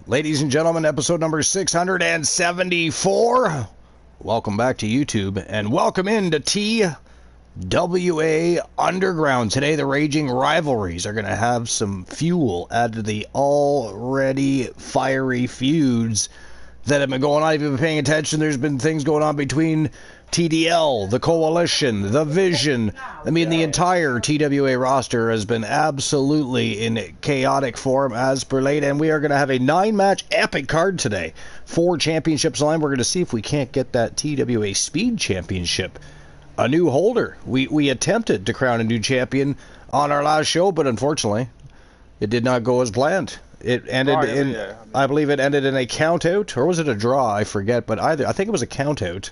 Ladies and gentlemen, episode number 674. Welcome back to YouTube, and welcome into TWA Underground. Today, the raging rivalries are going to have some fuel added to the already fiery feuds that have been going on. If you've been paying attention, there's been things going on between TDL, the Coalition, the Vision. I mean, the entire TWA roster has been absolutely in chaotic form as per late, and we are going to have a 9-match epic card today. 4 championships line. We're going to see if we can't get that TWA Speed Championship a new holder. We attempted to crown a new champion on our last show, but unfortunately, it did not go as planned. It ended I believe it ended in a count out, or was it a draw? I forget, but I think it was a count out.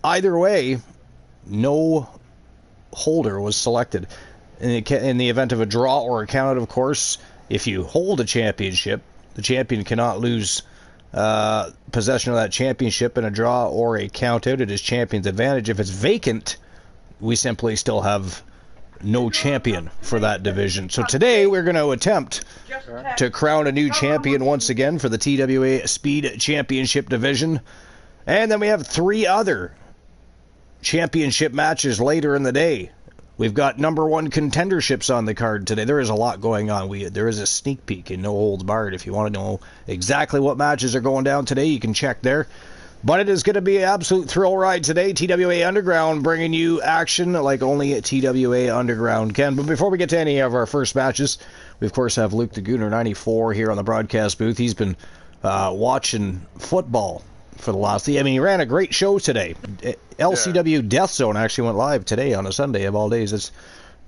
Either way, no holder was selected. In the event of a draw or a count out, of course, if you hold a championship, the champion cannot lose possession of that championship in a draw or a count out. It is champion's advantage. If it's vacant, we simply still have no champion for that division. So today we're going to attempt to crown a new champion once again for the TWA Speed Championship division. And then we have 3 other championship matches later in the day. We've got number 1 contenderships on the card today. There is a lot going on. There is a sneak peek in No Holds Barred. If you want to know exactly what matches are going down today, you can check there. But it is going to be an absolute thrill ride today. TWA Underground bringing you action like only TWA Underground can. But before we get to any of our first matches, we of course have Luke the Gooner 94 here on the broadcast booth. He's been watching football for the last... I mean, he ran a great show today. LCW Death Zone actually went live today on a Sunday of all days. It's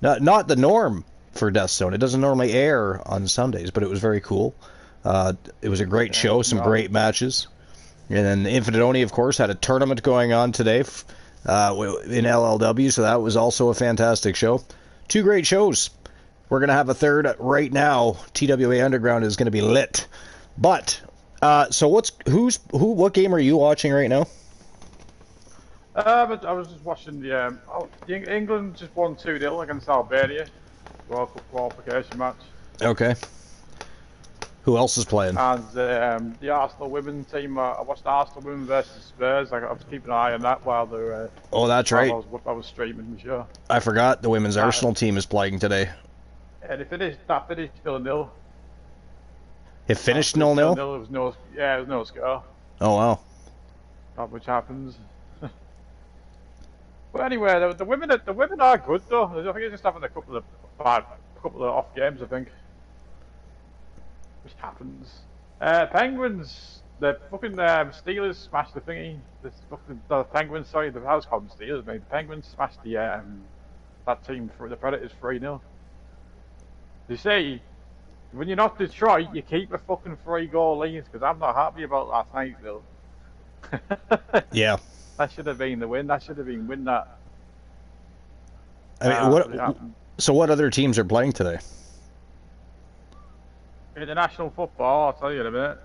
not the norm for Death Zone. It doesn't normally air on Sundays, but it was very cool. It was a great show, some great matches. And then Infinite Oni, of course, had a tournament going on today in LLW, so that was also a fantastic show. 2 great shows. We're going to have a third right now. TWA Underground is going to be lit. But, so what game are you watching right now? I was just watching the England just won 2-0 against Albania. World Cup qualification match. Okay. Who else is playing? And the Arsenal women team. I watched Arsenal women versus Spurs. I was keeping an eye on that while they were. Oh, that's right. I was streaming the show. I forgot the women's Arsenal team is playing today. And it finished 0-0. It finished 0-0? It was no score. Oh wow. Not much happens. But anyway, the women are good though. I think they're just having a couple of off games. I think. Which happens. Penguins, the fucking Steelers smashed the thingy. The Penguins, sorry, the house called them Steelers, mate. The Penguins smashed the that team for the Predators 3-0. They say when you're not Detroit, you keep a fucking 3-goal lead. Because I'm not happy about last night, though. Yeah. That should have been the win. That should have been win that. I mean, So what other teams are playing today? International football, I'll tell you in a minute.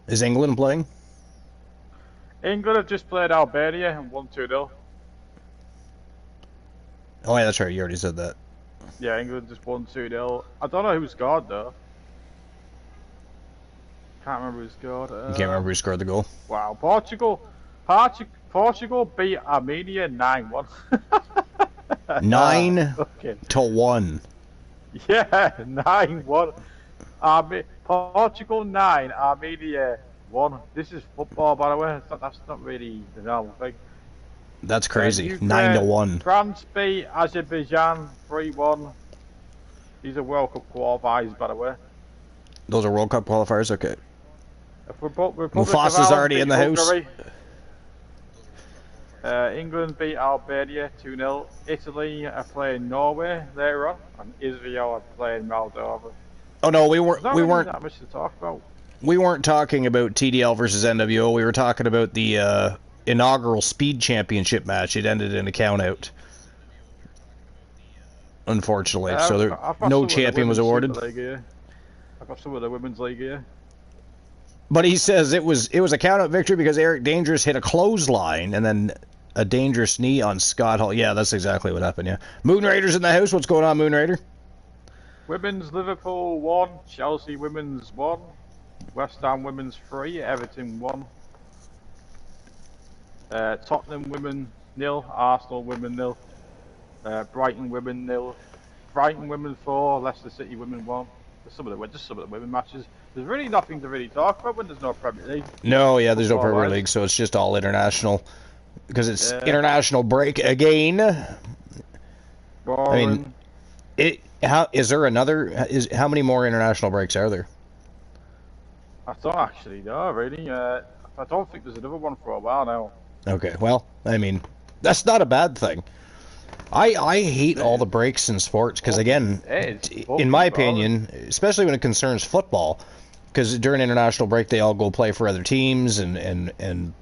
Is England playing? England have just played Albania and won 2-0. Oh yeah, that's right. You already said that. Yeah, England just won 2-0. I don't know who scored though. Can't remember who scored. You can't remember who scored the goal? Wow, Portugal beat Armenia 9-1. 9-1. Yeah, 9-1. Portugal 9, Armenia 1. This is football, by the way. That's not really the normal thing. That's crazy. 9-1. France beat Azerbaijan 3-1. These are World Cup qualifiers, by the way. Those are World Cup qualifiers? Okay. Mufasa's already in the house. England beat Albania 2-0. Italy are playing Norway later on, and Israel are playing Moldova. Oh no, we weren't that much to talk about. We weren't talking about TDL versus NWO. We were talking about the inaugural Speed Championship match. It ended in a count out, unfortunately. So no champion was awarded. I've got some of the women's league here. But he says it was a count out victory because Eric Dangerous hit a clothesline and then a dangerous knee on Scott Hall. Yeah, that's exactly what happened, yeah. Moon Raider's in the house. What's going on, Moon Raider? Women's Liverpool 1, Chelsea Women's 1, West Ham Women's 3, Everton 1, Tottenham Women 0, Arsenal Women 0, Brighton Women 0, Brighton Women 4, Leicester City Women 1. Just some of the women matches. There's really nothing to really talk about when there's no Premier League. No, yeah, there's no Premier League, so it's just all international. Because it's international break again. Boring. I mean, how many more international breaks are there? I don't actually know, really. I don't think there's another one for a while now. Okay, well, I mean, that's not a bad thing. I hate all the breaks in sports because, again, in my opinion, especially when it concerns football, because during international break they all go play for other teams, and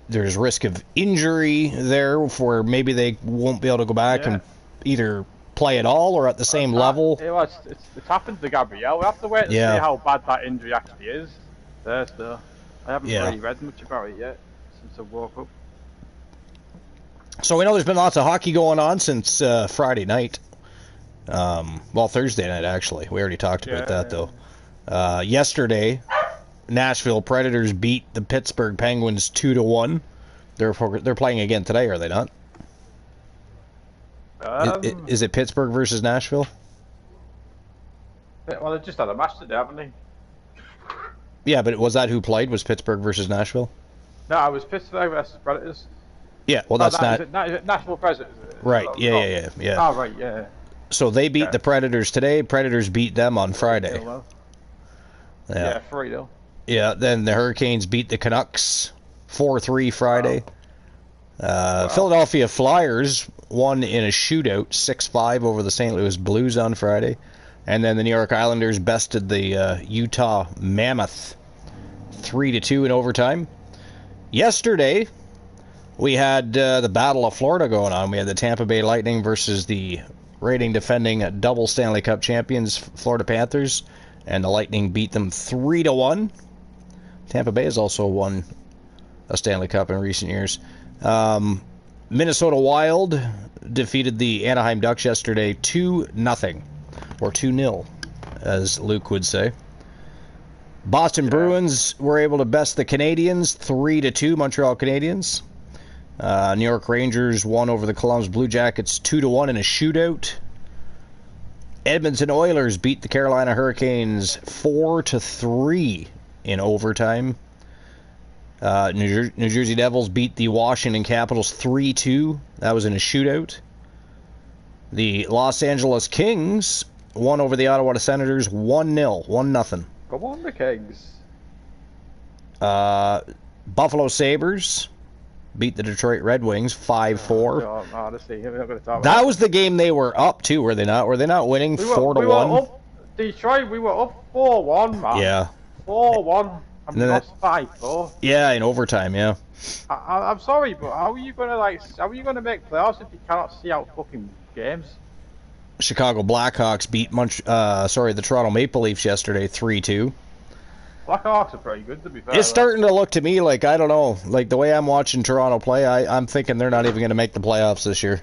there's risk of injury there where maybe they won't be able to go back and either play at all or at the same level. It's happened to Gabrielle. We have to wait and see how bad that injury actually is. I haven't really read much about it yet since I woke up. So we know there's been lots of hockey going on since Friday night. Well, Thursday night, actually. We already talked about that, though. Yesterday, Nashville Predators beat the Pittsburgh Penguins 2-1. They're playing again today, are they not? Is it Pittsburgh versus Nashville? Well, they just had a match today, haven't they? Yeah, but was that who played? Was Pittsburgh versus Nashville? No, it was Pittsburgh versus Predators. Yeah, well, that's not... Is it Nashville Predators? Right, yeah. Oh, right, yeah. So they beat the Predators today. Predators beat them on Friday. Yeah, 3-0. Yeah, then the Hurricanes beat the Canucks 4-3 Friday. Philadelphia Flyers won in a shootout 6-5 over the St. Louis Blues on Friday. And then the New York Islanders bested the Utah Mammoth 3-2 in overtime. Yesterday, we had the Battle of Florida going on. We had the Tampa Bay Lightning versus the reigning defending double Stanley Cup champions, Florida Panthers. And the Lightning beat them 3-1. Tampa Bay has also won a Stanley Cup in recent years. Minnesota Wild defeated the Anaheim Ducks yesterday 2-0. Or 2-0, as Luke would say. Boston Bruins were able to best the Canadiens 3-2, Montreal Canadiens. New York Rangers won over the Columbus Blue Jackets 2-1 in a shootout. Edmonton Oilers beat the Carolina Hurricanes 4-3 in overtime. New Jersey Devils beat the Washington Capitals 3-2. That was in a shootout. The Los Angeles Kings won over the Ottawa Senators 1-0. 1-0. Come on, the Kings. Buffalo Sabres beat the Detroit Red Wings 5-4. Honestly, we're not going to talk about that. Was the game they were up to, were they not? Were they not winning 4-1? Detroit, we were up 4-1, man. Yeah. 4-1. And we lost 5-4. Yeah, in overtime, yeah. I'm sorry, but how are you going to make playoffs if you cannot see out fucking games? Chicago Blackhawks beat the Toronto Maple Leafs yesterday 3-2. Blackhawks are pretty good, to be fair. It's starting to look to me like, I don't know, like the way I'm watching Toronto play, I'm thinking they're not even going to make the playoffs this year.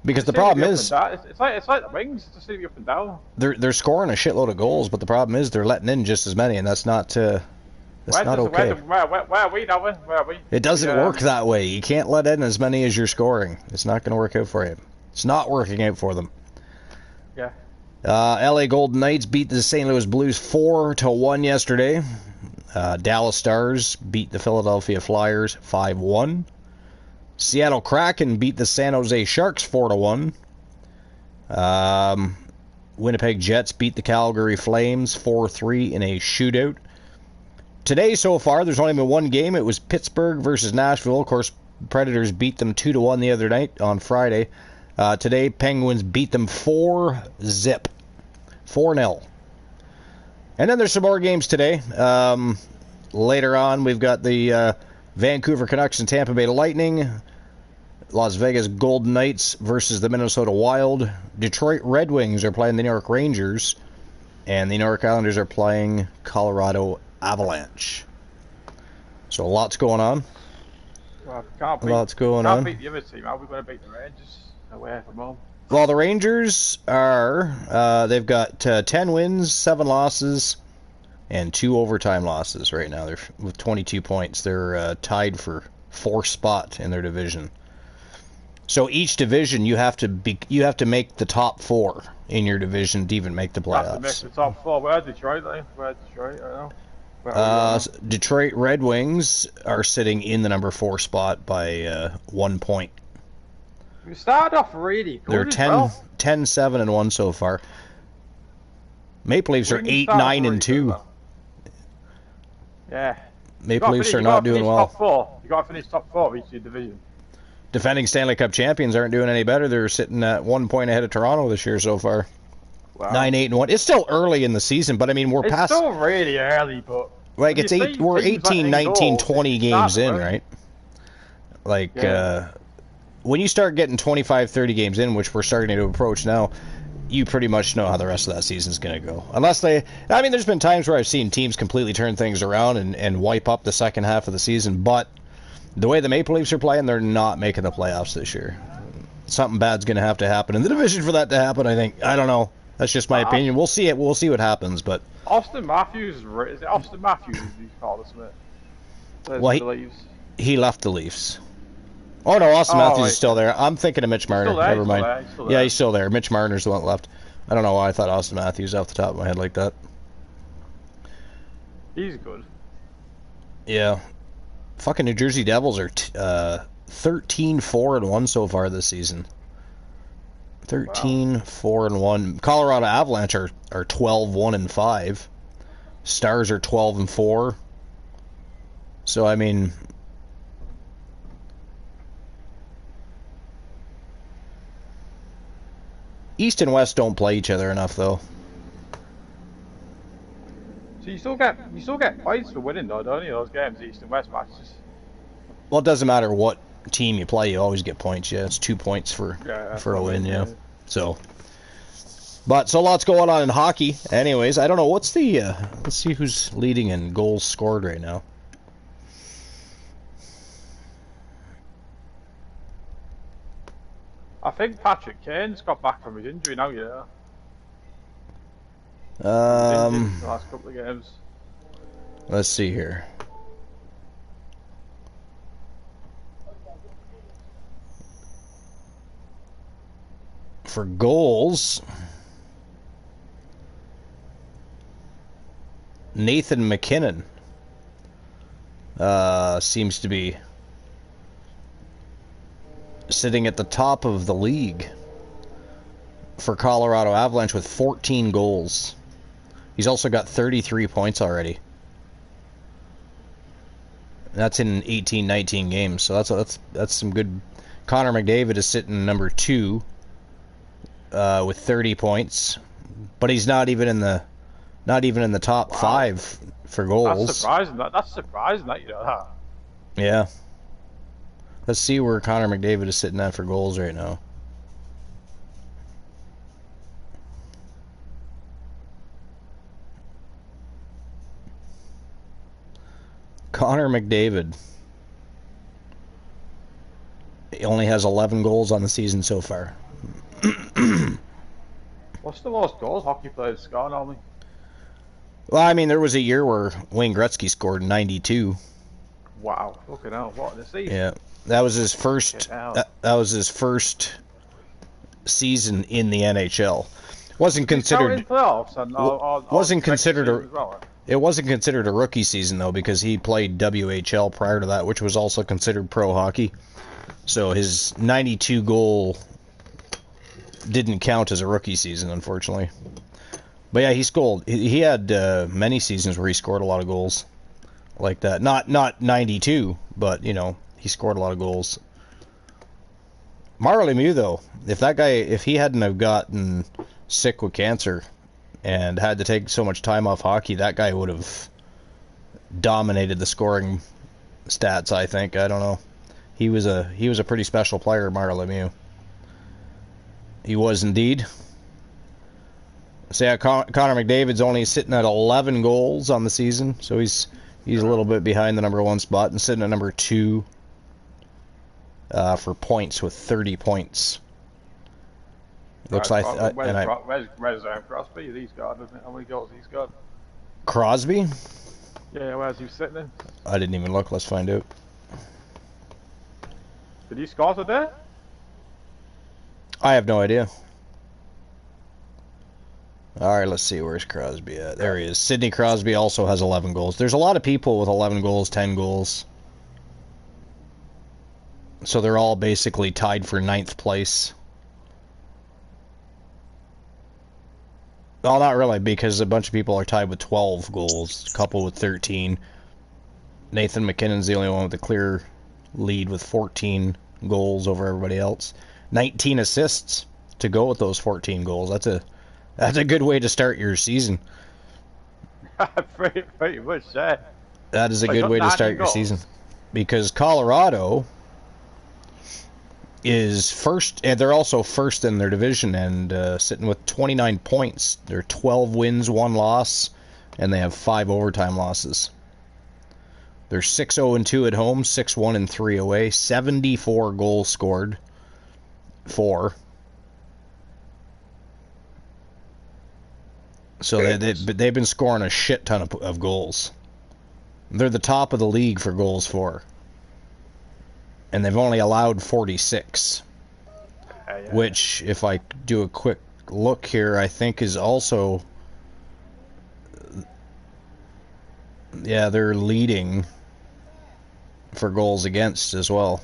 Because the problem is, it's like the Wings, it's just up and down. They're scoring a shitload of goals, but the problem is they're letting in just as many, and that's not okay. Where are we now? Where are we? It doesn't work that way. You can't let in as many as you're scoring. It's not going to work out for you. It's not working out for them. Yeah. LA Golden Knights beat the St. Louis Blues 4-1 yesterday. Dallas Stars beat the Philadelphia Flyers 5-1. Seattle Kraken beat the San Jose Sharks 4-1. Winnipeg Jets beat the Calgary Flames 4-3 in a shootout. Today, so far, there's only been one game. It was Pittsburgh versus Nashville. Of course, Predators beat them 2-1 the other night on Friday. Today, Penguins beat them 4-0. 4-0. And then there's some more games today. Later on, we've got the Vancouver Canucks and Tampa Bay Lightning. Las Vegas Golden Knights versus the Minnesota Wild. Detroit Red Wings are playing the New York Rangers. And the New York Islanders are playing Colorado Avalanche. So lots going on. Well, can't beat the other team. How are we going to beat the Rangers away from home? Well, the Rangers are, they've got 10 wins, 7 losses, and 2 overtime losses right now. They're with 22 points. They're tied for 4th spot in their division. So each division you have to make the top 4 in your division to even make the playoffs. You have to make the top 4. Where's Detroit, then? Where's Detroit right now? Detroit Red Wings are sitting in the number 4 spot by 1 point. We started off really good. They're as 10, well. 10, 7, and 1 so far. Maple Leafs are 8, 9, and 2. Yeah. Maple Leafs are not doing well. Top 4. You got to finish top 4 of each division. Defending Stanley Cup champions aren't doing any better. They're sitting at 1 point ahead of Toronto this year so far. Wow. 9, 8, and 1. It's still early in the season, but I mean we're past. It's still really early, but like it's we're 18, 19, 20 games in, right? Like when you start getting 25, 30 games in, which we're starting to approach now, you pretty much know how the rest of that season's going to go. Unless I mean, there's been times where I've seen teams completely turn things around and wipe up the second half of the season, but the way the Maple Leafs are playing, they're not making the playoffs this year. Something bad's going to have to happen in the division for that to happen, I think. I don't know. That's just my opinion. We'll see it. We'll see what happens, but Austin Matthews, is it Austin Matthews he's called, isn't it? Well, he left the Leafs. Oh no, Austin Matthews is still there. I'm thinking of Mitch Marner. Never mind. Yeah, he's still there. Mitch Marner's the one that left. I don't know why I thought Austin Matthews off the top of my head like that. He's good. Yeah. Fucking New Jersey Devils are 13, 4, and 1 so far this season. 13, 4, and 1. Colorado Avalanche are 12, 1, and 5. Stars are 12 and 4. So I mean, East and West don't play each other enough, though. So you still get points for winning, though, don't you? Those games, East and West matches. Well, it doesn't matter what team you play; you always get points. Yeah, it's 2 points for a win. Yeah. So, so lots going on in hockey. Anyways, I don't know what's the. Let's see who's leading in goals scored right now. I think Patrick Kane's got back from his injury now, yeah. The last couple of games. Let's see here. For goals, Nathan McKinnon seems to be sitting at the top of the league for Colorado Avalanche with 14 goals. He's also got 33 points already. That's in 18, 19 games, so that's some good. Connor McDavid is sitting number 2 with 30 points, but he's not even in the top 5 for goals. That's surprising. That's surprising that you know that. Yeah. Let's see where Connor McDavid is sitting at for goals right now. Connor McDavid. He only has 11 goals on the season so far. What's the most goals hockey players score normally? Well, I mean, there was a year where Wayne Gretzky scored 92. Wow, fucking hell, what a season. Yeah. That was his first. That was his first season in the NHL. Wasn't considered. Wasn't considered. It wasn't considered a rookie season though, because he played WHL prior to that, which was also considered pro hockey. So his 92 goal didn't count as a rookie season, unfortunately. But yeah, he scored. He had many seasons where he scored a lot of goals like that. Not 92, but you know. He scored a lot of goals. Mario Lemieux, though, if he hadn't have gotten sick with cancer and had to take so much time off hockey, that guy would have dominated the scoring stats, I think. I don't know. He was a pretty special player, Mario Lemieux. He was indeed. So yeah, Connor McDavid's only sitting at 11 goals on the season, so he's a little bit behind the number 1 spot and sitting at number 2. For points with 30 points. Looks like Where's Crosby? He's got, isn't it? How many goals he's got? Crosby? Yeah, where's he sitting in? I didn't even look. Let's find out. Did he score today? I have no idea. Alright, let's see. Where's Crosby at? There he is. Sidney Crosby also has 11 goals. There's a lot of people with 11 goals, 10 goals. So they're all basically tied for 9th place. Well, not really, because a bunch of people are tied with 12 goals. A couple with 13. Nathan McKinnon's the only one with a clear lead with 14 goals over everybody else. 19 assists to go with those 14 goals. That's a good way to start your season. pretty much, yeah. That is a good way to start your season. Because Colorado is first, and they're also first in their division, and sitting with 29 points. They're 12 wins, 1 loss, and they have 5 overtime losses. They're 6-0-2 at home, 6-1-3 away, 74 goals scored. 4. So they've been scoring a shit ton of goals. They're the top of the league for goals for. And they've only allowed 46. Which, if I do a quick look here, I think is also... Yeah, they're leading for goals against as well.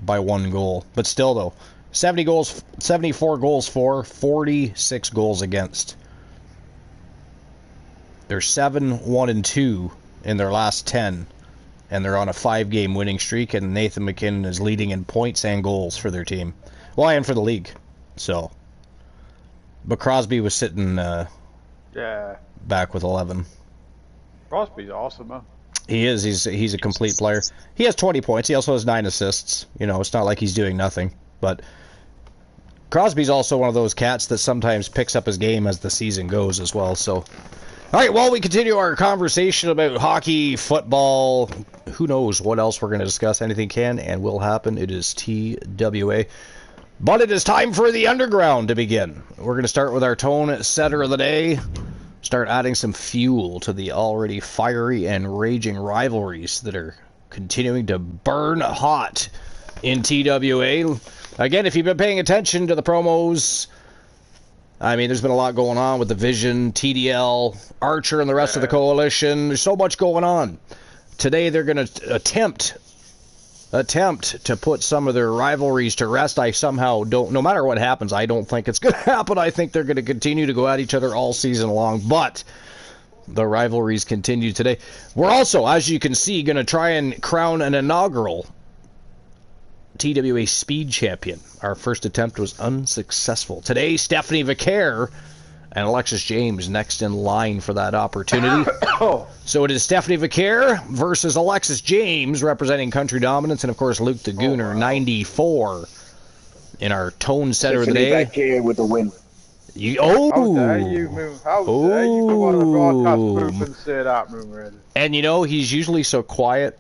By 1 goal. But still, though, 74 goals for, 46 goals against. They're 7-1-2 in their last 10, and they're on a 5-game winning streak, and Nathan McKinnon is leading in points and goals for their team. Well, and for the league. So, but Crosby was sitting back with 11. Crosby's awesome, man. He is. He's a complete player. He has 20 points. He also has 9 assists. You know, it's not like he's doing nothing. But Crosby's also one of those cats that sometimes picks up his game as the season goes as well. So, all right, while we continue our conversation about hockey, football, who knows what else we're going to discuss. Anything can and will happen. It is TWA. But it is time for the Underground to begin. We're going to start with our tone setter of the day. Start adding some fuel to the already fiery and raging rivalries that are continuing to burn hot in TWA. Again, if you've been paying attention to the promos, I mean, there's been a lot going on with the Vision, TDL, Archer, and the rest of the coalition. There's so much going on. Today, they're going to attempt to put some of their rivalries to rest. I somehow don't, no matter what happens, I don't think it's going to happen. I think they're going to continue to go at each other all season long, but the rivalries continue today. We're also, as you can see, going to try and crown an inaugural TWA Speed Champion. Our first attempt was unsuccessful. Today, Stephanie Vicaire and Alexis James next in line for that opportunity. So it is Stephanie Vicaire versus Alexis James representing Country Dominance, and of course Luke the Gooner, 94 in our tone setter of the day. Stephanie Vicaire with the win. How dare you move? How dare you come on the broadcast booth and say that, Moonrain? And you know, he's usually so quiet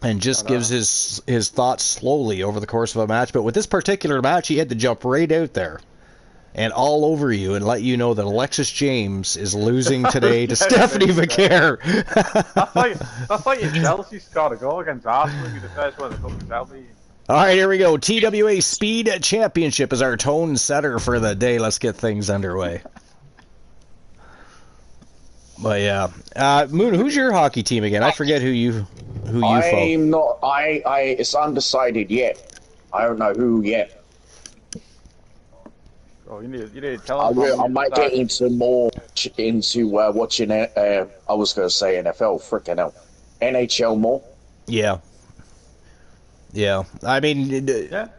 and just gives his thoughts slowly over the course of a match, but with this particular match, he had to jump right out there and all over you and let you know that Alexis James is losing today to Stephanie Vicaire. That's like if Chelsea scored a goal against Arsenal, you're the first one to come and tell me. All right, here we go. TWA Speed Championship is our tone setter for the day. Let's get things underway. But yeah, Moon, who's your hockey team again? I forget who you I'm not. It's undecided yet. I don't know who yet. Oh, you need to tell us. I might get into watching it. I was going to say NFL, freaking hell, NHL more. Yeah. I mean, it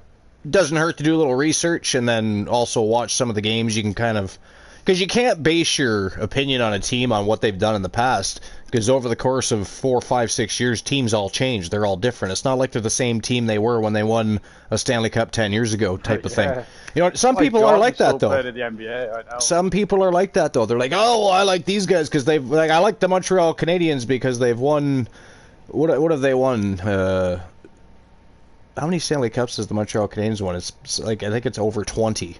doesn't hurt to do a little research and then also watch some of the games. You can kind of, because you can't base your opinion on a team on what they've done in the past. Because over the course of 4, 5, 6 years, teams all change. They're all different. It's not like they're the same team they were when they won a Stanley Cup 10 years ago type of thing. You know, some people are like that, though. The NBA right now. Some people are like that, though. They're like, oh, I like these guys because they've, like, I like the Montreal Canadiens because they've won, what have they won? how many Stanley Cups has the Montreal Canadiens won? It's like, I think it's over 20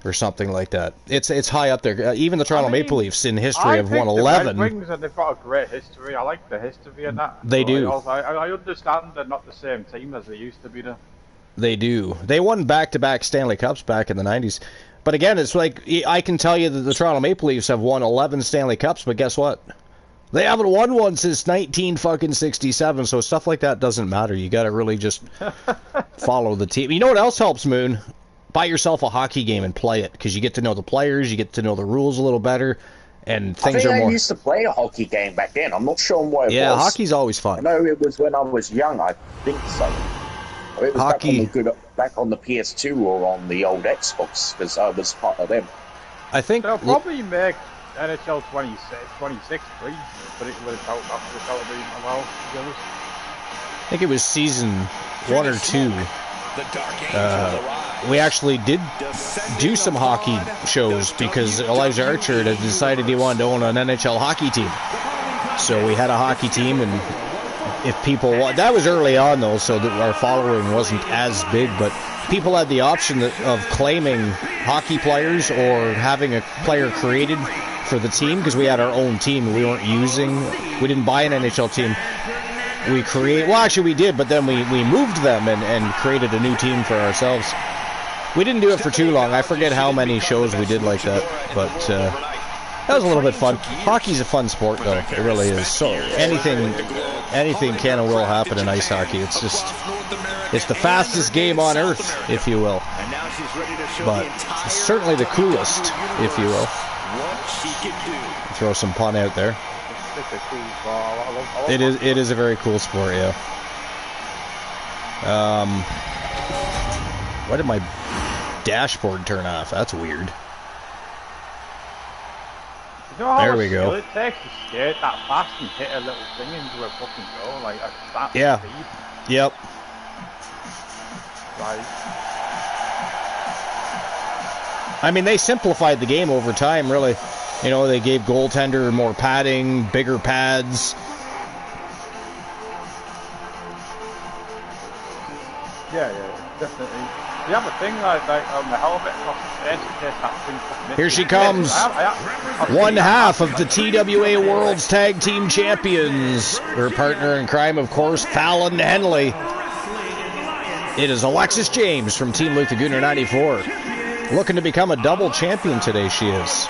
or something like that. It's high up there. Even the Toronto Maple Leafs in history have won 11. The Red Wings, and they've got a great history. I like the history of that. They do. I understand they're not the same team as they used to be. They do. They won back-to-back Stanley Cups back in the 90s. But again, it's like, I can tell you that the Toronto Maple Leafs have won 11 Stanley Cups, but guess what? They haven't won one since 1967, so stuff like that doesn't matter. You got to really just follow the team. You know what else helps, Moon? Buy yourself a hockey game and play it, because you get to know the players, you get to know the rules a little better, and things are more... I used to play a hockey game back then. I'm not sure what it was. Yeah, hockey's always fun. I know it was when I was young, I think so. It was hockey... back on the PS2 or on the old Xbox, because I was part of them. I think... They'll probably make NHL 26 free, but it would have after the television well. I think it was season 1 or 2. We actually did do some hockey shows because Elijah Archer had decided he wanted to own an NHL hockey team. So we had a hockey team, and if people... That was early on, though, so that our following wasn't as big, but people had the option of claiming hockey players or having a player created for the team, because we had our own team. We didn't buy an NHL team. Well, actually we did, but then we moved them and created a new team for ourselves. We didn't do it for too long. I forget how many shows we did like that, but that was a little bit fun. Hockey's a fun sport, though. It really is. So anything can and will happen in ice hockey. It's the fastest game on earth, if you will. But it's certainly the coolest, if you will. Throw some pun out there. It is a very cool sport, yeah. Why did my dashboard turn off? That's weird. You know how there we go. It takes to skate that fast and hit a little thing into a fucking goal, like that speed. Yep. Right. I mean, they simplified the game over time, really. You know, they gave goaltender more padding, bigger pads. Yeah, definitely. You have a thing like on the helmet across the face in case that thing fucking... Here she comes. One half of the TWA World's Tag Team Champions. Her partner in crime, of course, Fallon Henley. It is Alexis James from Team Luke the Gooner 94. Looking to become a double champion today, she is.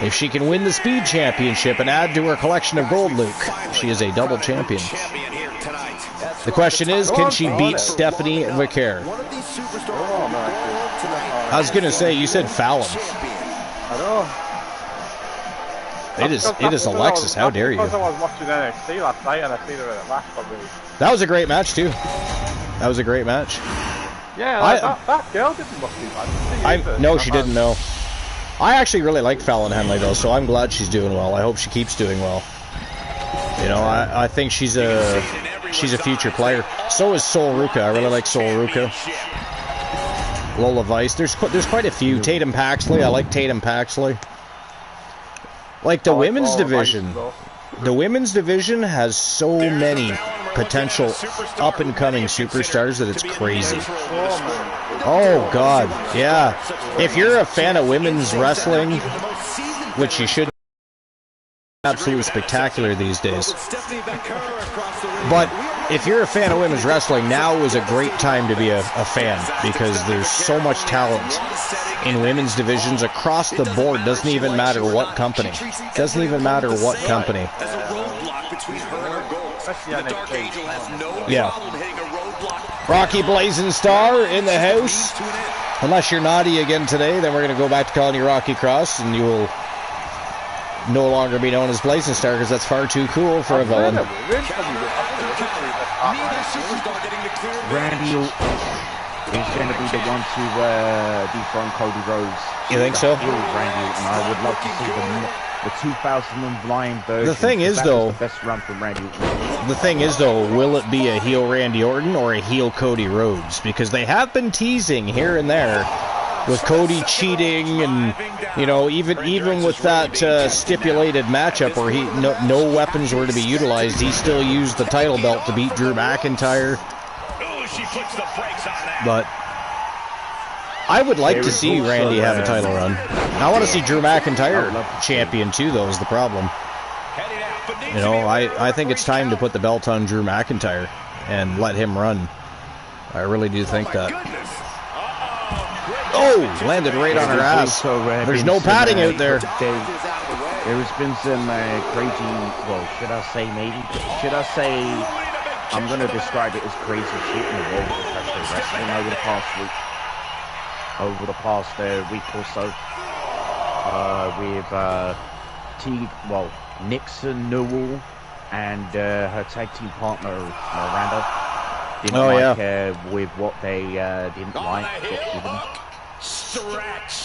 If she can win the Speed Championship and add to her collection of gold, Luke, she is a double champion. The question is, can she beat Stephanie Vicaire? I was going to say, you said Fallon. It is Alexis, how dare you? Because I was watching NXT last night and I seen her in a match probably. That was a great match, too. That was a great match. Yeah, that girl didn't look too bad. No, she didn't, know. I actually really like Fallon Henley, though, so I'm glad she's doing well. I hope she keeps doing well. You know, I think she's a future player. So is Sol Ruka. I really like Sol Ruka. Lola Vice. There's quite a few. Tatum Paxley. I like Tatum Paxley. Like the women's division. The women's division has so many potential up-and-coming superstars that it's crazy. Oh, God. Yeah. If you're a fan of women's wrestling, which you should, absolutely spectacular these days. But if you're a fan of women's wrestling, now is a great time to be a fan, because there's so much talent in women's divisions across the board. Doesn't even matter what company. Doesn't even matter what company. Yeah. Rocky Blazing Star in the house. Unless you're naughty again today, then we're going to go back to calling you Rocky Cross, and you will no longer be known as Blazing Star, because that's far too cool for a villain. Randy is going to be the one to dethrone Cody Rhodes. You think so? Randy, and I would love to see the 2009 version. The thing is, though, the best run from Randy. The thing is, though, will it be a heel Randy Orton or a heel Cody Rhodes? Because they have been teasing here and there with Cody cheating, and you know, even with that stipulated matchup where no weapons were to be utilized, he still used the title belt to beat Drew McIntyre. But I would like to see Randy have a title run. I want to see Drew McIntyre champion too, though, is the problem. You know, I think it's time to put the belt on Drew McIntyre and let him run. I really do think that. Oh, landed right on her ass. There's no padding out there. There has been some crazy, well, should I say, I'm going to describe it as crazy shit in the world of professional wrestling over the past week or so. With Nixon Newell and her tag team partner Miranda didn't with what they didn't like.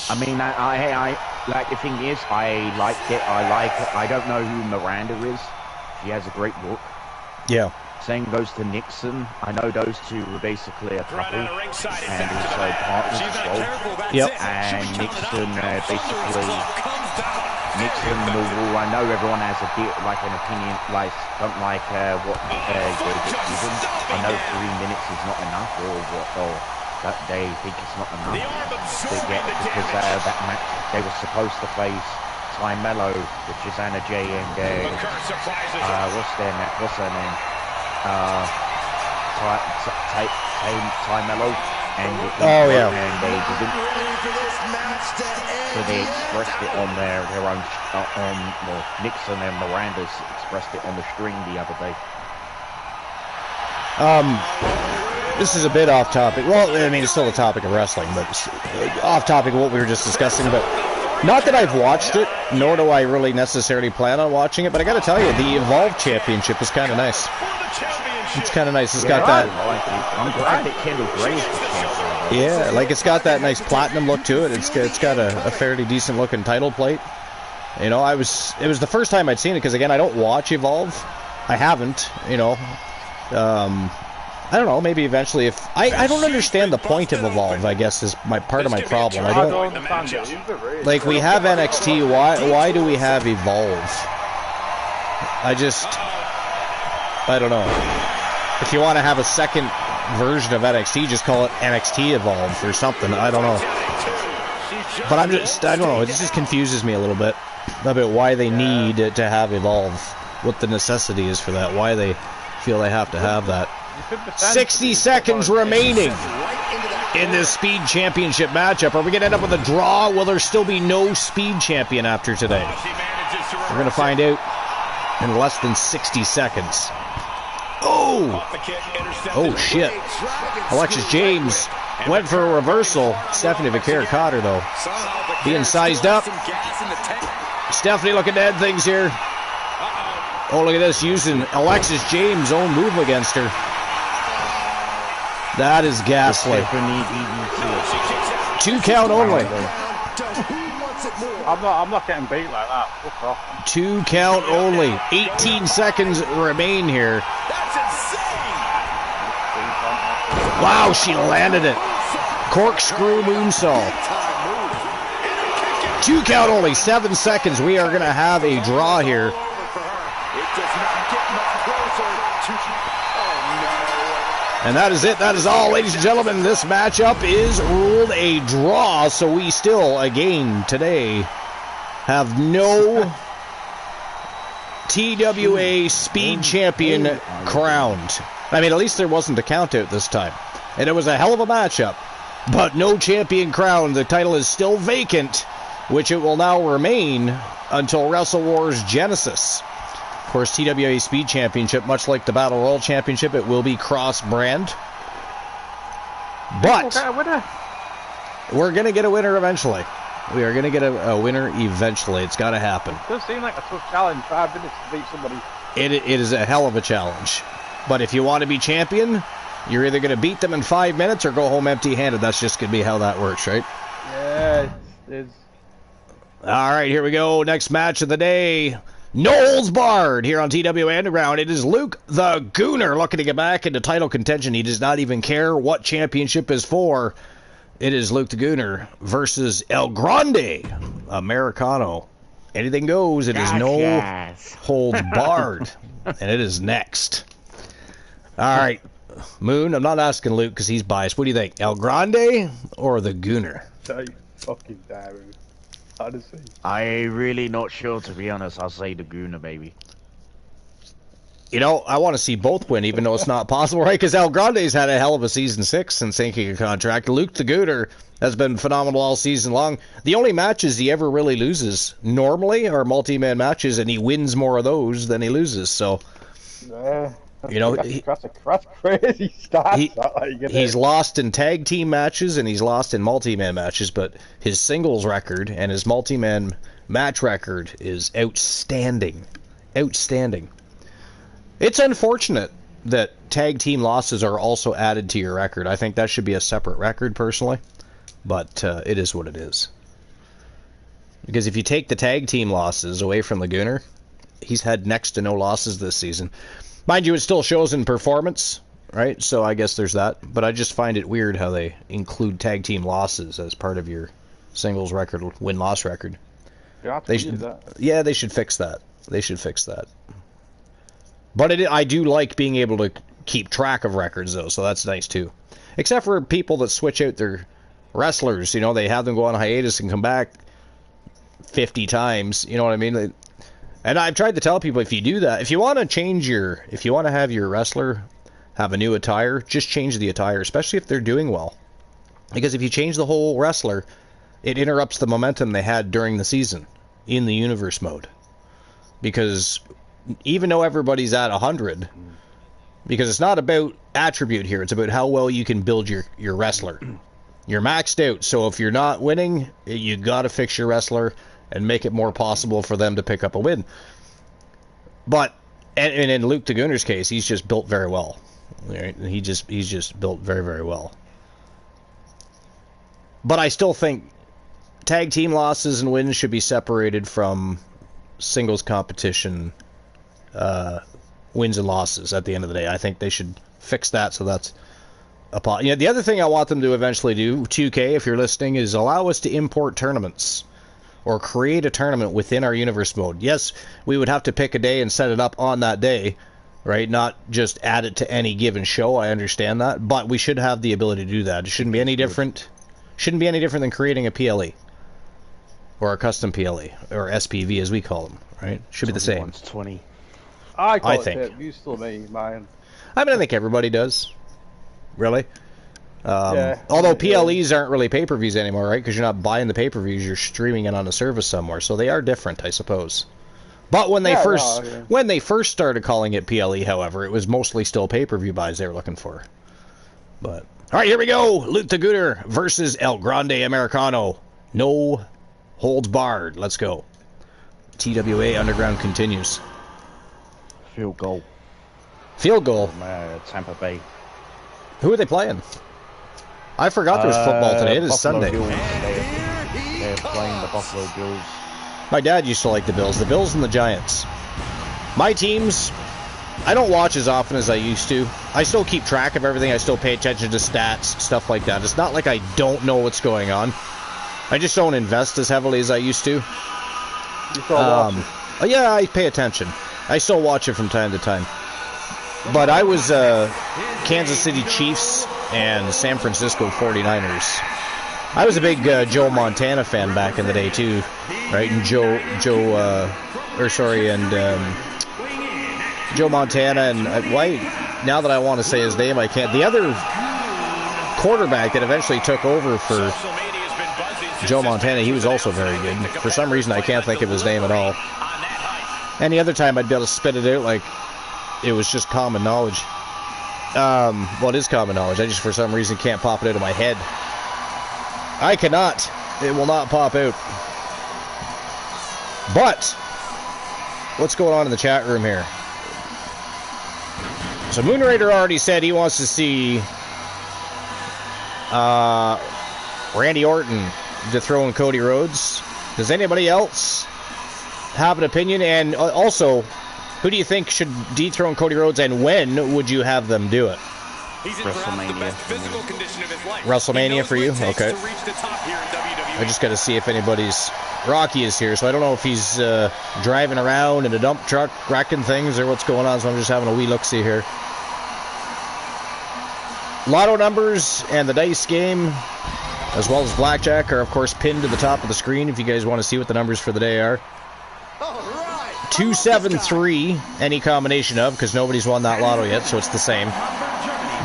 I mean, I like, the thing is, I liked it. I don't know who Miranda is. She has a great look. Yeah. Same goes to Nixon. I know those two were basically a couple and also partners as well. Yep. And Nixon I know everyone has a bit like an opinion, like don't like what they get given. I know 3 minutes is not enough, or that they think it's not enough to get, because that match they were supposed to face Ty Mello, which is Anna Jay, and what's her name? Ty Mello, and and they didn't. So they expressed it on their own Nixon and Miranda's expressed it on the stream the other day. This is a bit off topic. Well, I mean, it's still a topic of wrestling, but off topic of what we were just discussing. But not that I've watched it, nor do I really necessarily plan on watching it. But I got to tell you, the Evolve Championship is kind of nice. It's kind of nice. It's got that. I'm glad that Kendall Gray's the champion. Yeah, like it's got that nice platinum look to it. It's got a fairly decent looking title plate. You know, it was the first time I'd seen it, because again, I don't watch Evolve. I haven't. You know. I don't know, maybe eventually if... I don't understand the point of Evolve, I guess, is part of my problem. I don't... Like, we have NXT, why do we have Evolve? I don't know. If you want to have a second version of NXT, just call it NXT Evolve or something, I don't know. But I don't know, it just confuses me a little bit about why they need to have Evolve. What the necessity is for that, why they feel they have to have that. 60 seconds remaining in this Speed Championship matchup. Are we going to end up with a draw? Will there still be no Speed Champion after today? We're going to find out in less than 60 seconds. Oh! Oh, shit. Alexis James went for a reversal. Stephanie Vaquer caught her, though. Being sized up. Stephanie looking to end things here. Oh, look at this, using Alexis James' own move against her. That is ghastly. 2 count only. I'm not getting beat like that. Fuck off. 2 count only. 18 seconds remain here. Wow, she landed it. Corkscrew moonsault. 2 count only. 7 seconds. We are going to have a draw here. And that is it. That is all, ladies and gentlemen. This matchup is ruled a draw. So we still, again, today, have no TWA Speed Champion crowned. I mean, at least there wasn't a count out this time. And it was a hell of a matchup. But no champion crowned. The title is still vacant, which it will now remain until Wrestle Wars Genesis. Of course, TWA Speed Championship, much like the Battle Royal Championship, it will be cross-brand. But we're going to get a winner eventually. We are going to get a winner eventually. It's got to happen. It does seem like a tough challenge, 5 minutes to beat somebody. It is a hell of a challenge. But if you want to be champion, you're either going to beat them in 5 minutes or go home empty-handed. That's just going to be how that works, right? Yeah, it is. All right, here we go. Next match of the day. No holds barred here on TWA Underground. It is Luke the Gooner looking to get back into title contention. He does not even care what championship is for. It is Luke the Gooner versus El Grande Americano. Anything goes. It is no holds barred. And it is next. All right. Moon, I'm not asking Luke because he's biased. What do you think? El Grande or the Gooner? Say fucking damn. Honestly. I really not sure, to be honest. I'll say the Gooner, baby. You know, I want to see both win, even though it's not possible, right? Because El Grande's had a hell of a season 6 since inking a contract. Luke the Gooner has been phenomenal all season long. The only matches he ever really loses normally are multi-man matches, and he wins more of those than he loses. So, you know, that's crazy stats. He's lost in tag team matches and he's lost in multi-man matches, but his singles record and his multi-man match record is outstanding. Outstanding. It's unfortunate that tag team losses are also added to your record. I think that should be a separate record, personally. But it is what it is. Because if you take the tag team losses away from the Gooner, he's had next to no losses this season. Mind you, it still shows in performance, right? So I guess there's that. But I just find it weird how they include tag team losses as part of your singles record, win-loss record. They should fix that. They should fix that. But I do like being able to keep track of records, though, so that's nice, too. Except for people that switch out their wrestlers. You know, they have them go on hiatus and come back 50 times. You know what I mean? And I've tried to tell people, if you do that, if you want to have your wrestler have a new attire, just change the attire, especially if they're doing well. Because if you change the whole wrestler, it interrupts the momentum they had during the season in the universe mode. Because even though everybody's at 100, because it's not about attribute here, it's about how well you can build your wrestler. You're maxed out, so if you're not winning, you got to fix your wrestler and make it more possible for them to pick up a win. But and in Luke the Gooner's case, he's just built very well. Right? He's just built very, very well. But I still think tag team losses and wins should be separated from singles competition wins and losses at the end of the day. I think they should fix that, so that's the other thing I want them to eventually do, 2K, if you're listening, is allow us to import tournaments or create a tournament within our universe mode. Yes, we would have to pick a day and set it up on that day, right? Not just add it to any given show. I understand that, but we should have the ability to do that. It shouldn't be any different. Shouldn't be any different than creating a PLE or a custom PLE or SPV as we call them, right? Should be the same. 20. I think. You still me, man. I mean, I think everybody does. Really? Although PLEs aren't really pay-per-views anymore, right? Because you're not buying the pay-per-views, you're streaming it on a service somewhere. So they are different, I suppose. But when they first started calling it PLE, however, it was mostly still pay-per-view buys they were looking for. But all right, here we go. Luke the Gooner versus El Grande Americano. No holds barred. Let's go. TWA Underground continues. Field goal. Field goal. Tampa Bay. Who are they playing? I forgot there was football today. It is Buffalo Sunday. Bills. They're playing the Buffalo Bills. My dad used to like the Bills. The Bills and the Giants. My teams, I don't watch as often as I used to. I still keep track of everything. I still pay attention to stats, stuff like that. It's not like I don't know what's going on. I just don't invest as heavily as I used to. You still watch it? Yeah, I pay attention. I still watch it from time to time. But I was Kansas City Chiefs and San Francisco 49ers. I was a big Joe Montana fan back in the day too, right? And Joe Montana and now that I want to say his name, I can't. The other quarterback that eventually took over for Joe Montana, he was also very good. For some reason, I can't think of his name at all. Any other time, I'd be able to spit it out like it was just common knowledge. Well, it is common knowledge. I just, for some reason, can't pop it out of my head. I cannot. It will not pop out. But what's going on in the chat room here? So Moonrader already said he wants to see Randy Orton dethrone Cody Rhodes. Does anybody else have an opinion? And also, who do you think should dethrone Cody Rhodes, and when would you have them do it? WrestleMania. WrestleMania for you? Okay. I just got to see if anybody's... Rocky is here, so I don't know if he's driving around in a dump truck, wrecking things, or what's going on, so I'm just having a wee look-see here. Lotto numbers and the dice game, as well as blackjack, are of course pinned to the top of the screen if you guys want to see what the numbers for the day are. 273, any combination of, because nobody's won that lotto yet, so it's the same.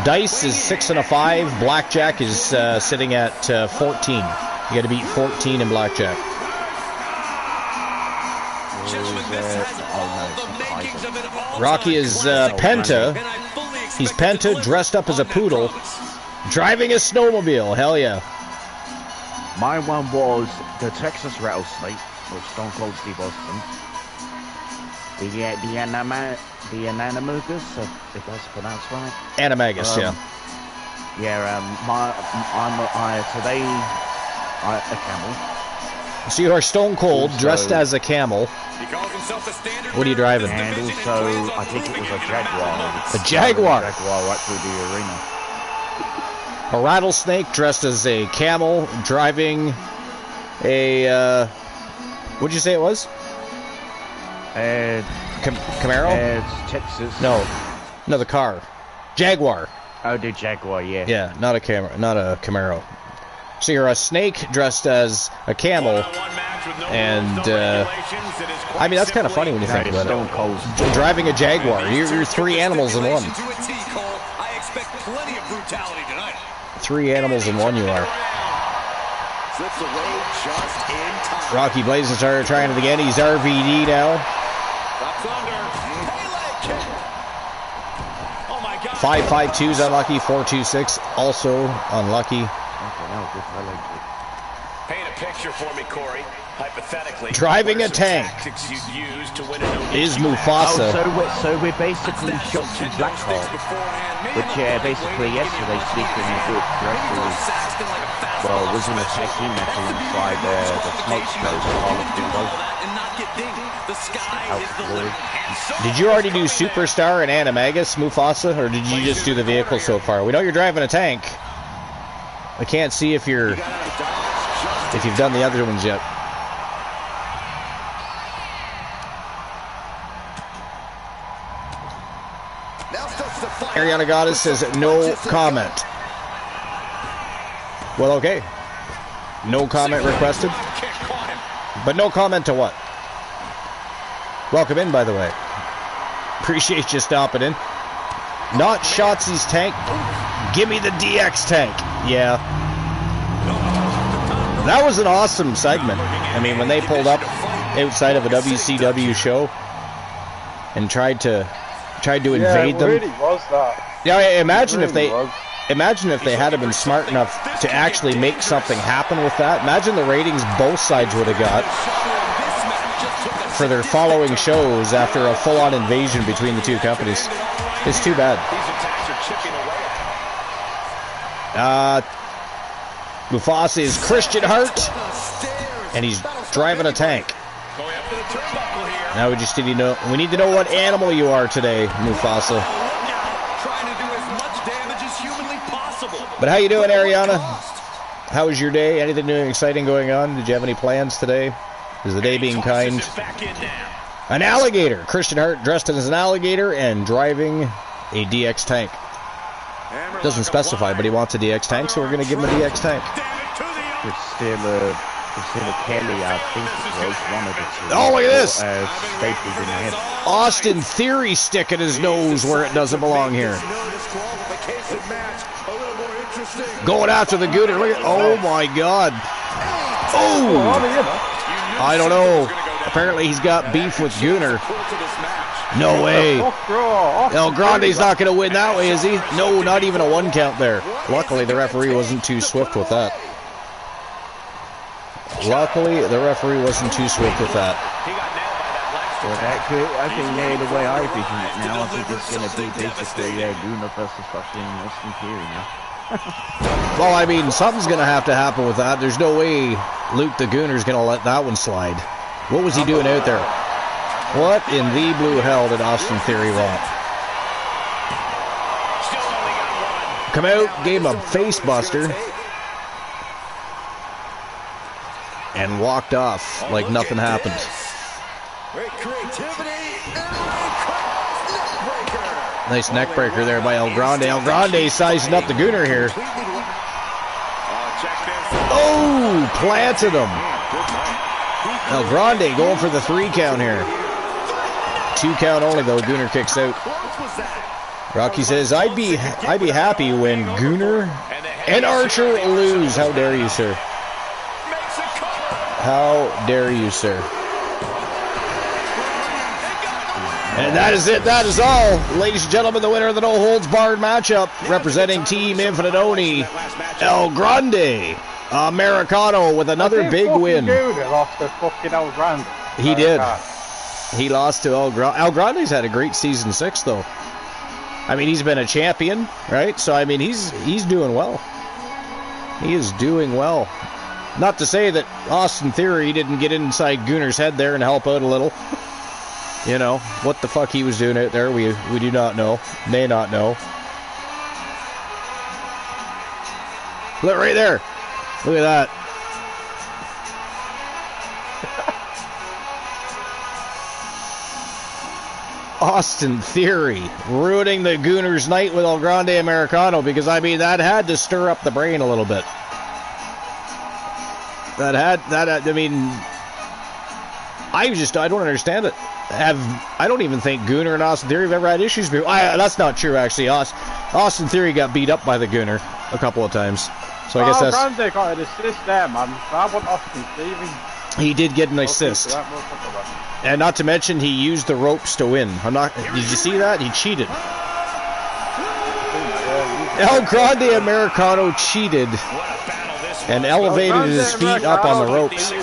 Dice is 6 and a 5. Blackjack is sitting at 14. You got to beat 14 in blackjack. Rocky is Penta. He's Penta, dressed up as a poodle, driving a snowmobile. Hell yeah. My one was the Texas Rattlesnake, or Stone Cold Steve Austin. The Animagus, if that's pronounced right. Animagus, yeah. Yeah, today, a camel. So you are Stone Cold, Also, dressed as a camel. What are you driving? And also, I think it was a Jaguar. A Jaguar? Jaguar right through the arena. A rattlesnake dressed as a camel, driving a, what'd you say it was? Camaro? It's Texas. No, the car. Jaguar. Oh, the Jaguar, yeah. Yeah, not a Camaro. So you're a snake dressed as a camel, and I mean, that's kind of funny when you think about it. Driving a Jaguar, you're 3 animals in one. 3 animals in one you are. Rocky Blazenstar trying it again. He's RVD now. 552's unlucky. 426 also unlucky. Paint a picture for me, Corey. Hypothetically, driving a tank is Mufasa. So we're basically shots in Black Hole, which basically yesterday, speaking of which, was in a techie metal inside the smoke shows. Did you already do Superstar and Animagus, Mufasa, or did you just do the vehicle so far? We know you're driving a tank. I can't see if you've done the other ones yet. Ariana Goddess says no comment. Well, okay. No comment requested. But no comment to what? Welcome in, by the way. Appreciate you stopping in. Not Shotzi's tank. Give me the DX tank. Yeah. That was an awesome segment. I mean, when they pulled up outside of a WCW show and tried to invade them. Really was that. Yeah, imagine if they had been smart enough to actually make something happen with that. Imagine the ratings both sides would have got for their following shows after a full-on invasion between the two companies. It's too bad. Mufasa is Christian Hart, and he's driving a tank. Now we just need to know. We need to know what animal you are today, Mufasa. But how you doing, Ariana? How was your day? Anything new and exciting going on? Did you have any plans today? Is the day being kind? An alligator. Christian Hart dressed as an alligator and driving a DX tank. Doesn't specify, but he wants a DX tank, so we're going to give him a DX tank. Kelly, I think it was one of the two. Oh, look at this! Staples in the head. Austin Theory sticking his nose where it doesn't belong here. Going after the Gooner. Look at, oh my God. Oh! I don't know. Apparently he's got beef with Gooner. No way. El Grande's not going to win that way, is he? No, not even a 1 count there. Luckily, the referee wasn't too swift with that. Luckily, the referee wasn't too swift with that. Well, I think the way I vision it now, I think it's going to be basically Gooner versus fucking Austin Theory now. Well, I mean, something's going to have to happen with that. There's no way Luke the Gooner's going to let that one slide. What was he doing out there? What in the blue hell did Austin Theory want? Come out, gave him a face buster, and walked off like nothing happened. Nice neck breaker there by El Grande. El Grande sizing up the Gooner here. Oh, planted him. El Grande going for the 3 count here. 2 count only though. Gooner kicks out. Rocky says, I'd be happy when Gooner and Archer lose. How dare you, sir? How dare you, sir? And that is it. That is all. Ladies and gentlemen, the winner of the no-holds-barred matchup, representing Team Infinite Oni, El Grande Americano with another big win. Lost to fucking El Grande. He did. He lost to El Grande. El Grande's had a great season 6, though. I mean, he's been a champion, right? So, I mean, he's doing well. He is doing well. Not to say that Austin Theory didn't get inside Gooner's head there and help out a little. You know, what the fuck he was doing out there, we do not know. May not know. Look right there. Look at that. Austin Theory ruining the Gooners' night with El Grande Americano, because, I mean, that had to stir up the brain a little bit. I don't understand it. I don't even think Gooner and Austin Theory have ever had issues before. That's not true, actually. Austin Theory got beat up by the Gooner a couple of times. So I guess that's... Grande got an assist there, man. I want Austin Theory. He did get an assist. And not to mention, he used the ropes to win. Did you see that? He cheated. El Grande Americano cheated and elevated his feet up on the ropes. It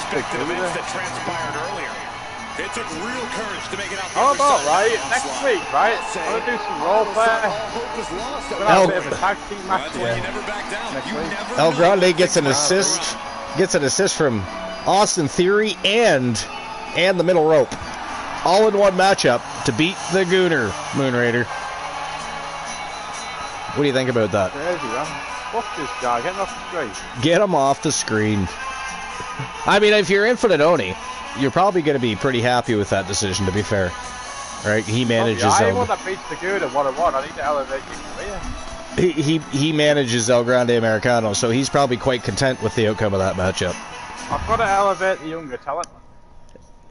took real courage to make it out. How about, right, next week, right? I'm going to do some role play. We're going to have a bit of a tag team match here. El Grande gets an assist. Gets an assist from Austin Theory and the middle rope. All in one matchup to beat the Gooner, Moon Raider. What do you think about that? Crazy, man. Fuck this guy. Get him off the screen. Get him off the screen. I mean, if you're Infinite Oni, you're probably going to be pretty happy with that decision, to be fair. Right? He manages... I want that beats the Gooner 1-on-1. I need to elevate his career. He manages El Grande Americano, so he's probably quite content with the outcome of that matchup. I've got to elevate the younger talent.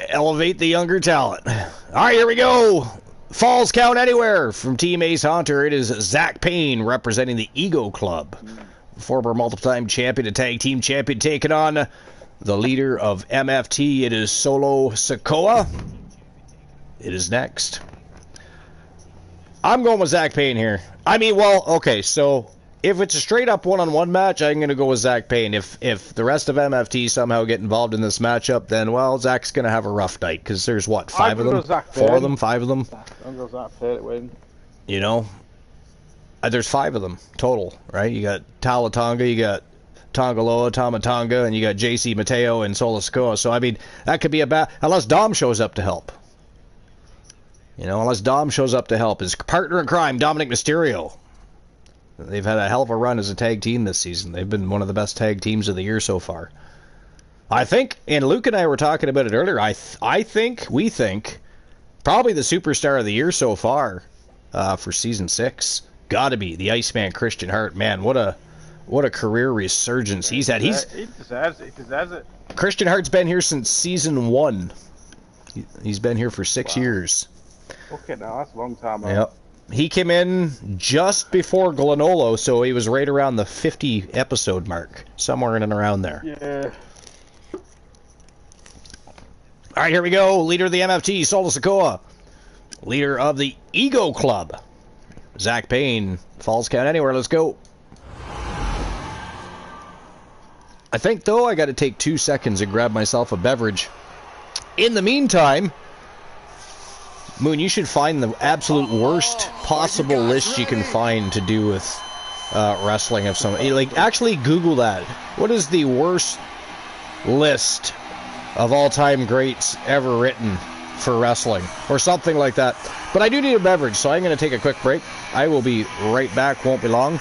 Elevate the younger talent. All right, here we go. Falls count anywhere from Team Ace Hunter. It is Zach Payne representing the Ego Club. Former multiple-time champion and tag team champion taking on the leader of MFT. It is Solo Sikoa. It is next. I'm going with Zach Payne here. I mean, well, okay, so if it's a straight-up one-on-one match, I'm going to go with Zach Payne. If the rest of MFT somehow get involved in this matchup, then, well, Zach's going to have a rough night, because there's, what, 5 of them? 4 of them? 5 of them? I'm going to Zach Payne to win. You know? There's 5 of them total, right? You got Talatonga, you got Tongaloa, Tamatonga, and you got JC Mateo and Solo Sikoa. So, I mean, that could be a bad... Unless Dom shows up to help. You know, unless Dom shows up to help. His partner in crime, Dominic Mysterio. They've had a hell of a run as a tag team this season. They've been one of the best tag teams of the year so far. I think, and Luke and I were talking about it earlier, we think, probably the superstar of the year so far for Season 6. Got to be the Iceman Christian Hart. Man, what a career resurgence he's had. He deserves it. He deserves it. Christian Hart's been here since Season 1. He's been here for 6 years. Okay, now that's a long time. Yep. He came in just before Glenolo, so he was right around the 50 episode mark, somewhere in and around there. Yeah. All right, here we go. Leader of the MFT, Solo Sikoa. Leader of the Ego Club, Zach Payne. Falls count anywhere. Let's go. I think, though, I got to take 2 seconds and grab myself a beverage. In the meantime, Moon, you should find the absolute worst possible list you can find to do with wrestling of some... Like, actually Google that. What is the worst list of all-time greats ever written for wrestling? Or something like that. But I do need a beverage, so I'm going to take a quick break. I will be right back. Won't be long.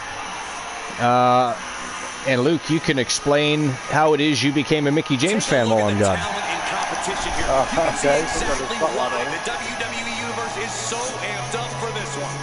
And Luke, you can explain how it is you became a Mickey James fan while I'm gone. Okay. The WWE Universe is so amped up for this one.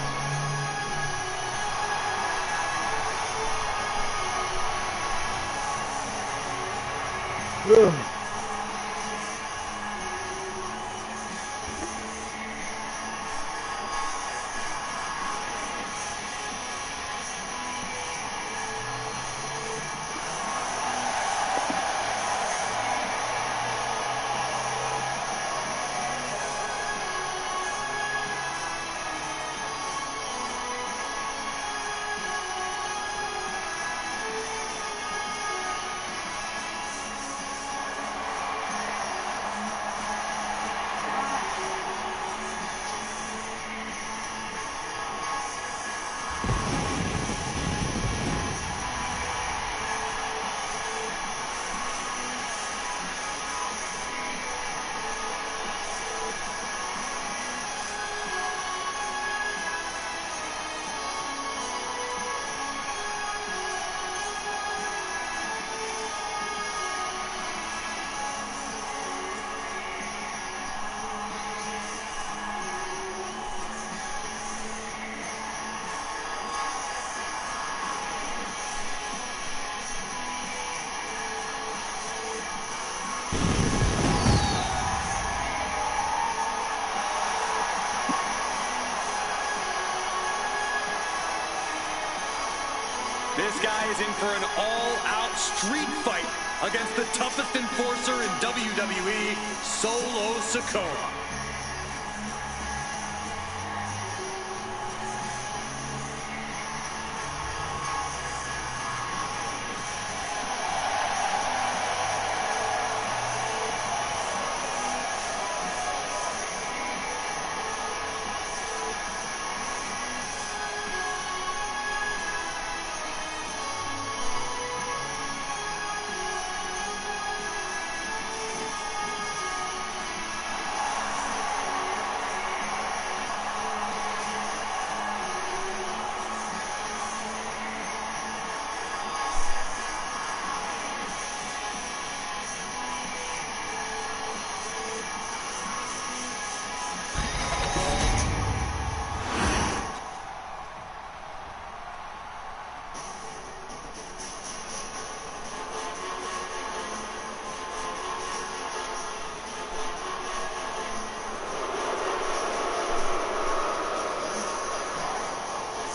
This guy is in for an all-out street fight against the toughest enforcer in WWE, Solo Sikoa.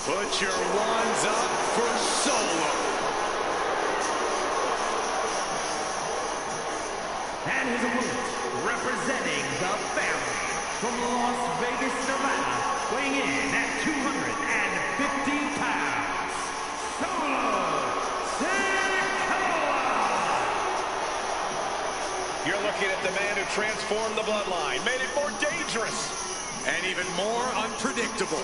Put your wands up for Solo. And his opponent, representing the family from Las Vegas, Nevada, weighing in at 250 pounds, Solo Sikoa! You're looking at the man who transformed the bloodline, made it more dangerous, and even more unpredictable.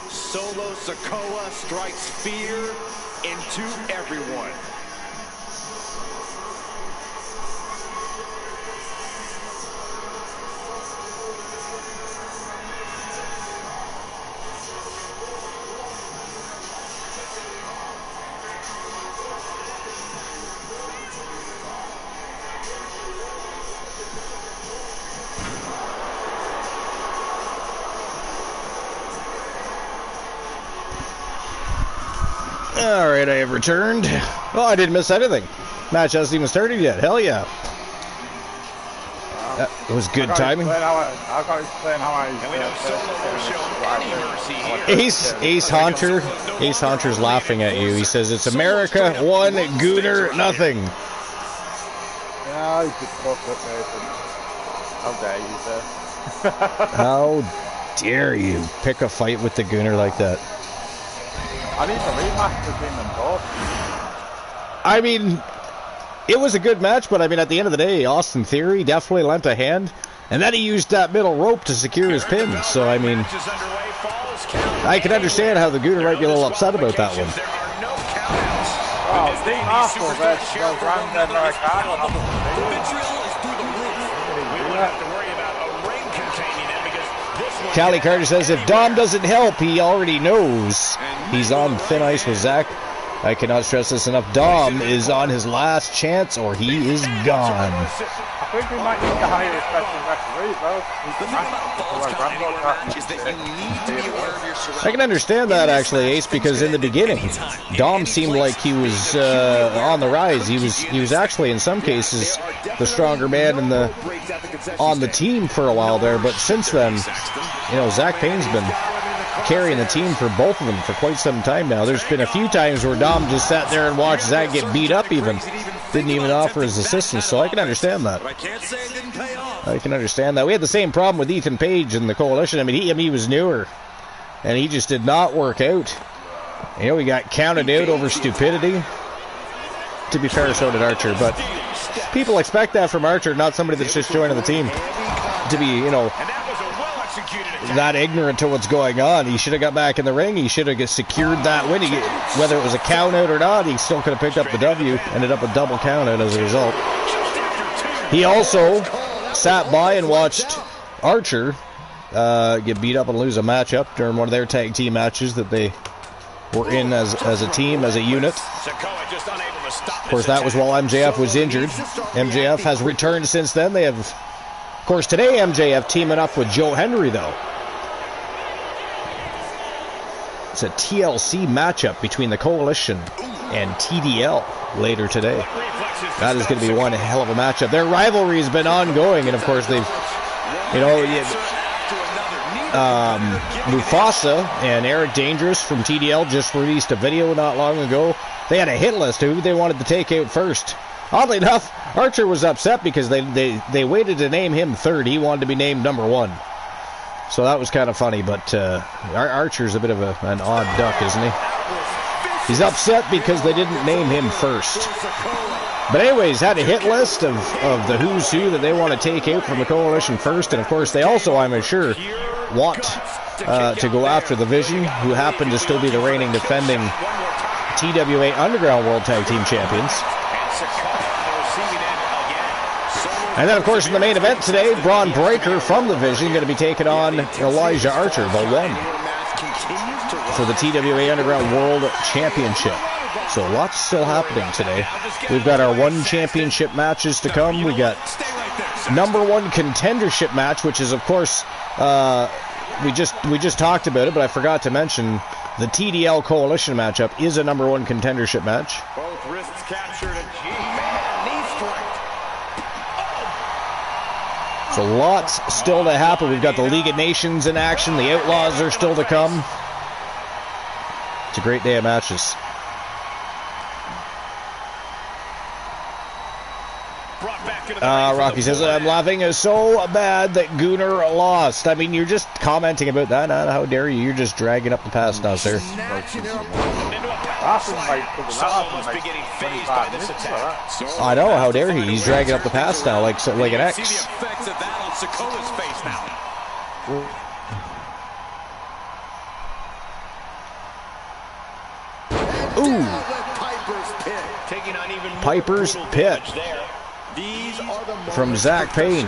Solo Sikoa strikes fear into everyone. Alright, I have returned. Oh, I didn't miss anything. Match hasn't even started yet. Hell yeah. That was good timing. I've got to explain how I... And we know Solo won't show any mercy here. Ace Hunter's laughing at you. He says it's America 1, Gooner nothing. Yeah, you could fuck up, Nathan. How dare you, sir? How dare you pick a fight with the Gooner like that? I need a rematch between them both. I mean, it was a good match, but I mean, at the end of the day, Austin Theory definitely lent a hand, and then he used that middle rope to secure his pin. So, I mean, I can understand how the Gooner might be a little upset about that one. Oh, Dean Arthur versus Brandon Americano. The vitriol is through the roof. We won't have to worry about a ring containing it because this one... Callie Carter says if Dom doesn't help, he already knows he's on thin ice with Zach. I cannot stress this enough. Dom is on his last chance or he is gone. think we might need to hire a special referee, though. The thing about Falls Count Anywhere match is that you need to be aware of your surroundings. I can understand that actually, Ace, because in the beginning, Dom seemed like he was on the rise. He was actually in some cases the stronger man on the team for a while there. But since then, you know, Zach Payne's been carrying the team for both of them for quite some time now. There's been a few times where Dom just sat there and watched Zach get beat up even. Didn't even offer his assistance, so I can understand that. I can understand that. We had the same problem with Ethan Page in the Coalition. I mean, he was newer, and he just did not work out. You know, he got counted out over stupidity. To be fair, so did Archer, but people expect that from Archer, not somebody that's just joining the team. To be, you know, that ignorant to what's going on. He should have got back in the ring. He should have secured that win. Whether it was a count out or not, he still could have picked up the W. Ended up a double count out as a result. He also sat by and watched Archer get beat up and lose a matchup during one of their tag team matches that they were in as a team, as a unit. Of course, that was while MJF was injured. MJF has returned since then. They have, of course, today MJF teaming up with Joe Henry, though. It's a TLC matchup between the Coalition and TDL later today. That is going to be one hell of a matchup. Their rivalry has been ongoing, and of course they've, you know, Mufasa and Eric Dangerous from TDL just released a video not long ago. They had a hit list of who they wanted to take out first. Oddly enough, Archer was upset because they waited to name him third. He wanted to be named number one. So that was kind of funny, but Archer's a bit of an odd duck, isn't he? He's upset because they didn't name him first. But anyways, had a hit list of the who's who that they want to take out from the Coalition first. And of course, they also, I'm sure, want to go after the Vision, who happen to still be the reigning defending TWA Underground World Tag Team Champions. And then, of course, in the main event today, Braun Breaker from the Vision going to be taking on Elijah Archer, the one, for the TWA Underground World Championship. So lots still happening today. We've got our one championship matches to come. We got number one contendership match, which is, of course, we just talked about it, but I forgot to mention the TDL Coalition matchup is a number one contendership match. Both wrists captured and knee strike. So lots still to happen. We've got the League of Nations in action. The Outlaws are still to come. It's a great day of matches. Rocky says, I'm laughing so bad that Gooner lost. I mean, you're just commenting about that. How dare you? You're just dragging up the past now, sir. I know, how dare he? He's dragging up the past now like an ex. Ooh. Piper's Pit. From Zach Payne.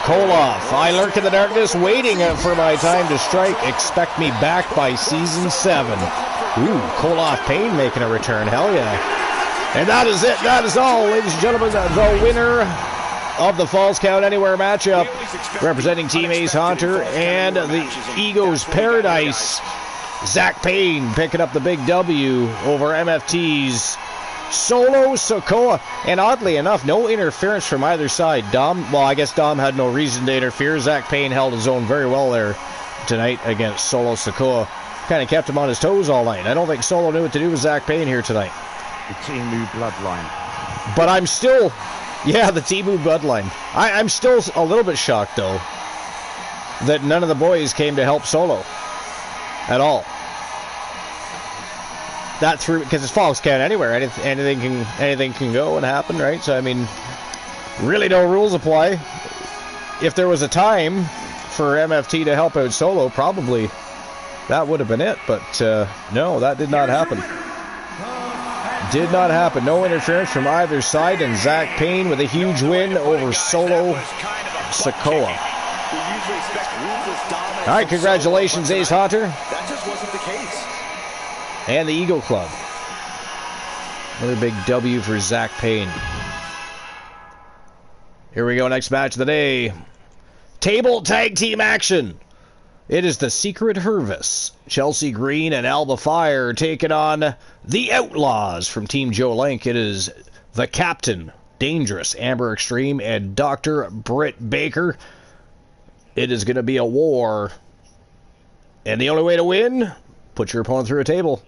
Koloff, I lurk in the darkness, waiting for my time to strike. Expect me back by season 7. Ooh, Koloff Payne making a return. Hell yeah. And that is it. That is all, ladies and gentlemen. The winner of the Falls Count Anywhere matchup, representing Team Ace Hunter and the Ego's Paradise, Zach Payne picking up the big W over MFT's Solo Sikoa. And oddly enough, no interference from either side. I guess Dom had no reason to interfere. Zach Payne held his own very well there tonight against Solo Sikoa. Kind of kept him on his toes all night. I don't think Solo knew what to do with Zach Payne here tonight. The Timu bloodline. But I'm still... Yeah, the Timu bloodline. I'm still a little bit shocked, though, that none of the boys came to help Solo at all. That through, because it's Falls Count Anywhere. Anything can go and happen, right? So I mean, really no rules apply. If there was a time for MFT to help out Solo, probably that would have been it. But no, that did not happen. Did not happen. No interference from either side, and Zach Payne with a huge win over Solo Sikoa. All right, congratulations, Ace Hunter. That just wasn't the case. And the Eagle Club. Another big W for Zach Payne. Here we go, next match of the day. Table tag team action. It is the Secret Hervis. Chelsea Green and Alba Fire taking on the Outlaws from Team Joe Link. It is the Captain, Dangerous, Amber Extreme, and Dr. Britt Baker. It is going to be a war. And the only way to win, put your opponent through a table.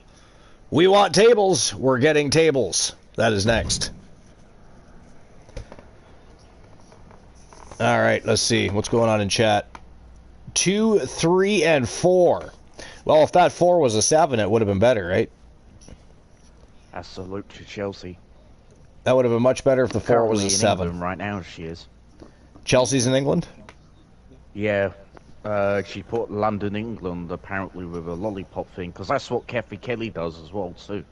We want tables. We're getting tables. That is next. All right, let's see. What's going on in chat? 2, 3, and 4. Well, if that 4 was a 7, it would have been better, right? A salute to Chelsea. That would have been much better if the 4 was a 7. England right now, she is. Chelsea's in England? Yeah. She put London, England, apparently with a lollipop thing, because that's what Kathy Kelly does as well, too.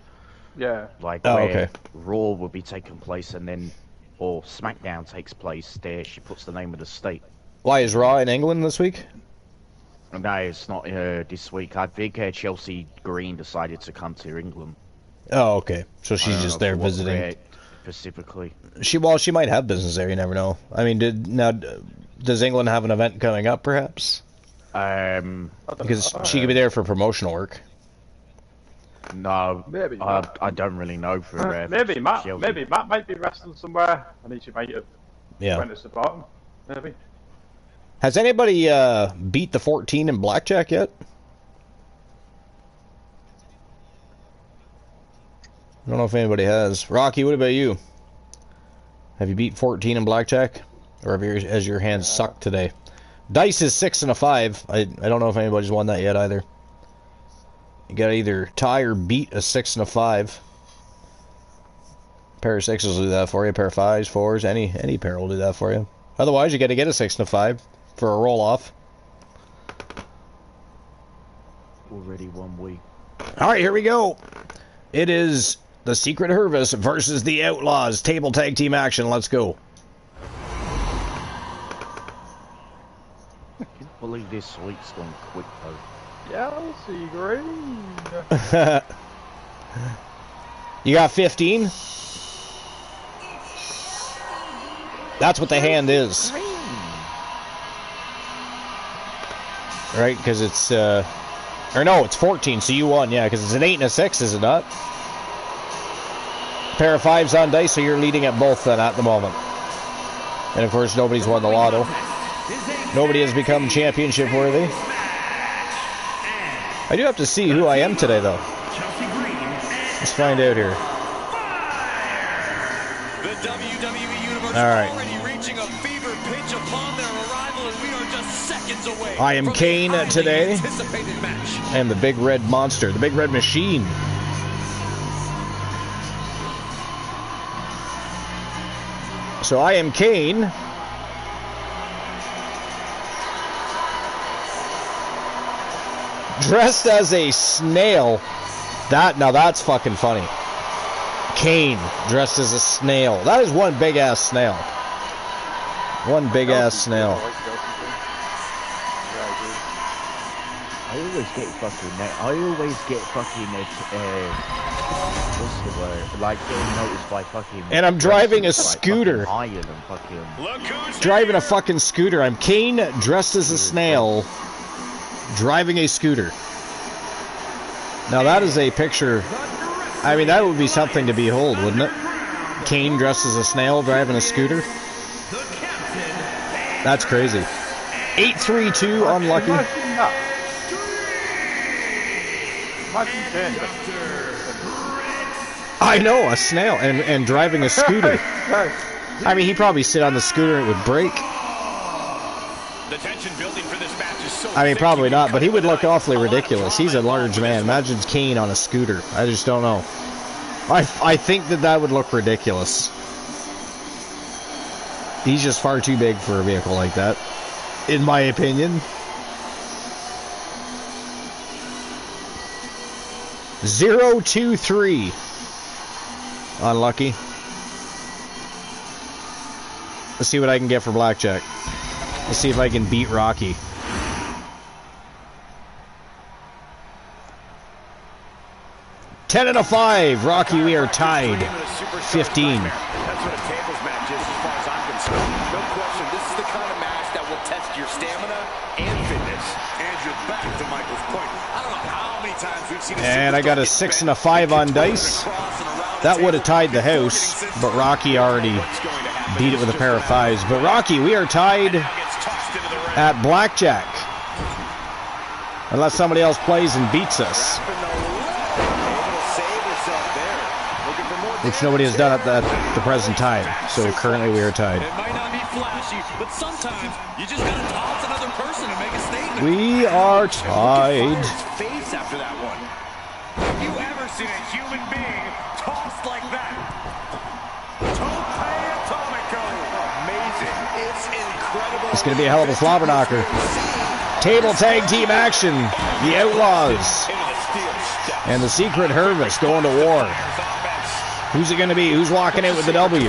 Yeah. Like, oh, where okay. Raw would be taking place, and then, or SmackDown takes place, there she puts the name of the state. Why, is Raw in England this week? No, it's not this week. I think Chelsea Green decided to come to England. Oh, okay. So she's just there visiting. Specifically. She might have business there, you never know. I mean, does England have an event coming up, perhaps? Because she could be there for promotional work. No, maybe I don't really know for maybe Matt might be wrestling somewhere, and she might have went to support him. Maybe. Has anybody beat the 14 in blackjack yet? I don't know if anybody has. Rocky, what about you? Have you beat 14 in blackjack? Or has your hand sucked today? Dice is 6 and a 5. I don't know if anybody's won that yet either. You gotta either tie or beat a 6 and a 5. A pair of 6s will do that for you. A pair of 5s, 4s, any pair will do that for you. Otherwise, you gotta get a 6 and a 5 for a roll-off. Already 1 week. Alright, here we go. It is the Secret Hervis versus the Outlaws. Table tag team action. Let's go. I can't believe this week's gone quick, though. Chelsea Green. You got 15? That's what the hand is. Right, because it's, or no, it's 14, so you won, yeah, because it's an 8 and a 6, is it not? Pair of 5s on dice, so you're leading at both then at the moment. And of course, nobody's won the lotto. Nobody has become championship worthy. I do have to see who I am today, though. Let's find out here. The WWE Universe already reaching a fever pitch upon their arrival, and we are just seconds away. I am Kane today. I am the Big Red Monster, the Big Red Machine. So I am Kane. Dressed as a snail. Now that's fucking funny. Kane dressed as a snail. That is one big ass snail. One big ass snail. I always get fucking what's the word? Like getting noticed by fucking. And I'm driving a scooter. Higher than fucking. Driving a fucking scooter. I'm Kane dressed as a snail. Driving a scooter. Now that is a picture. I mean, that would be something to behold, wouldn't it? Kane dressed as a snail driving a scooter. That's crazy. 832 unlucky. I know, a snail and driving a scooter. I mean, he'd probably sit on the scooter and it would break. The tension building for this match is so I mean, probably not, but he would look awfully ridiculous. He's a large man. Imagine Kane on a scooter. I just don't know. I think that would look ridiculous. He's just far too big for a vehicle like that, in my opinion. 023. Unlucky. Let's see what I can get for blackjack. Let's see if I can beat Rocky. 10 and a 5. Rocky, we are tied. 15. That's what a tables match is as far as I'm concerned. No question, this is the kind of match that will test your stamina and fitness. And you're back to Michael's point. I don't know how many times we've seen And I got a 6 and a 5 on dice. That would have tied the house, but Rocky already beat it with a pair of 5s. But Rocky, we are tied at blackjack. Unless somebody else plays and beats us. Which nobody has done at the present time. So currently we are tied. It might not be flashy, but sometimes you just gotta toss another person and make a statement. We are tied. Face after that one. Have you ever seen a human being tossed like that? Amazing. It's incredible. It's going to be a hell of a slobber knocker. Table tag team action. The Outlaws and the Secret Harvest going to war. Who's it going to be? Who's walking out with the W?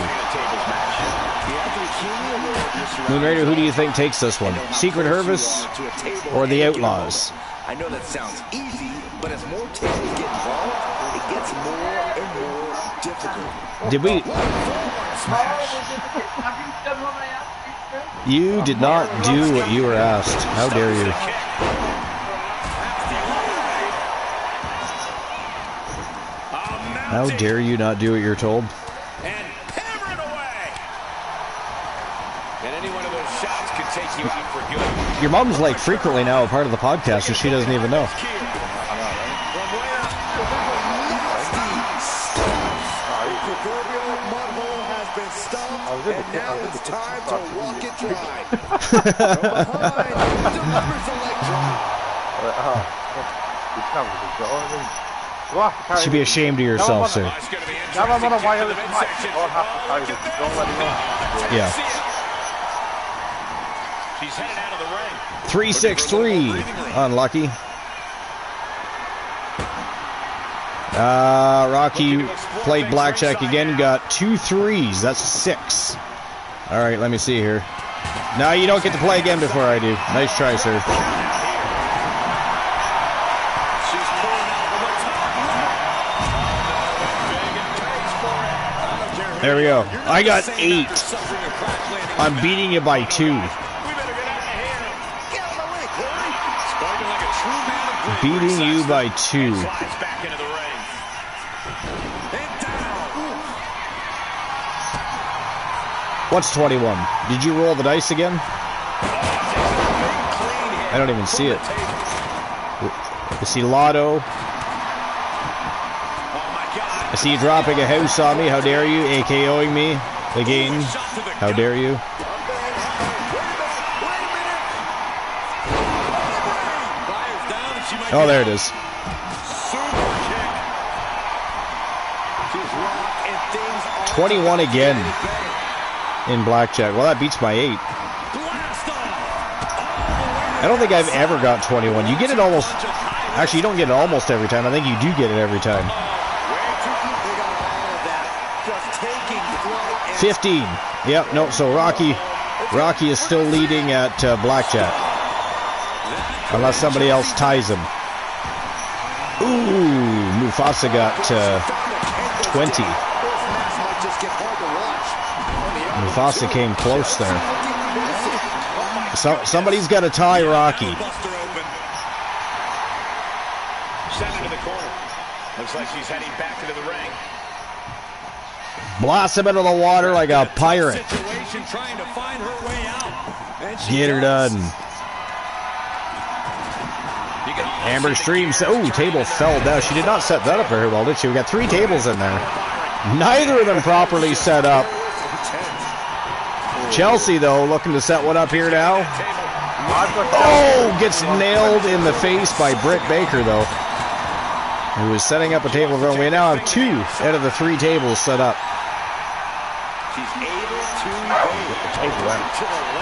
Moon Raider, who do you think takes this one? Secret Harvest or the Outlaws? I know that sounds easy, but as more tables get involved, it gets more and more difficult. Did we? You did not do what you were asked. How dare you? How dare you not do what you're told? And hammer it away. And any one of those shots could take you out for good. Your mom's like frequently now a part of the podcast and she doesn't even know. And now it's time to walk it dry. From behind, delivers electron. Should be ashamed of yourself, sir. Now I'm on a wireless mic. I'll have to tell you, don't let him know. Yeah. She's headed out of the ring. 3-6-3. Unlucky. Rocky played blackjack again, got 2 3s. That's 6. All right, let me see here. No, you don't get to play again before I do. Nice try, sir. There we go. I got 8. I'm beating you by 2. Beating you by 2. What's 21? Did you roll the dice again? I don't even see it. I see Lotto. I see you dropping a house on me. How dare you? AKOing me again. How dare you? Oh, there it is. 21 again in blackjack. Well, that beats my 8. I don't think I've ever got 21. You get it almost... Actually, you don't get it almost every time. I think you do get it every time. 15. Yep, no, so Rocky is still leading at blackjack. Unless somebody else ties him. Ooh, Mufasa got 20. Mufasa came close there. So, somebody's got to tie Rocky. Sent into the corner. Looks like she's heading back into the ring. Blast him into the water like a pirate. Trying to find her way out. Get her done. Amber Streams. Oh, table fell down. She did not set that up very well, did she? We got 3 tables in there. Neither of them properly set up. Chelsea, though, looking to set one up here now. Oh, gets nailed in the face by Britt Baker, though, who is setting up a table of her own. We now have 2 out of the 3 tables set up.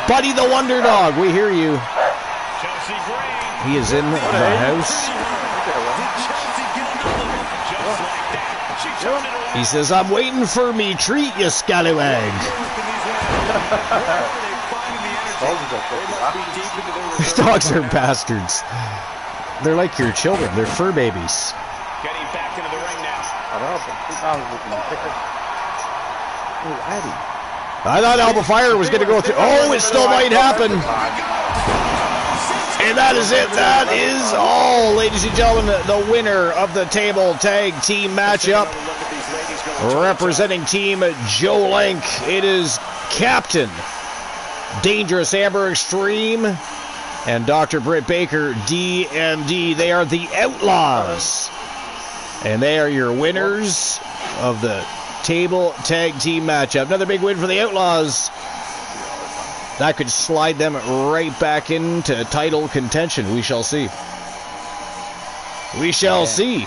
Buddy the Wonder Dog, we hear you. He is in the house. He says, I'm waiting for me treat, you scallywag. Dogs are bastards. They're like your children. They're fur babies. Getting back into the ring now. I know, but sometimes looking quicker. Oh, Eddie. I thought Alba Fire was going to go through. Oh, it still might happen. And that is it. That is all, ladies and gentlemen. The winner of the table tag team matchup, representing Team Joe Link, it is Captain Dangerous Amber Extreme and Dr. Britt Baker, DMD. They are the Outlaws. And they are your winners of the table tag team matchup. Another big win for the Outlaws. That could slide them right back into title contention. We shall see. We shall see.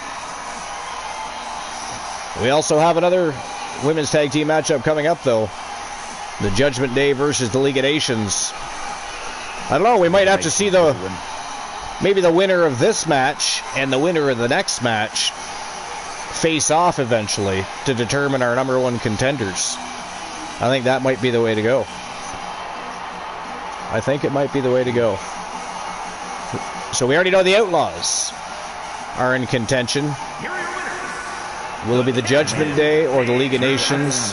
We also have another women's tag team matchup coming up, though. The Judgment Day versus the League of Nations. I don't know. We might have to see maybe the winner of this match and the winner of the next match face off eventually to determine our number one contenders. I think that might be the way to go. I think it might be the way to go. So we already know the Outlaws are in contention. Will it be the Judgment Day or the League of Nations?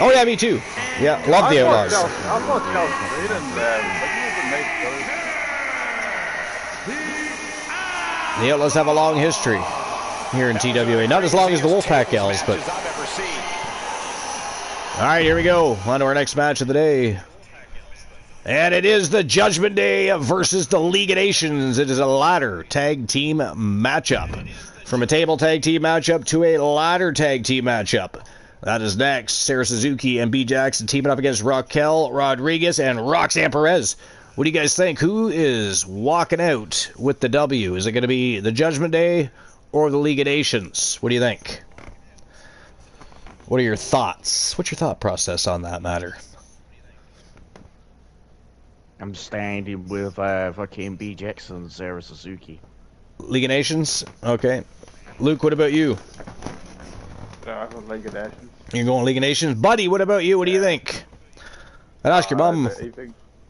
Oh yeah, me too. Yeah, love the Outlaws. The Outlaws have a long history here in TWA. Not as long as the Wolfpack Gals, but... Alright, here we go. On to our next match of the day. And it is the Judgment Day versus the League of Nations. It is a ladder tag team matchup. From a table tag team matchup to a ladder tag team matchup. That is next. Sarah Suzuki and B. Jackson teaming up against Raquel Rodriguez and Roxanne Perez. What do you guys think? Who is walking out with the W? Is it going to be the Judgment Day or the League of Nations? What do you think? What are your thoughts? What's your thought process on that matter? I'm standing with fucking B. Jackson and Sarah Suzuki. League of Nations? Okay. Luke, what about you? League of Nations. You're going League of Nations? Buddy, what about you? What do you think? I'd ask your mom.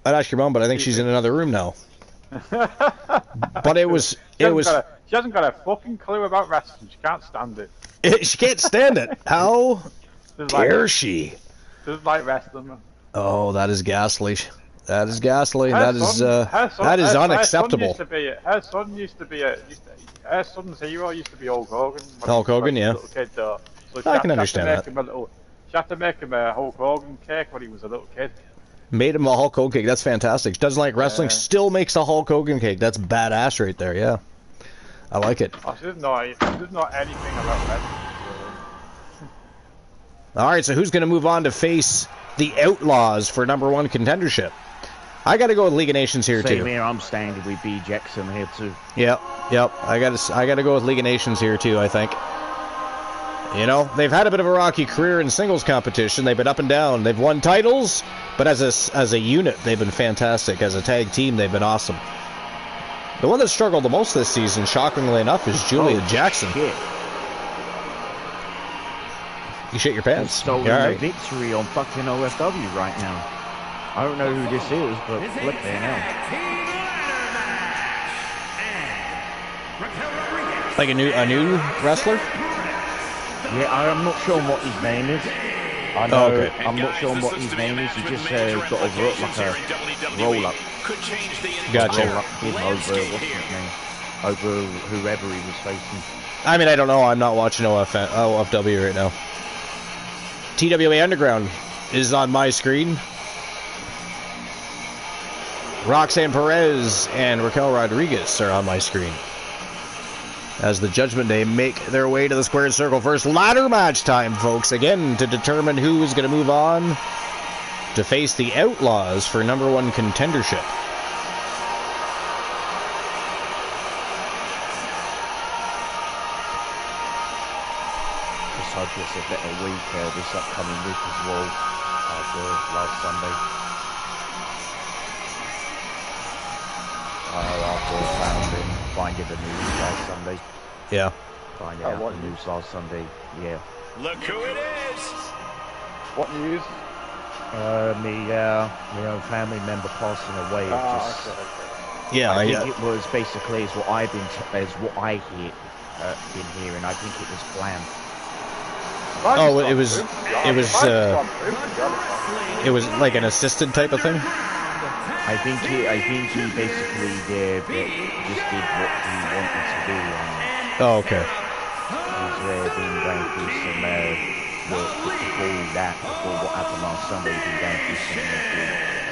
I'd ask your mom, but I think she's in another room now. But it was... She hasn't got a fucking clue about wrestling. She can't stand it. She can't stand it. How dare she? Doesn't like wrestling. Oh, that is ghastly. That is ghastly. That is unacceptable. Her son's hero used to be Hulk Hogan. Hulk Hogan, yeah. Kid, so I can understand that. She had to make him a Hulk Hogan cake when he was a little kid. Made him a Hulk Hogan cake. That's fantastic. Doesn't like wrestling, still makes a Hulk Hogan cake. That's badass right there, yeah. I like it. Oh, she doesn't know anything about wrestling. Alright, so who's going to move on to face the Outlaws for number one contendership? I got to go with League of Nations here, too. Same here, I'm standing with B. Jackson here, too. Yep. I got to go with League of Nations here, too, I think. You know, they've had a bit of a rocky career in singles competition. They've been up and down. They've won titles, but as a unit, they've been fantastic. As a tag team, they've been awesome. The one that struggled the most this season, shockingly enough, is Julia Jackson. Shit. You shit your pants. Stolen the victory on fucking OFW right now. I don't know who this is, but flip there now. Like a new wrestler? Yeah, I'm not sure what his name is. I know. Oh, okay. I'm not sure what his name is. He just got a roll up. Gotcha. Roll up kid over what's his name? Over whoever he was facing. I mean, I don't know. I'm not watching OFW right now. TWA Underground is on my screen. Roxanne Perez and Raquel Rodriguez are on my screen. As the Judgment Day make their way to the squared circle. First ladder match time, folks. Again, to determine who is going to move on to face the Outlaws for number one contendership. Just hope it's a better week this upcoming week as well after last Sunday. After finding the news last Sunday. Yeah. Finding out the news last Sunday. Yeah. Look who it is! What news? Me family member passing away. Yeah, I think it was basically as what I hear, been hearing. I think it was planned. Oh, it was like an assisted type of thing. I think he basically just did what he wanted to do. Oh, okay. He's been going through some work before what happened last summer. He's been going through some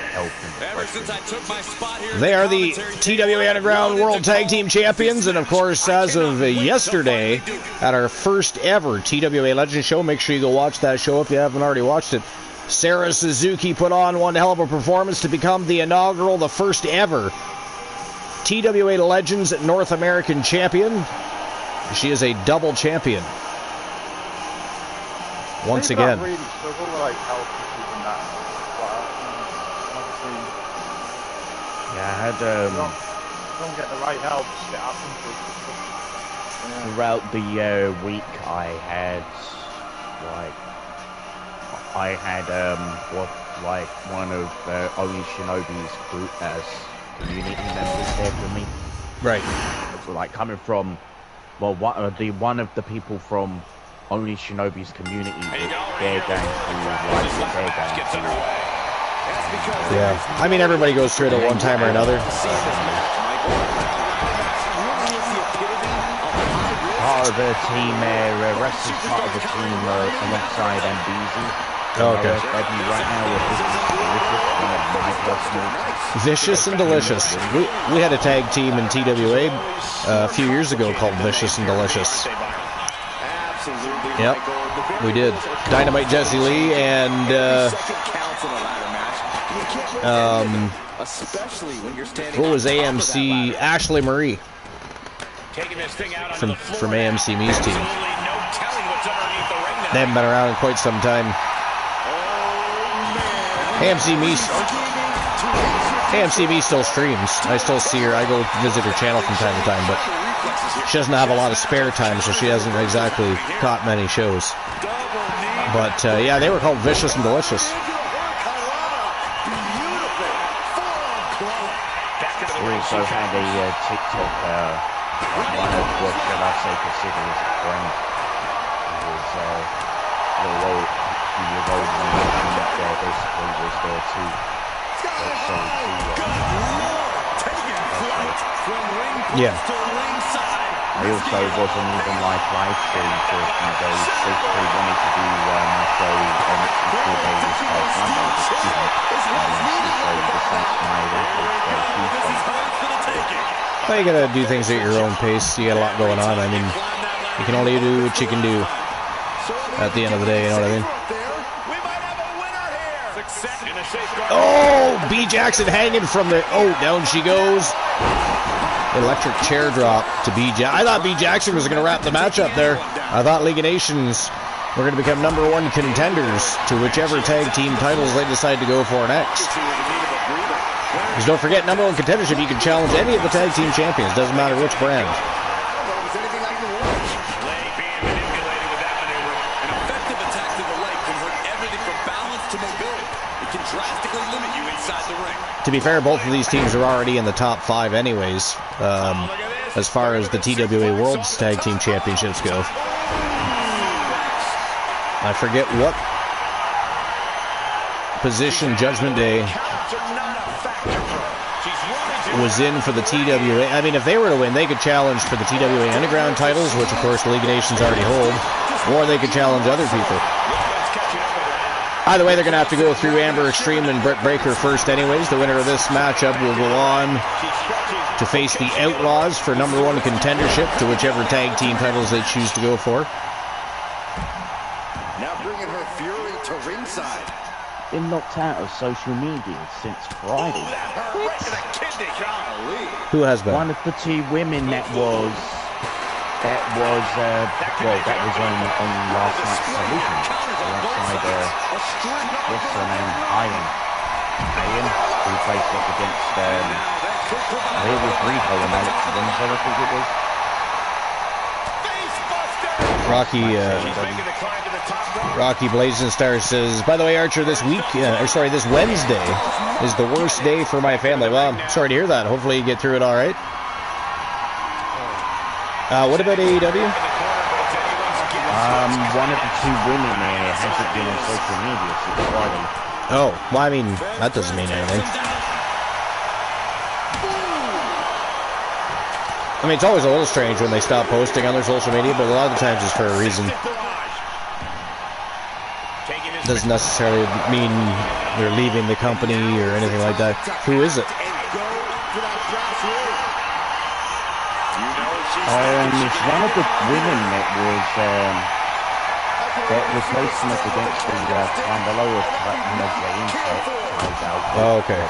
help and Ever since I took my spot here, they are the TWA Underground World Tag Team Champions, and of course, as of yesterday, at our first ever TWA Legends show, make sure you go watch that show if you haven't already watched it. Sarah Suzuki put on one hell of a performance to become the first ever TWA Legends North American Champion. She is a double champion. Once again. Really struggle with, like, health issues and that. Yeah, I had don't get the right help. Shit happens. Throughout the week, I had one of Oni Shinobi's community members there for me. Right. So, like, coming from, well, one of the people from Oni Shinobi's community, they're going through what they're going through. Yeah. I mean, everybody goes through it at one time or another. Part of the team, wrestlers part of the team alongside MBZ. Oh, okay. Right now with Vicious and Delicious. We had a tag team in TWA a few years ago called Vicious and Delicious. Yep, we did. Dynamite Jesse Lee and what was AMC? Ashley Marie from AMC Me's team. They haven't been around in quite some time. AMC Me still streams. I still see her. I go visit her channel from time to time, but she doesn't have a lot of spare time, so she hasn't exactly caught many shows. But yeah, they were called Vicious and Delicious. We also had a TikTok, one of what should I say considered as a friend. He was little old, he was old and basically was there too. Yeah. I also wasn't even live stream for a few days. Basically wanted to do my show on 2 days past Well, you gotta do things at your own pace. You got a lot going on. I mean, you can only do what you can do at the end of the day, you know what I mean? Oh, B. Jackson hanging from the... Oh, down she goes. Electric chair drop to B. Jackson. I thought B. Jackson was going to wrap the match up there. I thought League of Nations were going to become #1 contenders to whichever tag team titles they decide to go for next. Because don't forget, #1 contendership, you can challenge any of the tag team champions. Doesn't matter which brand. To be fair, both of these teams are already in the top 5 anyways, as far as the TWA World's Tag Team Championships go. I forget what position Judgment Day was in for the TWA. I mean, if they were to win, they could challenge for the TWA Underground titles, which of course the League of Nations already hold, or they could challenge other people. Either way, they're going to have to go through Amber Extreme and Britt Baker first anyways. The winner of this matchup will go on to face the Outlaws for #1 contendership to whichever tag team titles they choose to go for. Now bringing her fury to ringside. Been knocked out of social media since Friday. Who has been? One of the 2 women that was on last night's Solution. Alongside what's her name? Ian, who faced up against it was Riho and Alex Windsor, I think it was. Rocky Blazing Star says, by the way, Archer, this Wednesday is the worst day for my family. Well, I'm sorry to hear that. Hopefully you get through it all right. What about AEW? One of the two women there hasn't been on social media since Friday. Oh, well, I mean, that doesn't mean anything. I mean, it's always a little strange when they stop posting on their social media, but a lot of the times it's for a reason. Doesn't necessarily mean they're leaving the company or anything like that. Who is it? It's one of the women that was hosting us against the Carmelo of Oh, okay.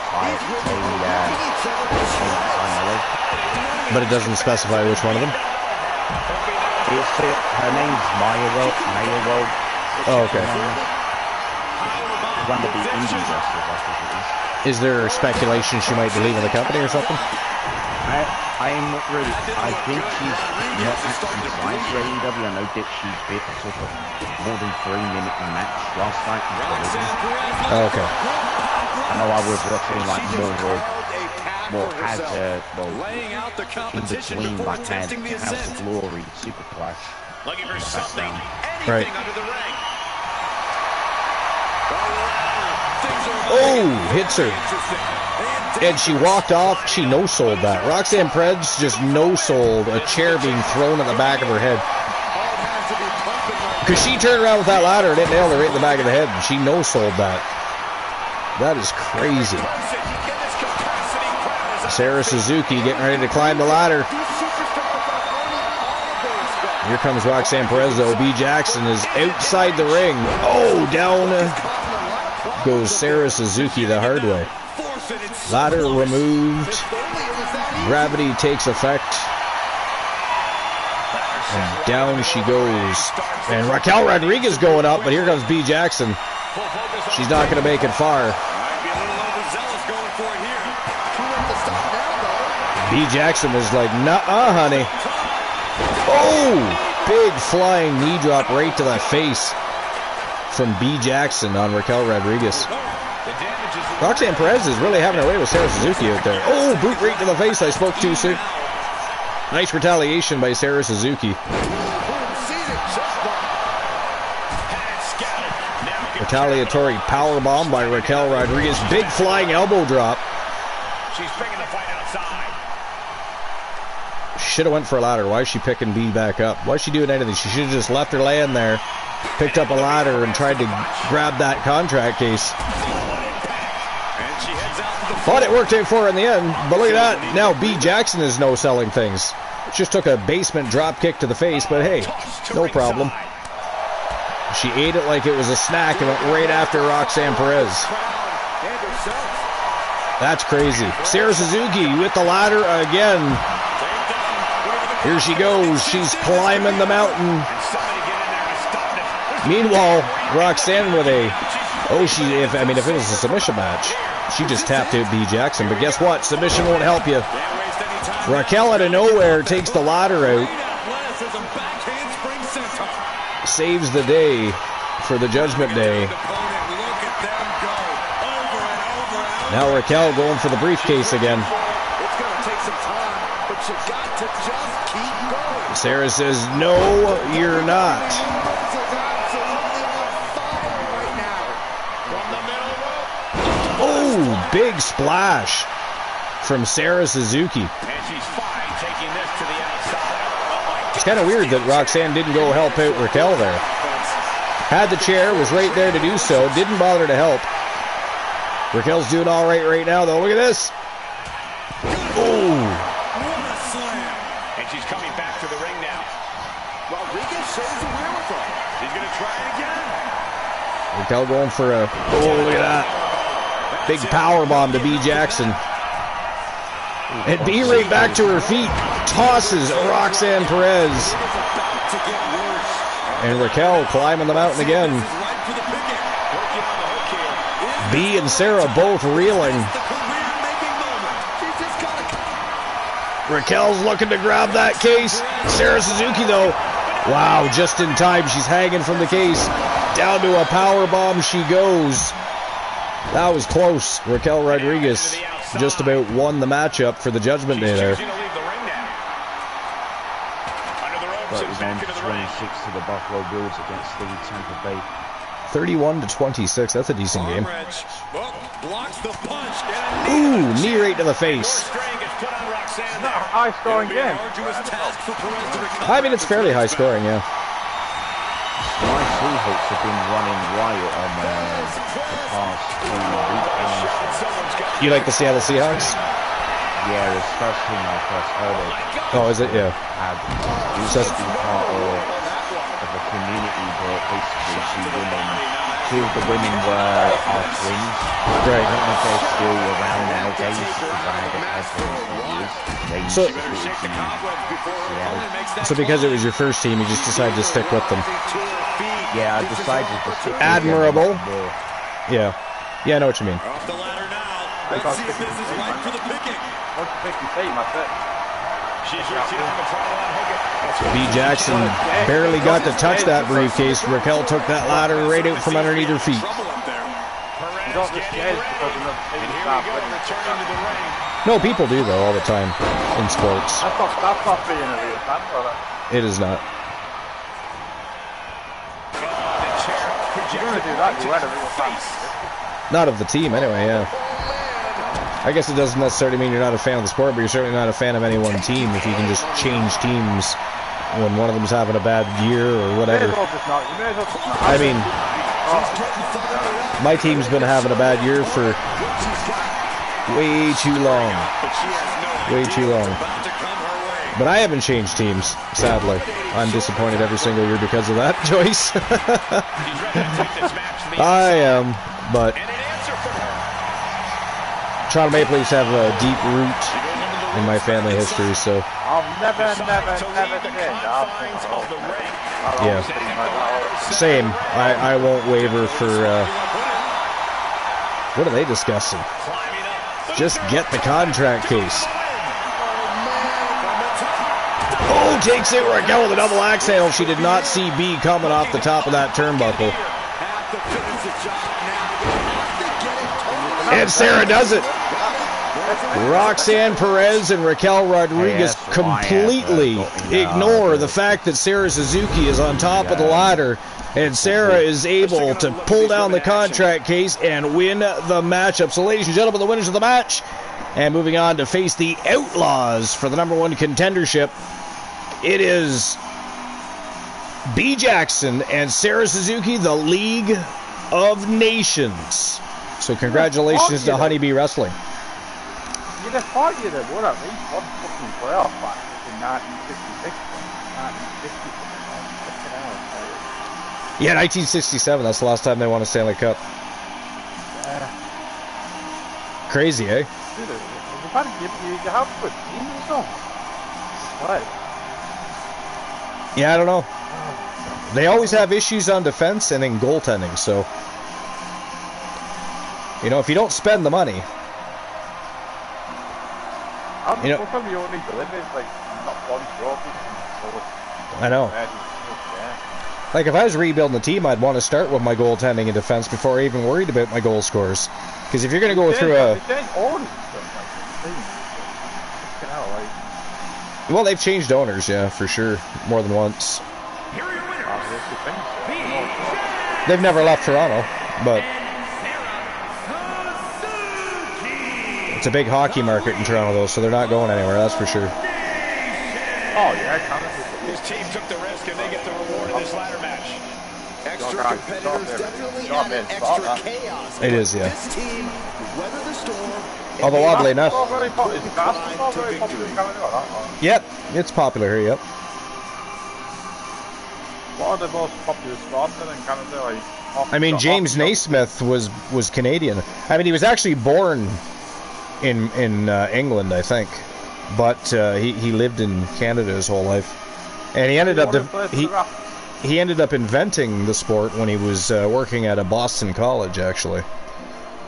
But it doesn't specify which one of them? Her name's Maya Rowe. Oh, okay. One of the indie wrestlers, I think it is. Is there speculation she might be leaving the company or something? I'm not really. I think she's not actually signed for AEW. I know that she bit sort of more than 3-minute match last night. Oh, okay. I know I was watching like more in between like House of Glory, Super Clash. Looking for something, Right. under the ring. Oh, hits her. And she walked off. She no-sold that. Roxanne Perez just no-sold a chair being thrown at the back of her head. Because she turned around with that ladder and it nailed her right in the back of the head. And she no-sold that. That is crazy. Sarah Suzuki getting ready to climb the ladder. Here comes Roxanne Perez, though. B. Jackson is outside the ring. Oh, down goes Sarah Suzuki the hard way. Ladder removed. Gravity takes effect. And down she goes. And Raquel Rodriguez going up, but here comes B. Jackson. She's not going to make it far. B. Jackson was like, nuh-uh, honey. Oh! Big flying knee drop right to the face from B. Jackson on Raquel Rodriguez. Roxanne Perez is really having her way with Sarah Suzuki out there. Oh, boot right to the face. I spoke too soon. Nice retaliation by Sarah Suzuki. Retaliatory powerbomb by Raquel Rodriguez. Big flying elbow drop. She's bringing the fight outside. Should have went for a ladder. Why is she picking B back up? Why is she doing anything? She should have just left her laying there, picked up a ladder, and tried to grab that contract case. Thought it worked out for her in the end, but look at that. Now B. Jackson is no-selling things. Just took a basement drop kick to the face, but hey, no problem. She ate it like it was a snack and went right after Roxanne Perez. That's crazy. Sarah Suzuki with the ladder again. Here she goes. She's climbing the mountain. Meanwhile, Roxanne with a... Oh, if it was a submission match, she just tapped out B. Jackson. But guess what? Submission won't help you. Raquel out of nowhere takes the ladder out. Saves the day for the Judgment Day. Now Raquel going for the briefcase again. Sarah says, no, you're not. Oh, big splash from Sarah Suzuki. It's kind of weird that Roxanne didn't go help out Raquel there. Had the chair, was right there to do so, didn't bother to help. Raquel's doing all right now, though. Look at this. Oh. And she's coming back to the ring now. Rodriguez shows the wherewithal. She's going to try it again. Raquel going for a... Oh, look at that. Big power bomb to B. Jackson. And B right back to her feet. Tosses Roxanne Perez. And Raquel climbing the mountain again. B and Sarah both reeling. Raquel's looking to grab that case. Sarah Suzuki, though, Wow, just in time. She's hanging from the case. Down to a power bomb she goes. That was close. Raquel Rodriguez just about won the matchup for the Judgment Day there. But it was on 26 to the Buffalo Bills against the Tampa Bay. 31-26. That's a decent game. Ooh, knee right to the face. Not a high-scoring game. I mean, it's fairly high scoring, yeah. My Seahawks have been running riot on the past 2 weeks. You like the Seattle Seahawks? Yeah, it's the first team I first heard of. Oh, is it? Yeah. It used to be part of a community that basically two of the women were our twins. Right. I don't know if they're still around nowadays because I haven't had them for years. They used to be Seattle. So because it was your first team, you just decided to stick with them. Yeah, I decided to stick with Admirable. them. Yeah. Yeah, I know what you mean. Off the ladder now. Let's see if this is right for the picking. Once you pick your team, that's it. She's receiving the title on Hogan. B. Jackson barely got to touch that briefcase. Raquel took that ladder right out from underneath her feet. You don't just get it because another team is not winning. No, people do though all the time in sports. That's not being a real fan, brother. It is not. If you're going to do that, you weren't a real fan. Not of the team, anyway. Yeah. I guess it doesn't necessarily mean you're not a fan of the sport, but you're certainly not a fan of any one team if you can just change teams when one of them's having a bad year or whatever. I mean, my team's been having a bad year for way too long. Way too long. But I haven't changed teams, sadly. I'm disappointed every single year because of that choice. I am, but Toronto Maple Leafs have a deep root in my family history, so. I'll never say Yeah. Same. I won't waver for. What are they discussing? Just get the contract case. Oh, takes it Raquel with a double axe handle. She did not see B coming off the top of that turnbuckle. And Sarah does it. Roxanne Perez and Raquel Rodriguez completely ignore the fact that Sarah Suzuki is on top of the ladder, and Sarah is able to pull down the contract case and win the matchup. So, ladies and gentlemen, the winners of the match, and moving on to face the Outlaws for the #1 contendership, it is B. Jackson and Sarah Suzuki, the League of Nations. So congratulations to Honeybee Wrestling. You'd have thought you'd have won at least one fucking playoff match in 1966. 1960. Yeah, 1967. That's the last time they won a Stanley Cup. Crazy, eh? Dude, you have good teams though. What? Yeah, I don't know. They always have issues on defense and in goaltending, so. You know, if you don't spend the money. You know, I know. Like, if I was rebuilding the team, I'd want to start with my goaltending and defense before I even worried about my goal scores. Because if you're going to go through a... Well, they've changed owners, yeah, for sure. More than once. They've never left Toronto, but... It's a big hockey market in Toronto, though, so they're not going anywhere, that's for sure. Oh, yeah, his team took the risk, and they get the reward of this ladder match. Extra competitors definitely added extra chaos. It is, yeah. This team weathered the storm. Although, oddly enough... Yep, it's popular here, yep. What are the most popular sports in Canada? Like, I mean, James Naismith was Canadian. I mean, he was actually born in England, I think, but he lived in Canada his whole life, and he ended up he ended up inventing the sport when he was working at a Boston college, actually.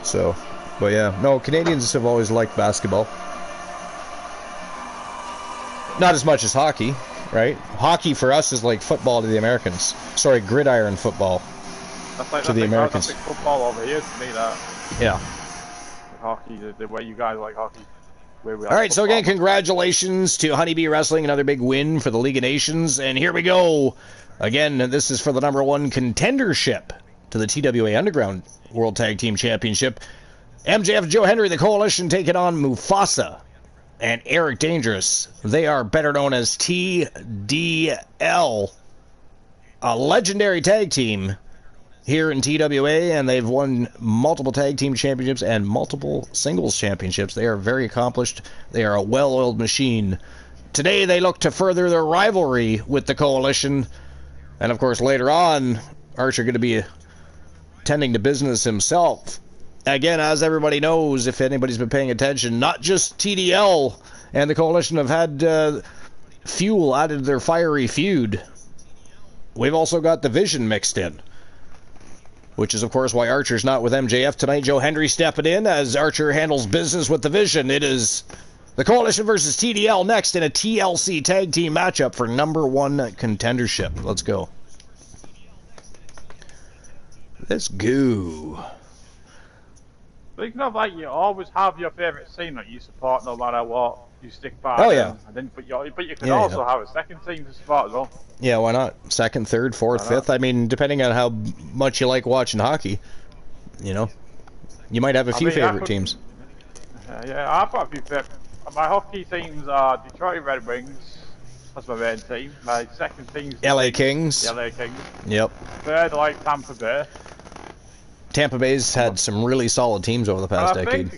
So, but yeah, no, Canadians have always liked basketball. Not as much as hockey, right? Hockey for us is like football to the Americans. Sorry, gridiron football to the Americans. That's like football over here to me, that. Yeah. Hockey, the way you guys like hockey. All right, so again, congratulations to Honeybee Wrestling, another big win for the League of Nations, and here we go. Again, this is for the #1 contendership to the TWA Underground World Tag Team Championship. MJF Joe Hendry, the Coalition, taking on Mufasa and Eric Dangerous. They are better known as TDL, a legendary tag team here in TWA, and they've won multiple tag team championships and multiple singles championships. They are very accomplished. They are a well-oiled machine. Today they look to further their rivalry with the Coalition, and of course later on Archer going to be tending to business himself. Again, as everybody knows, if anybody's been paying attention, not just TDL and the Coalition have had fuel added to their fiery feud. We've also got the Vision mixed in, which is, of course, why Archer's not with MJF tonight. Joe Hendry stepping in as Archer handles business with the Vision. It is the Coalition versus TDL next in a TLC tag team matchup for #1 contendership. Let's go. Let's go. Speaking of, like, you always have your favourite team that you support no matter what. You stick by. Oh, yeah. But you can also have a second team to support as well. Yeah, why not? Second, third, fourth, fifth. I mean, depending on how much you like watching hockey, you know, you might have a few favorite teams. Yeah, I've got a few favorite. My hockey teams are Detroit Red Wings. That's my main team. My second team's LA Kings. The LA Kings. Yep. Third, I like Tampa Bay. Tampa Bay's had some really solid teams over the past decade.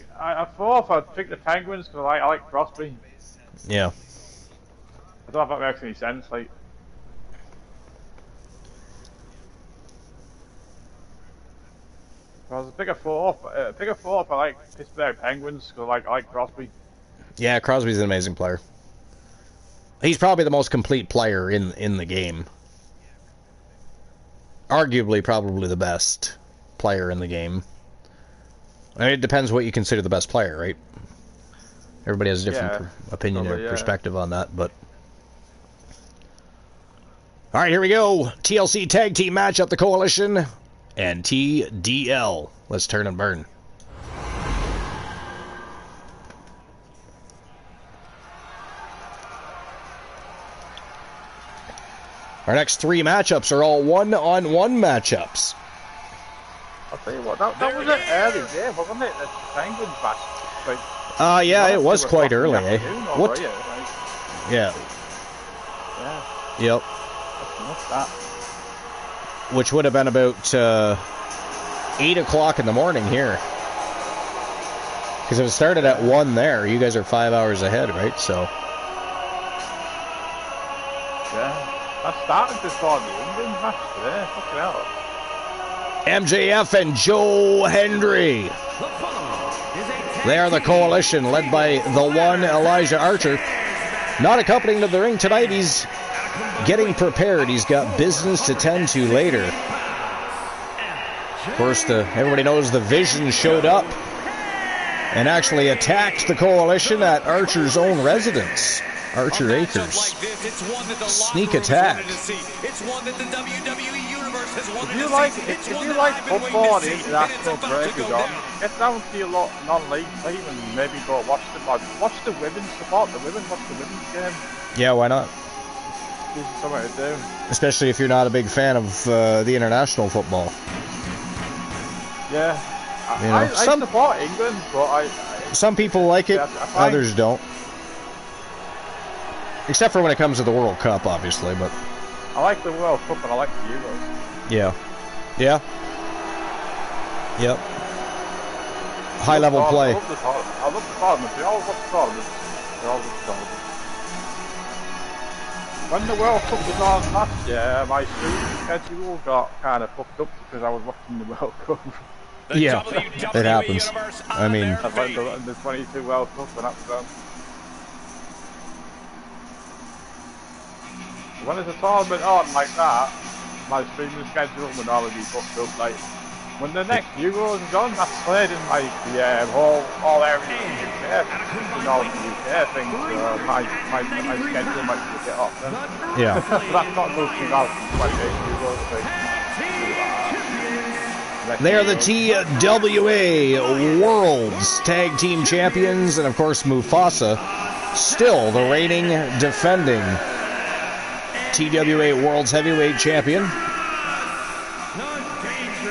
Fourth, I'd pick the Penguins because I like Crosby. Yeah. I don't know if that makes any sense. Like, if I was to pick a fourth, I like Pittsburgh Penguins because I like Crosby. Yeah, Crosby's an amazing player. He's probably the most complete player in the game. Arguably, probably the best player in the game. I mean, it depends what you consider the best player, right? Everybody has a different opinion or perspective on that, but... Alright, here we go. TLC Tag Team matchup, the Coalition and TDL. Let's turn and burn. Our next 3 matchups are all one-on-one matchups. I'll tell you what, that was an early game, wasn't it? The Penguins match. Like, yeah, it was quite early, eh? What? Yeah. Yep. What's that? Which would have been about 8 o'clock in the morning here. Because it started at 1 there. You guys are 5 hours ahead, right? So. Yeah. I started before the England match today. Fucking hell. MJF and Joe Hendry. They are the Coalition, led by the one Elijah Archer. Not accompanying to the ring tonight. He's getting prepared. He's got business to tend to later. Of course, everybody knows the Vision showed up and actually attacked the Coalition at Archer's own residence, Archer Acres. Sneak attack. If you like football and international break is on, get down to your non-league team and maybe go watch the women, support the women, watch the women's game. Yeah, why not? Gives you something to do. Especially if you're not a big fan of the international football. Yeah. You know, I support England, but some people like it, others don't. Except for when it comes to the World Cup, obviously, but... I like the World Cup and I like the Euros. Yeah. Yeah. Yep. High-level play. I love the tournaments. They always love the tournaments. When the World Cup was on last year, my student schedule got kind of fucked up because I was watching the World Cup. Yeah, it happens. I mean... I went to the 22 World Cup and that's done. When there's a tournament on like that, my streaming schedule would normally be booked up like When the next Euros is on, that's played in like the all areas of the UK, in all the UK things. So my schedule might be a bit off then. Yeah. But that's not until 2028 Euros thing. They are the TWA World's Tag Team Champions, and of course Mufasa, still the reigning, defending TWA World's Heavyweight Champion.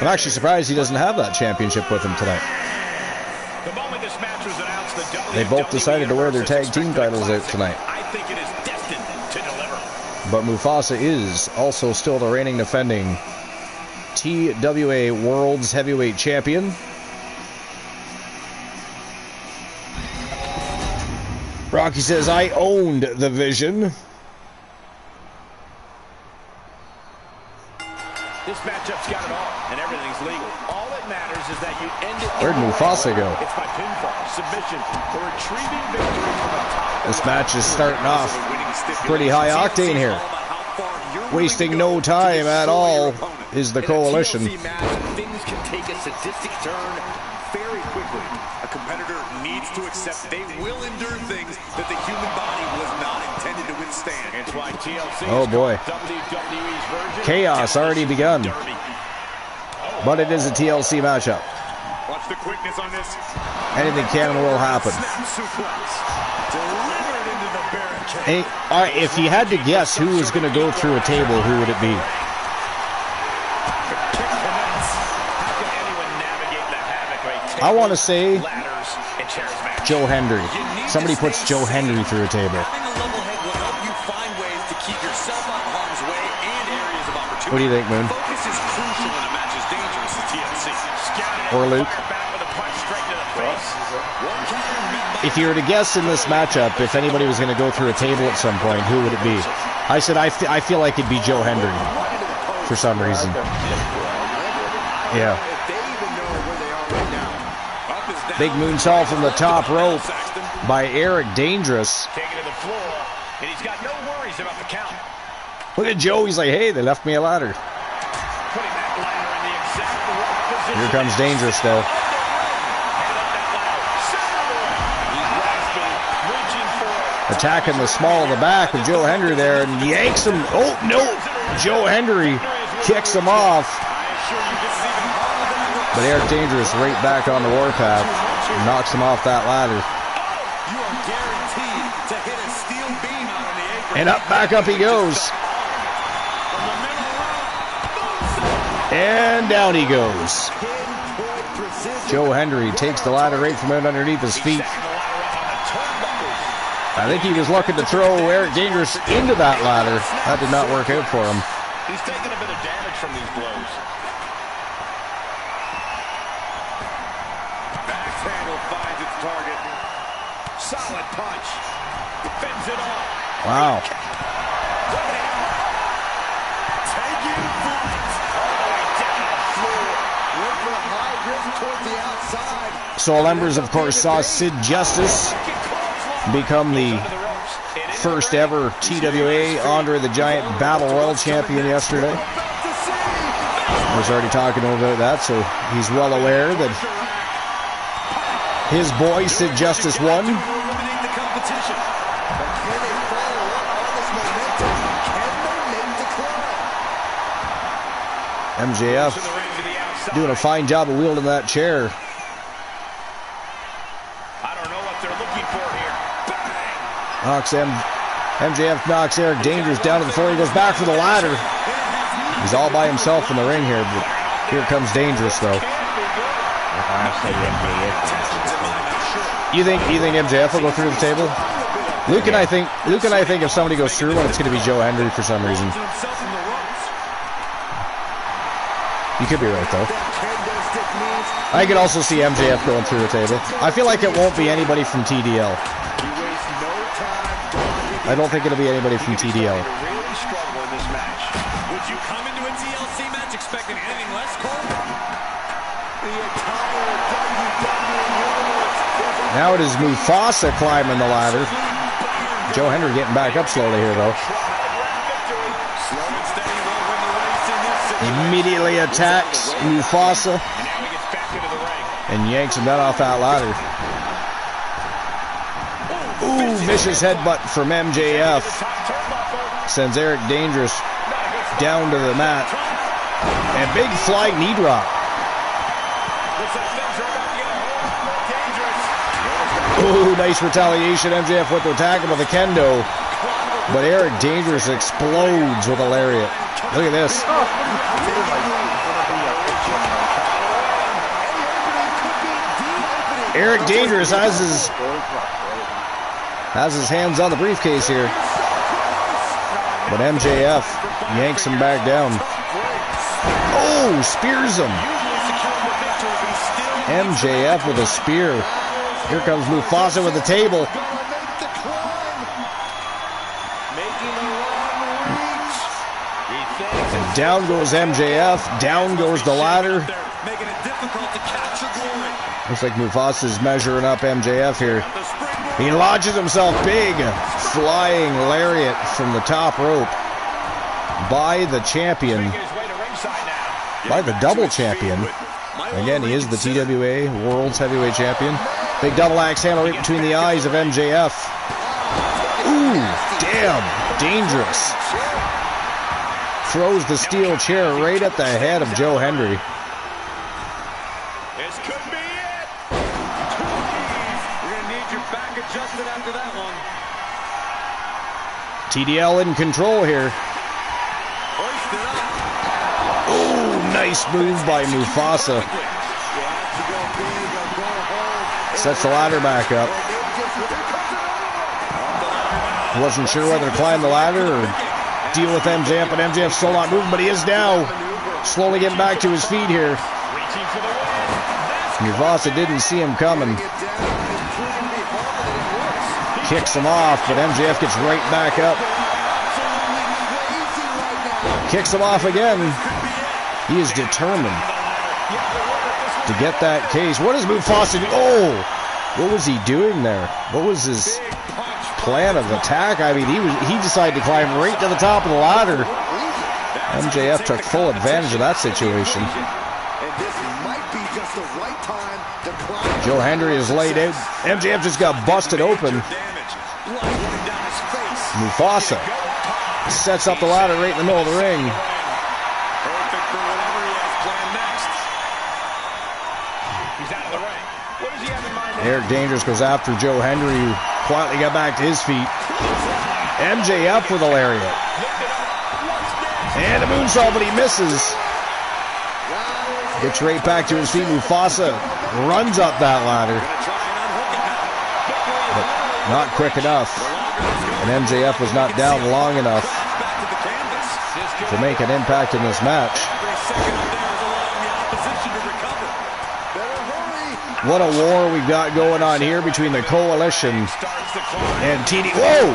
I'm actually surprised he doesn't have that championship with him tonight. The moment this match was announced, the They both decided to wear their tag team titles out tonight. I think it is destined to deliver. But Mufasa is also still the reigning, defending TWA World's Heavyweight Champion. Rocky says, I owned the Vision. This matchup's got it all, and everything's legal. All that matters is that you end it. Where'd Mufasa go? It's by pinfall, submission, or retrieving victory from the top. This match is starting off pretty high octane here. Wasting no time at all is the Coalition. In a TLC match, things can take a sadistic turn very quickly. A competitor needs to accept they will endure things that the human body was not intended to withstand. It's why TLC Oh boy. WWE's version. Chaos already begun. But it is a TLC matchup. Watch the quickness on this. Anything can and will happen. Snap suplex. Delivered into the barricade. Hey, all right, if you had to guess who was going to go through a table, who would it be? I want to say Joe Hendry. Somebody puts Joe Hendry through a table. What do you think, Moon? Or Luke? If you were to guess in this matchup, if anybody was going to go through a table at some point, who would it be? I said I feel like it'd be Joe Hendry for some reason. Yeah. Big moonsault from the top rope by Eric Dangerous. Taking to the floor, and he's got no worries about the count. Look at Joe. He's like, hey, they left me a ladder. Putting that ladder in the exact right position. Here comes Dangerous, though. Attacking the small of the back with Joe Hendry there, and yanks him. Oh, no. Joe Hendry kicks him off. But Eric Dangerous right back on the warpath. Knocks him off that ladder. You are guaranteed to hit a steel beam out on the apron. And back up he goes. And down he goes. Joe Hendry takes the ladder right from out underneath his feet. I think he was looking to throw Eric Dangerous into that ladder. That did not work out for him. He's taking a bit of damage from these blows. Back handle finds its target. Solid punch. Fends it off. Wow. Taking flight. All the way down the floor. Went for a high risk towards the outside. Soul Embers, of course, saw Sid Justice become the first ever TWA Andre the Giant Battle Royal Champion yesterday. I was already talking about that, so he's well aware that his boy Sid Justice won. MJF doing a fine job of wielding that chair. MJF knocks Eric Dangerous down to the floor. He goes back for the ladder. He's all by himself in the ring here, but here comes Dangerous, though. You think MJF will go through the table? Luke and I think if somebody goes through one, it's going to be Joe Hendry for some reason. You could be right, though. I could also see MJF going through the table. I feel like it won't be anybody from TDL. I don't think it'll be anybody from TDL. Really struggle in this match. Would you come into a TLC match expecting anything less, Cole? The entire WWE universe. Now it is Mufasa climbing the ladder. Joe Hendry getting back up slowly here, though. Immediately attacks Mufasa and yanks him down off that ladder. Ooh, vicious headbutt from MJF. Sends Eric Dangerous down to the mat. And big flying knee drop. Ooh, nice retaliation. MJF went to attack him with a kendo. But Eric Dangerous explodes with a lariat. Look at this. Eric Dangerous has his hands on the briefcase here. But MJF yanks him back down. Oh, spears him. MJF with a spear. Here comes Mufasa with the table. And down goes MJF. Down goes the ladder. Looks like Mufasa's measuring up MJF here. He launches himself big. Flying lariat from the top rope. By the champion. By the double champion. Again, he is the TWA World's Heavyweight Champion. Big double axe handle right between the eyes of MJF. Ooh, damn. Dangerous. Throws the steel chair right at the head of Joe Hendry. This could be it. You're going to need your back adjusted after that one. TDL in control here. Oh, nice move by Mufasa. Sets the ladder back up. Wasn't sure whether to climb the ladder or deal with MJF, but MJF's still not moving, but he is now. Slowly getting back to his feet here. Mufasa didn't see him coming. Kicks him off, but MJF gets right back up. Kicks him off again. He is determined to get that case. What does Mufasa do? Oh! What was he doing there? What was his plan of attack? I mean, he decided to climb right to the top of the ladder. MJF took full advantage of that situation. Joe Hendry is laid out. MJF just got busted open. Mufasa sets up the ladder right in the middle of the ring. Eric Dangerous goes after Joe Hendry, who quietly got back to his feet. MJF with a lariat. And a moonsault, but he misses. Gets right back to his feet. Mufasa runs up that ladder. But not quick enough. And MJF was not down long enough to make an impact in this match. What a war we've got going on here between the Coalition and TD. Whoa!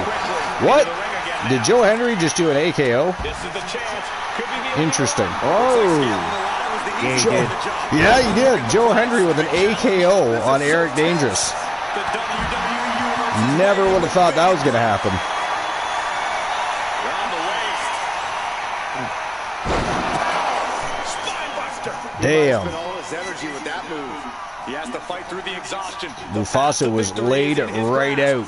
What? Did Joe Hendry just do an AKO? Interesting. Oh. Yeah, he did. Joe Hendry with an AKO on Eric Dangerous. Never would have thought that was going to happen. Damn. Mufasa was laid right out.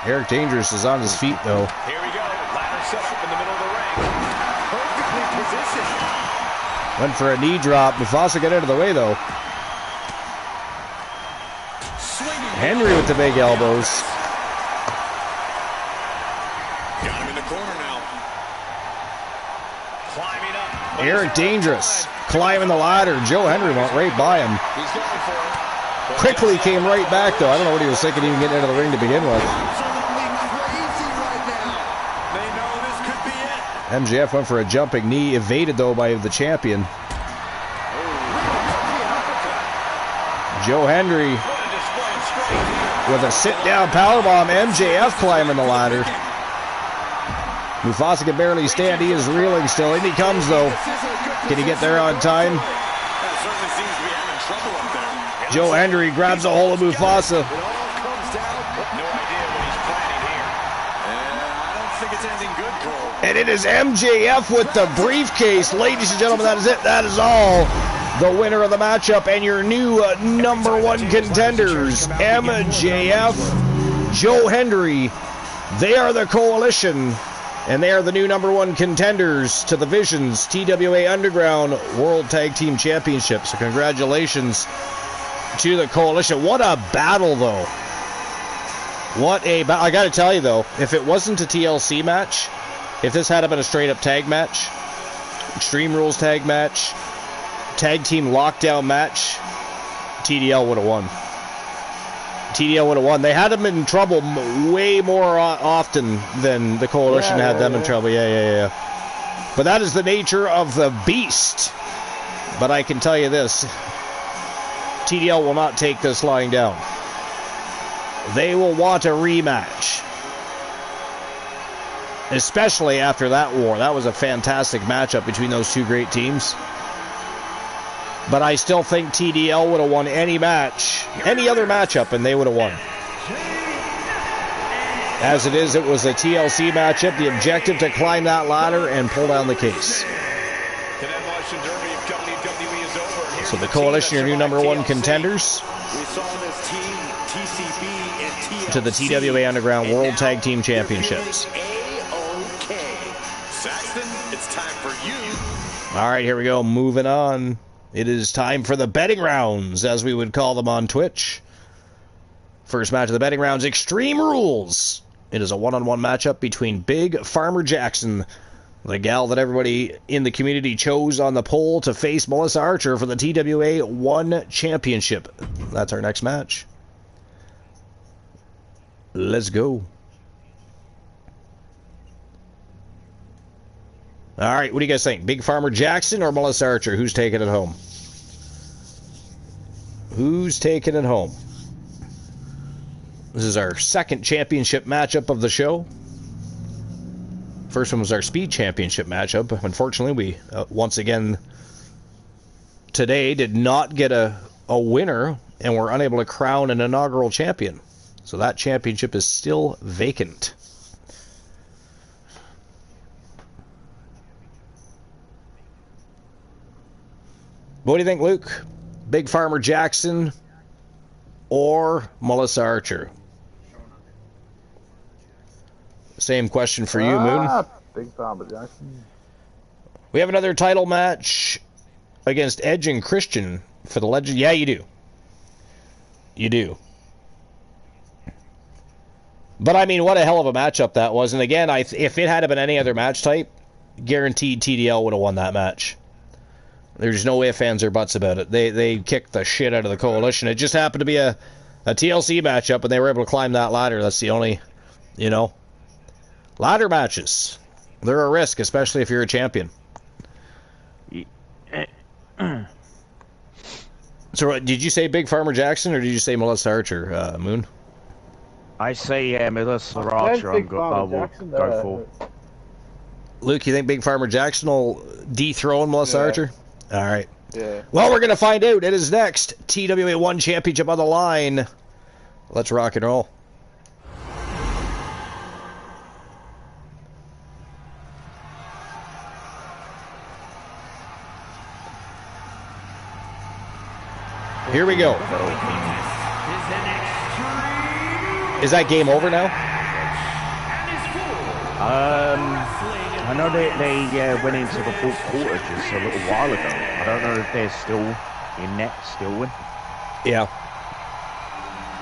Eric Dangerous is on his feet, though. Here we go. Ladder set up in the middle of the ring. Perfectly positioned. Went for a knee drop. Mufasa got out of the way, though. Henry with the big elbows. Got him in the corner now. Climbing up. Eric Dangerous climbing the ladder. Joe Hendry went right by him. He's going for it. Quickly came right back, though. I don't know what he was thinking even getting out of the ring to begin with. MJF went for a jumping knee, evaded, though, by the champion. Joe Hendry with a sit-down powerbomb. MJF climbing the ladder. Mufasa can barely stand. He is reeling still. In he comes, though. Can he get there on time? Joe Hendry grabs a hold of Mufasa. it's ending good, Cole. And it is MJF with the briefcase. Ladies and gentlemen, that is it. That is all. The winner of the matchup and your new number one contenders, MJF, Joe Hendry. They are the Coalition, and they are the new number one contenders to the Visions TWA Underground World Tag Team Championship. So congratulations to the Coalition. What a battle, though. What a battle. I got to tell you, though, if it wasn't a TLC match, if this had been a straight-up tag match, Extreme Rules tag match, tag team lockdown match, TDL would have won. TDL would have won. They had them in trouble way more often than the Coalition had them in trouble. Yeah. But that is the nature of the beast. But I can tell you this, TDL will not take this lying down. They will want a rematch. Especially after that war. That was a fantastic matchup between those two great teams. But I still think TDL would have won any match, any other matchup, and they would have won. As it is, it was a TLC matchup. The objective to climb that ladder and pull down the case. So the Coalition, your new number one contenders to the TWA Underground World Tag Team Championships. Saxton, it's time for you. All right, here we go. Moving on. It is time for the betting rounds, as we would call them on Twitch. First match of the betting rounds, Extreme Rules. It is a one-on-one matchup between Big Farmer Jackson, the gal that everybody in the community chose on the poll to face Melissa Archer for the TWA 1 Championship. That's our next match. Let's go. All right, what do you guys think? Big Farmer Jackson or Melissa Archer? Who's taking it home? Who's taking it home? This is our second championship matchup of the show. First one was our Speed Championship matchup. Unfortunately, we, once again, today did not get a winner, and we're unable to crown an inaugural champion. So that championship is still vacant. What do you think, Luke? Big Farmer Jackson or Melissa Archer? Same question for you, Moon. Big Farmer Jackson. We have another title match against Edge and Christian for the Legend. Yeah, you do. You do. But, I mean, what a hell of a matchup that was. And, again, if it had been any other match type, guaranteed TDL would have won that match. There's no ifs, ands, or buts about it. They kicked the shit out of the Coalition. It just happened to be a TLC matchup, and they were able to climb that ladder. That's the only, ladder matches. They're a risk, especially if you're a champion. So, did you say Big Farmer Jackson, or did you say Melissa Archer, Moon? I say Melissa Archer. I will go for. Luke, you think Big Farmer Jackson will dethrone Melissa Archer? All right. Yeah. Well, we're going to find out. It is next. TWA 1 Championship on the line. Let's rock and roll. Here we go. Is that game over now? I know they went into the fourth quarter just a little while ago. I don't know if they're still in net, still in. Yeah.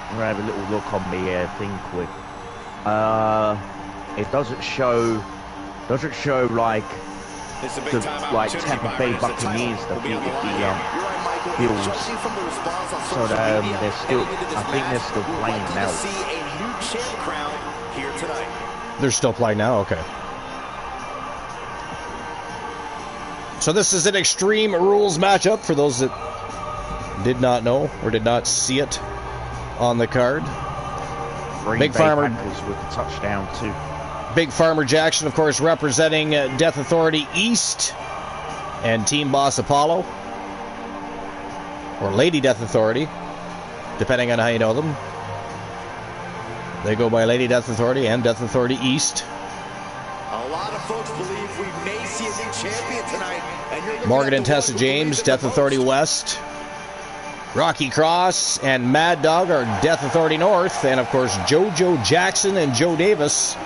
I'll have a little look on the thing quick. It doesn't show like the Tampa Bay Buccaneers defeated the Bills. So they're still, I think they're still playing now. They're still playing now? Okay. So this is an Extreme Rules matchup for those that did not know or did not see it on the card. Big Farmer with a touchdown too. Big Farmer Jackson, of course, representing Death Authority East and Team Boss Apollo, or Lady Death Authority, depending on how you know them. They go by Lady Death Authority and Death Authority East. A lot of folks believe we may see a new champion tonight. And you're Morgan and Tessa James, Death Authority West. Rocky Cross and Mad Dog are Death Authority North. And, of course, JoJo Jackson and Joe Davis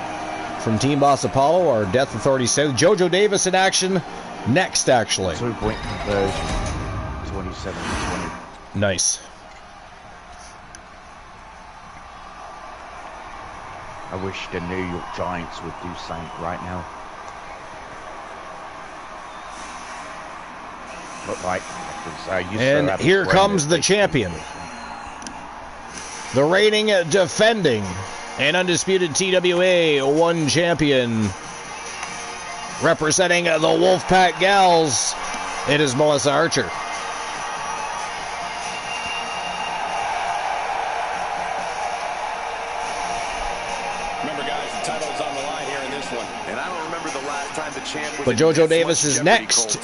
from Team Boss Apollo are Death Authority South. JoJo Davis in action next, actually. 2-point conversion. 27-20. Nice. I wish the New York Giants would do something right now. Look like, and here comes the champion. The reigning, defending, and undisputed TWA 1 champion. Representing the Wolfpack Gals, it is Melissa Archer. But JoJo Davis is next.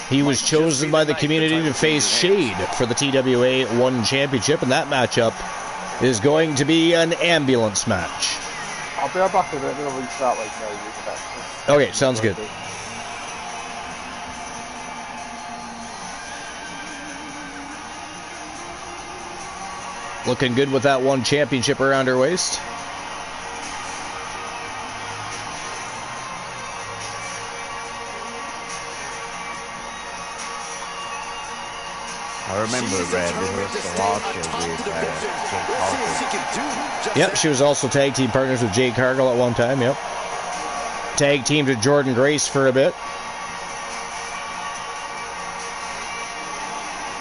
He was chosen by the community to face Shade for the TWA 1 championship, and that matchup is going to be an ambulance match. I'll be right back with it. I'm going to restart like now. Okay, sounds good. Looking good with that 1 championship around her waist. I remember Melissa Archer with Jake Cargill. Yep, she was also tag team partners with Jake Cargill at one time, yep. Tag teamed with Jordan Grace for a bit.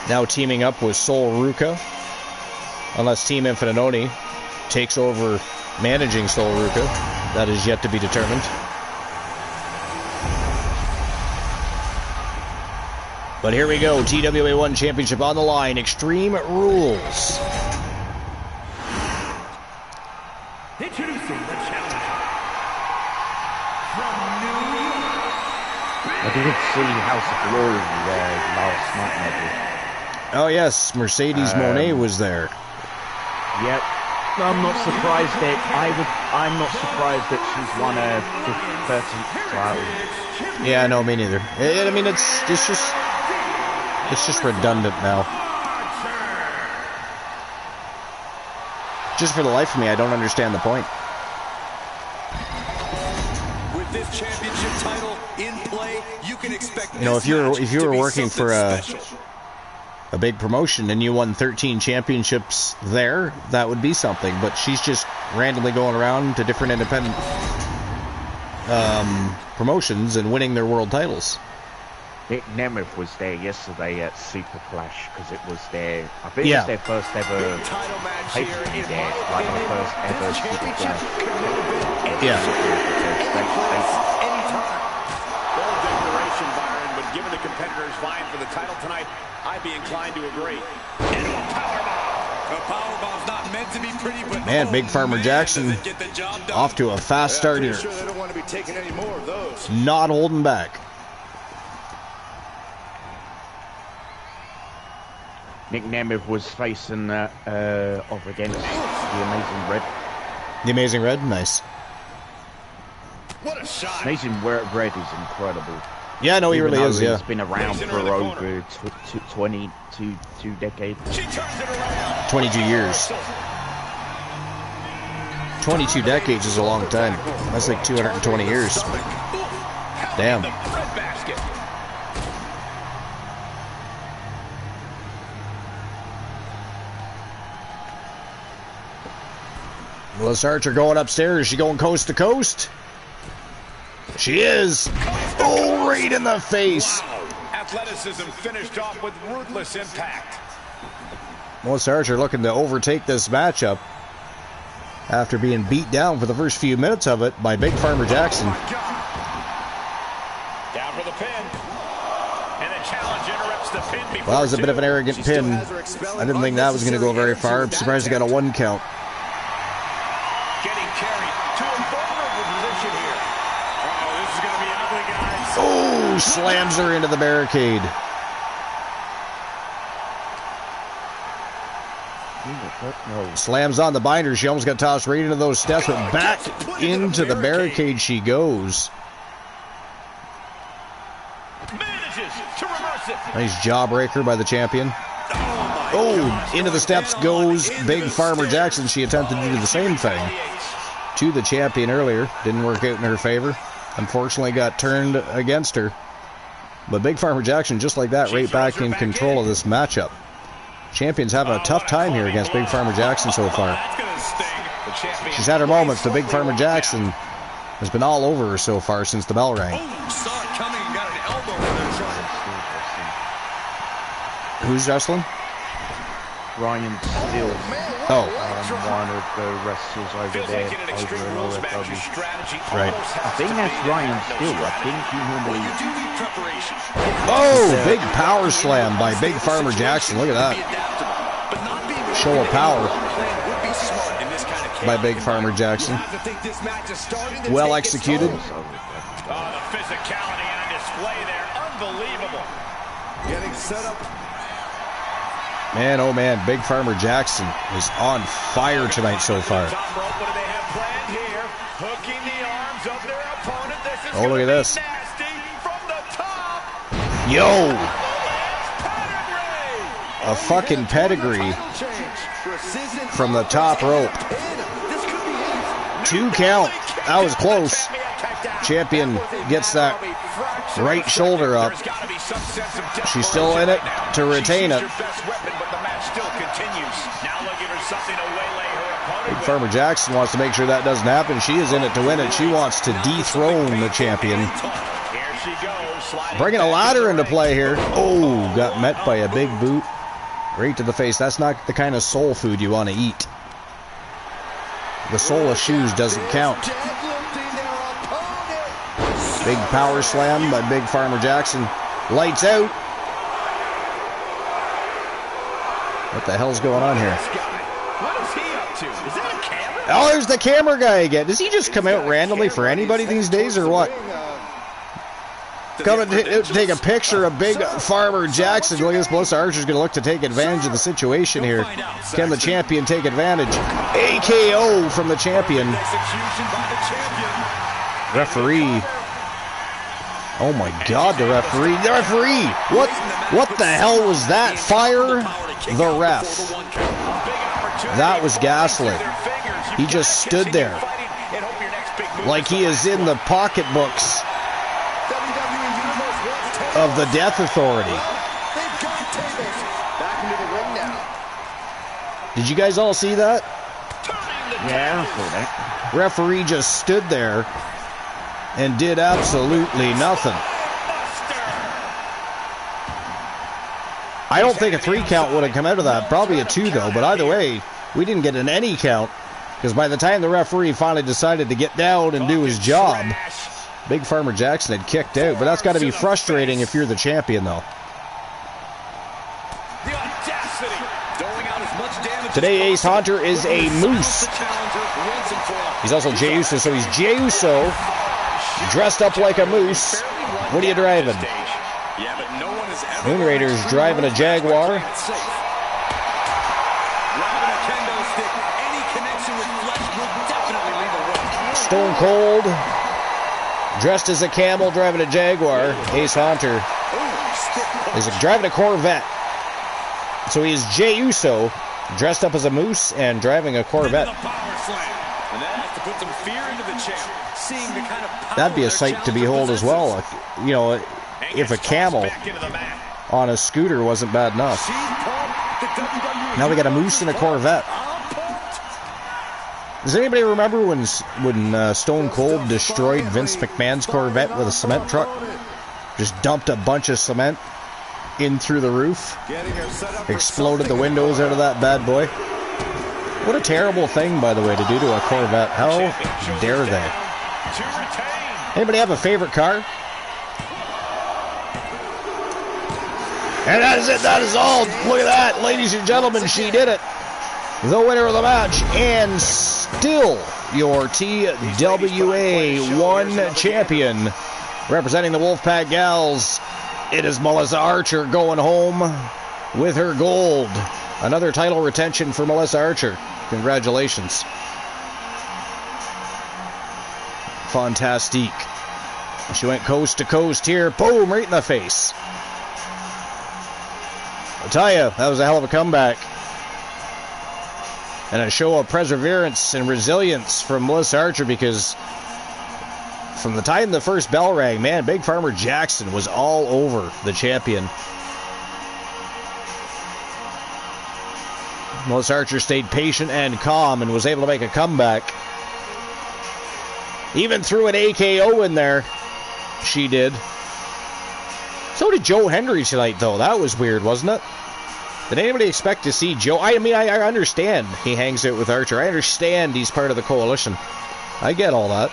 Now teaming up with Sol Ruka. Unless Team Infinitoni takes over managing Sol Ruka. That is yet to be determined. But here we go, TWA 1 Championship on the line, Extreme Rules. Introducing the challenger from New York. I didn't see House of Glory last night, maybe. Oh yes, Mercedes Monet was there. Yep. I'm not surprised that I'm not surprised that she's won a 30th title. Yeah, no, me neither. I mean, it's just redundant now. Just for the life of me, I don't understand the point. With this championship title in play, you can expect. You know, if you were working for a big promotion and you won 13 championships there, that would be something. But she's just randomly going around to different independent promotions and winning their world titles. Nick Nemeth was there yesterday at Super Clash because it was their, I think it was their first ever pay-per-view there, like the first ever Super Clash. Yeah. Bold declaration, Byron, but given the competitors vying for the title tonight, I'd be inclined to agree. Into a powerbomb. A powerbomb's not meant to be pretty, but man, Big Farmer Jackson off to a fast start here. Sure they don't want to be taking any more of those. Not holding back. Nick Nemeth was facing off against the Amazing Red. The Amazing Red, nice. What a shot! Amazing Red is incredible. Yeah, no, he really is. Yeah, he's been around for over 22 decades. She turns it around. 22 years. 22 decades is a long time. That's like 220 years. Damn. Melissa Archer going upstairs. Is she going coast to coast? She is. Oh, right in the face. Wow. Athleticism finished off with ruthless impact. Melissa Archer looking to overtake this matchup after being beat down for the first few minutes of it by Big Farmer Jackson. Down for the pin. And the challenge interrupts the pin before Well, that was a bit of an arrogant pin. I didn't think that was going to go very far. I'm surprised he got a 1 count. Getting carried to a vulnerable position here. Oh, this is going to be ugly, guys. Oh, slams her into the barricade. Slams on the binder. She almost got tossed right into those steps, but back into the barricade she goes. Nice jawbreaker by the champion. Oh, into the steps goes Big Farmer Jackson. She attempted to do the same thing to the champion earlier. Didn't work out in her favor. Unfortunately got turned against her. But Big Farmer Jackson, just like that, right back in control of this matchup. Champion's having a tough time here against Big Farmer Jackson so far. She's had her moments, but Big Farmer Jackson has been all over her so far since the bell rang. Who's wrestling? Ryan Steele. Oh. One of the wrestlers over there, over in OFW. Right. I think that's Ryan Steele. I think he normally... Oh, big power slam by Big Farmer Jackson. Look at that. Show of power by Big Farmer Jackson. Well executed. Oh, the physicality on display there. Unbelievable. Getting set up. Man, oh man, Big Farmer Jackson is on fire tonight so far. Oh, look at this. Yo! A fucking pedigree from the top rope. 2 count. That was close. Champion gets that right shoulder up. She's still in it to retain it. Big Farmer Jackson wants to make sure that doesn't happen. She is in it to win it. She wants to dethrone the champion. Bringing a ladder into play here. Oh, got met by a big boot right to the face. That's not the kind of soul food you want to eat. The sole of shoes doesn't count. Big power slam by Big Farmer Jackson. Lights out. What the hell's going on here? Oh, there's the camera guy again. Does he just come out randomly for anybody these days or what? Come and take a picture of Big Farmer Jackson. Look at this. Melissa Archer's going to look to take advantage of the situation here. Can the champion take advantage? AKO from the champion. Referee. Oh my God, the referee. The referee! What the hell was that? Fire the ref. That was gaslit. He just stood there like he is in the pocketbooks of the Death Authority. Did you guys all see that? Yeah, I saw that. Referee just stood there and did absolutely nothing. I don't think a 3 count would have come out of that. Probably a 2 though, but either way, we didn't get an any count because by the time the referee finally decided to get down and do his job, Big Farmer Jackson had kicked out. But that's got to be frustrating if you're the champion though. Today Ace Hunter is a moose. He's also Jey Uso, so he's Jey Uso dressed up like a moose. What are you driving? Moon Raiders driving a Jaguar. Stone Cold dressed as a camel driving a Jaguar. Ace Hunter is driving a Corvette. So he is Jey Uso dressed up as a moose and driving a Corvette. That'd be a sight to behold as well. You know, if a camel on a scooter wasn't bad enough. Now we got a moose and a Corvette. Does anybody remember when Stone Cold destroyed Vince McMahon's Corvette with a cement truck? Just dumped a bunch of cement in through the roof. Exploded the windows out of that bad boy. What a terrible thing, by the way, to do to a Corvette. How dare they? Anybody have a favorite car? And that is it. That is all. Look at that. Ladies and gentlemen, she did it. The winner of the match and still your TWA 1 champion. Representing the Wolfpack Gals, it is Melissa Archer going home with her gold Another title retention for Melissa Archer. Congratulations. Fantastique. She went coast to coast here. Boom, right in the face. I'll tell you, that was a hell of a comeback. And a show of perseverance and resilience from Melissa Archer, because from the time the first bell rang, man, Big Farmer Jackson was all over the champion. Melissa Archer stayed patient and calm and was able to make a comeback. Even threw an AKO in there. She did. So did Joe Hendry tonight, though. That was weird, wasn't it? Did anybody expect to see Joe? I mean, I understand he hangs out with Archer. I understand he's part of the coalition. I get all that.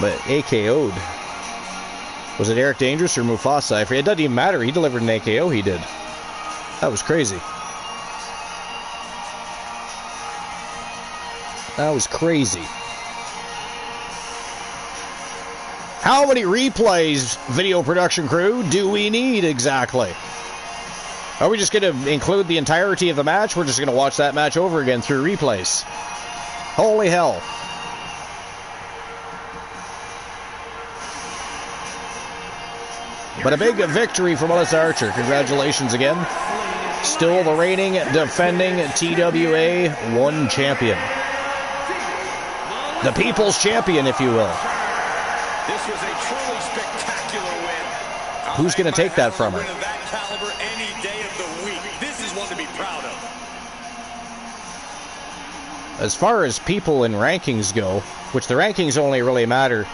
But AKO'd. Was it Eric Dangerous or Mufasa? I forget. It doesn't even matter. He delivered an AKO, he did. That was crazy. That was crazy. How many replays, video production crew, do we need exactly? Are we just going to include the entirety of the match? We're just going to watch that match over again through replays. Holy hell. But a big victory for Melissa Archer. Congratulations again. Still the reigning, defending TWA 1 champion. The people's champion, if you will. This was a truly spectacular win. Who's going to take that from her? Win of that caliber any day of the week. This is one to be proud of. As far as people in rankings go, which the rankings only really matter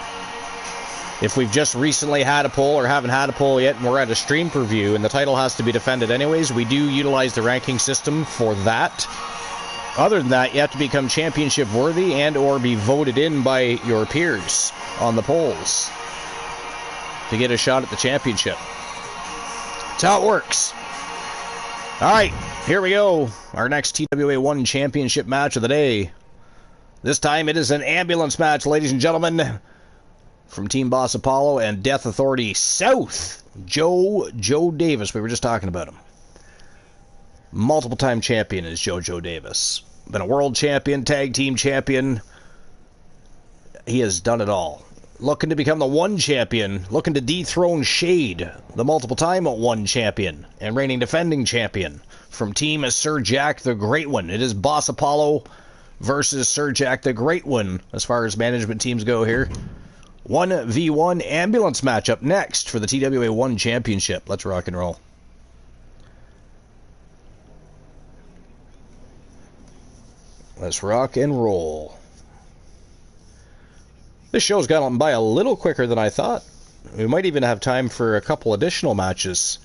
if we've just recently had a poll or haven't had a poll yet and we're at a stream preview and the title has to be defended anyways, we do utilize the ranking system for that. Other than that, you have to become championship worthy and or be voted in by your peers on the polls to get a shot at the championship. That's how it works. All right, here we go. Our next TWA 1 championship match of the day. This time it is an ambulance match, ladies and gentlemen, from Team Boss Apollo and Death Authority South. Joe Davis. We were just talking about him. Multiple-time champion is Joe Davis. Been a world champion, tag team champion. He has done it all. Looking to become the 1 champion. Looking to dethrone Shade, the multiple-time 1 champion and reigning defending champion from Team Sir Jack the Great One. It is Boss Apollo versus Sir Jack the Great One as far as management teams go here. 1v1 ambulance matchup next for the TWA 1 championship. Let's rock and roll. Let's rock and roll. This show's gone by a little quicker than I thought. We might even have time for a couple additional matches,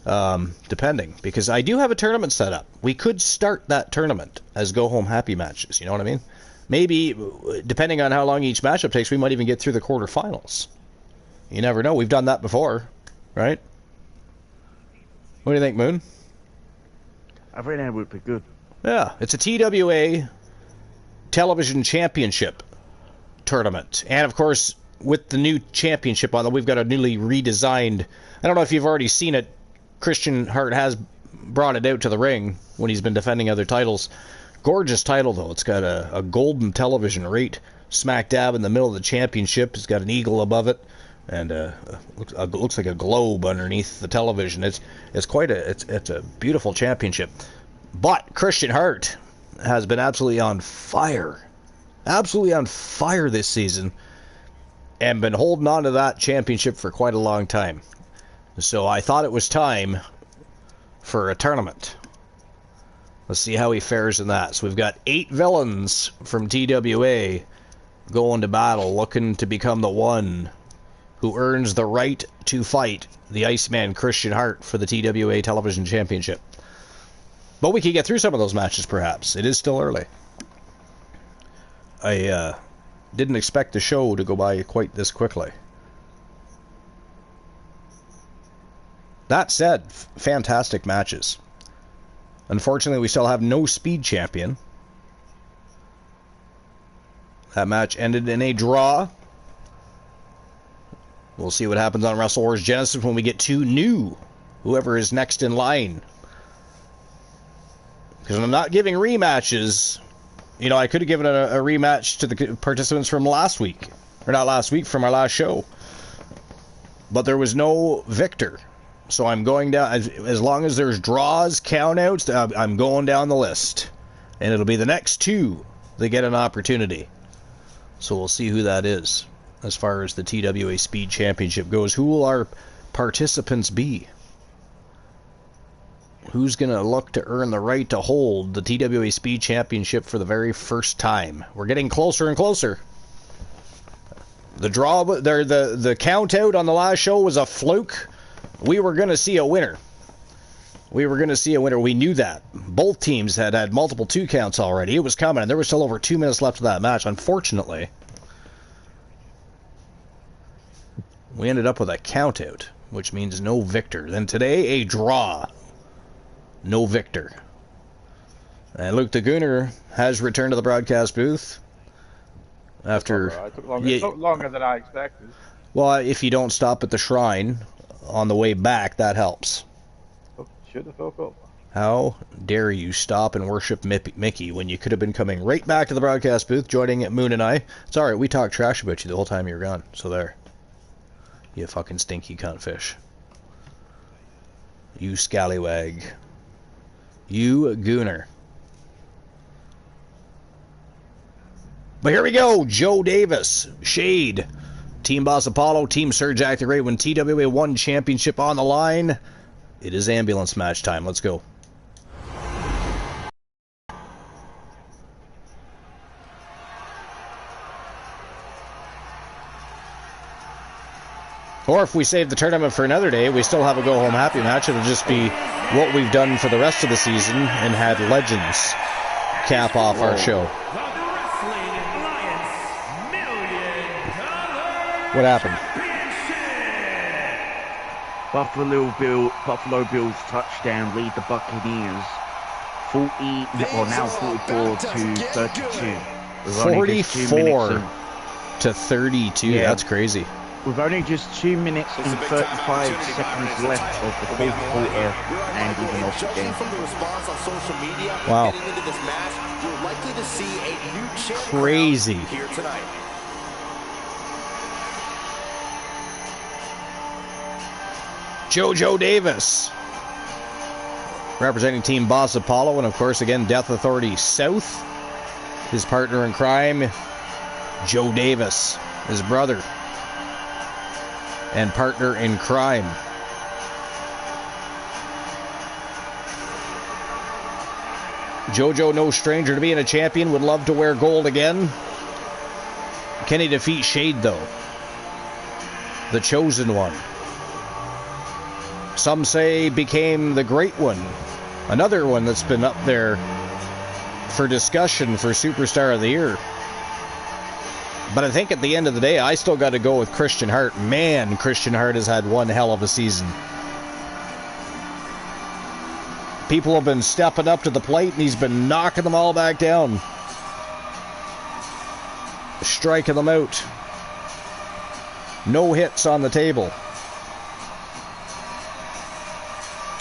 depending, because I do have a tournament set up. We could start that tournament as go-home happy matches, you know what I mean? Maybe, depending on how long each matchup takes, we might even get through the quarterfinals. You never know. We've done that before, right? What do you think, Moon? I think that would be good. Yeah, it's a TWA Television Championship tournament. And, of course, with the new championship on it, we've got a newly redesigned... I don't know if you've already seen it. Christian Hart has brought it out to the ring when he's been defending other titles. Gorgeous title, though. It's got a golden television rate smack dab in the middle of the championship. It's got an eagle above it. And looks like a globe underneath the television. It's a beautiful championship. But Christian Hart has been absolutely on fire this season, and been holding on to that championship for quite a long time. So I thought it was time for a tournament. Let's see how he fares in that. So we've got 8 villains from TWA going to battle, looking to become the one who earns the right to fight the Iceman Christian Hart for the TWA Television Championship. But we could get through some of those matches, perhaps. It is still early. I didn't expect the show to go by quite this quickly. That said, fantastic matches. Unfortunately, we still have no Speed Champion. That match ended in a draw. We'll see what happens on Wrestle Wars Genesis when we get 2 new. Whoever is next in line Because I'm not giving rematches. You know, I could have given a rematch to the participants from last week. Or not last week, from our last show. But there was no victor. So I'm going down, as long as there's draws, countouts, I'm going down the list. And it'll be the next two that get an opportunity. So we'll see who that is. As far as the TWA Speed Championship goes, who will our participants be? Who's going to look to earn the right to hold the TWA Speed Championship for the very first time? We're getting closer and closer. The draw, the count out on the last show was a fluke. We were going to see a winner. We knew that. Both teams had multiple 2 counts already. It was coming, and there was still over 2 minutes left of that match, unfortunately. We ended up with a count out, which means no victor. Then today, a draw. No victor. And Luke the Gooner has returned to the broadcast booth. After... It took longer than I expected. Well, if you don't stop at the shrine on the way back, that helps. Shut the fuck up. How dare you stop and worship Mickey when you could have been coming right back to the broadcast booth, joining Moon and I. It's alright, we talked trash about you the whole time you were gone. So there. You fucking stinky cunt fish. You scallywag. You gooner. But here we go. Joe Davis. Shade. Team Boss Apollo. Team Sir Jack the Great One. TWA 1 Championship on the line. It is ambulance match time. Let's go. Or if we save the tournament for another day, we still have a go-home happy match. It'll just be what we've done for the rest of the season and had Legends cap off our show. What happened? Buffalo Bills touchdown lead the Buccaneers 44 to 32. 44 to 32. Yeah. That's crazy. With only just 2 minutes and 35 seconds left of the fourth quarter and even off the game. Wow. Crazy. Here tonight. Joe Davis, representing Team Boss Apollo, and of course again Death Authority South. His partner in crime, Joe Davis, his brother and partner in crime. JoJo, no stranger to being a champion, would love to wear gold again. Can he defeat Shade though? The chosen one. Some say became the Great One. Another one that's been up there for discussion for Superstar of the Year. But I think at the end of the day, I still got to go with Christian Hart. Man, Christian Hart has had one hell of a season. People have been stepping up to the plate, and he's been knocking them all back down. Striking them out. No hits on the table.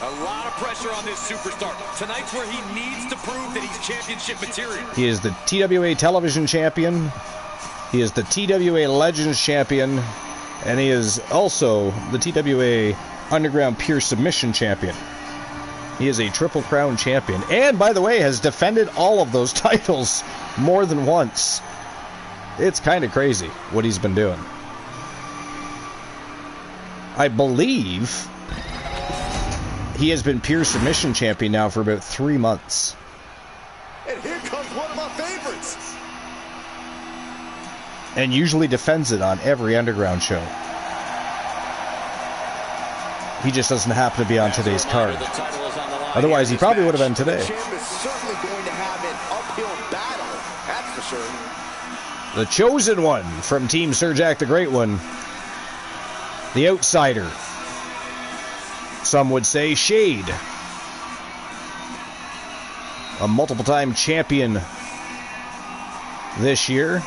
A lot of pressure on this superstar. Tonight's where he needs to prove that he's championship material. He is the TWA Television Champion. He is the TWA Legends Champion. And he is also the TWA Underground Pure Submission Champion. He is a Triple Crown Champion. And, by the way, has defended all of those titles more than once. It's kind of crazy what he's been doing. I believe he has been Pure Submission Champion now for about 3 months. And here comes one of my favorites. And usually defends it on every Underground show. He just doesn't happen to be on today's card. Otherwise, he probably would have been today. The chosen one from Team Sir Jack the Great One. The outsider. Some would say Shade. A multiple-time champion this year.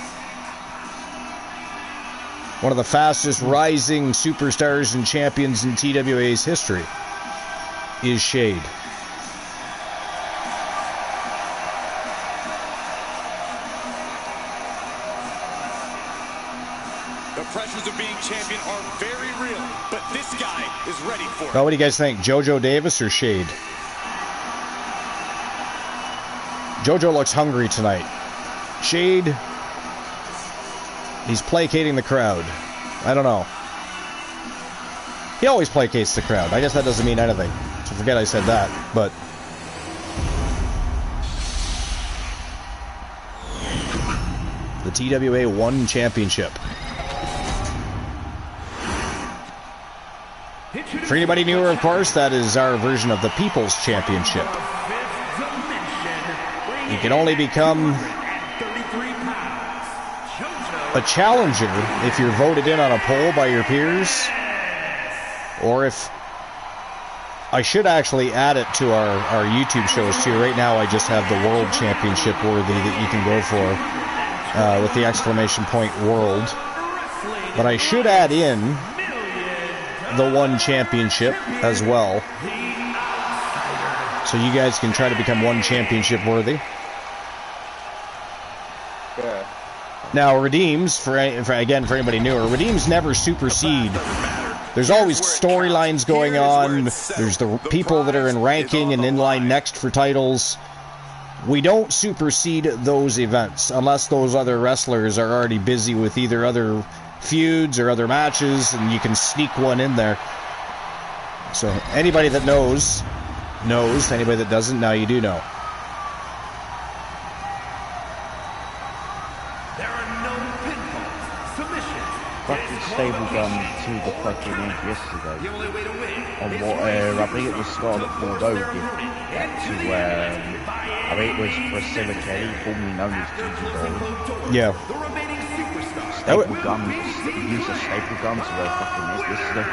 One of the fastest rising superstars and champions in TWA's history is Shade. The pressures of being champion are very real, but this guy is ready for it. Well, what do you guys think? JoJo Davis or Shade? JoJo looks hungry tonight. Shade, he's placating the crowd. I don't know. He always placates the crowd. I guess that doesn't mean anything. So forget I said that, but... The TWA One Championship. For anybody newer, of course, that is our version of the People's Championship. You can only become a challenger if you're voted in on a poll by your peers, or if... I should actually add it to our YouTube shows too. Right now I just have the World Championship worthy that you can go for with the exclamation point world. But I should add in the One Championship as well, so you guys can try to become One Championship worthy. Yeah. Now, redeems, for anybody newer, redeems never supersede. There's always storylines going on. There's the people that are in ranking and in line next for titles. We don't supersede those events unless those other wrestlers are already busy with either other feuds or other matches, and you can sneak one in there. So anybody that knows. Anybody that doesn't, now you do know. Fucking stable gun to the fucking end yesterday. On what I think it was Scarlett Bordeaux did to I think it was Priscilla Kelly, formerly known as Gigi Dolan. Yeah. Staple gun, use a staple gun to her fucking neck yesterday.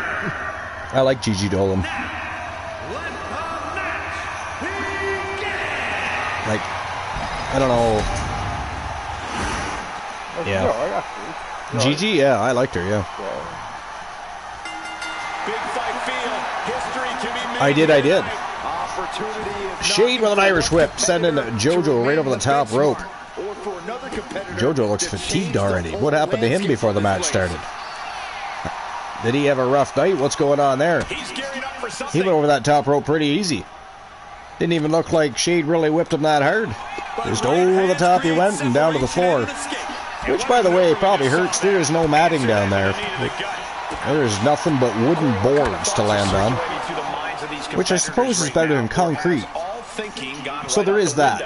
I like Gigi Dolan. Like, I don't know. Yeah. Gigi, yeah, I liked her, yeah. Big fight feel. History can be made. I did. Opportunity is Shade with an Irish whip, sending JoJo right over the top rope. JoJo looks fatigued already. What happened to him before the match started? Did he have a rough night? What's going on there? He went over that top rope pretty easy. Didn't even look like Shade really whipped him that hard. Just over the top he went and down to the floor. Which, by the way, probably hurts. There is no matting down there. There is nothing but wooden boards to land on, which I suppose is better than concrete. So there is that.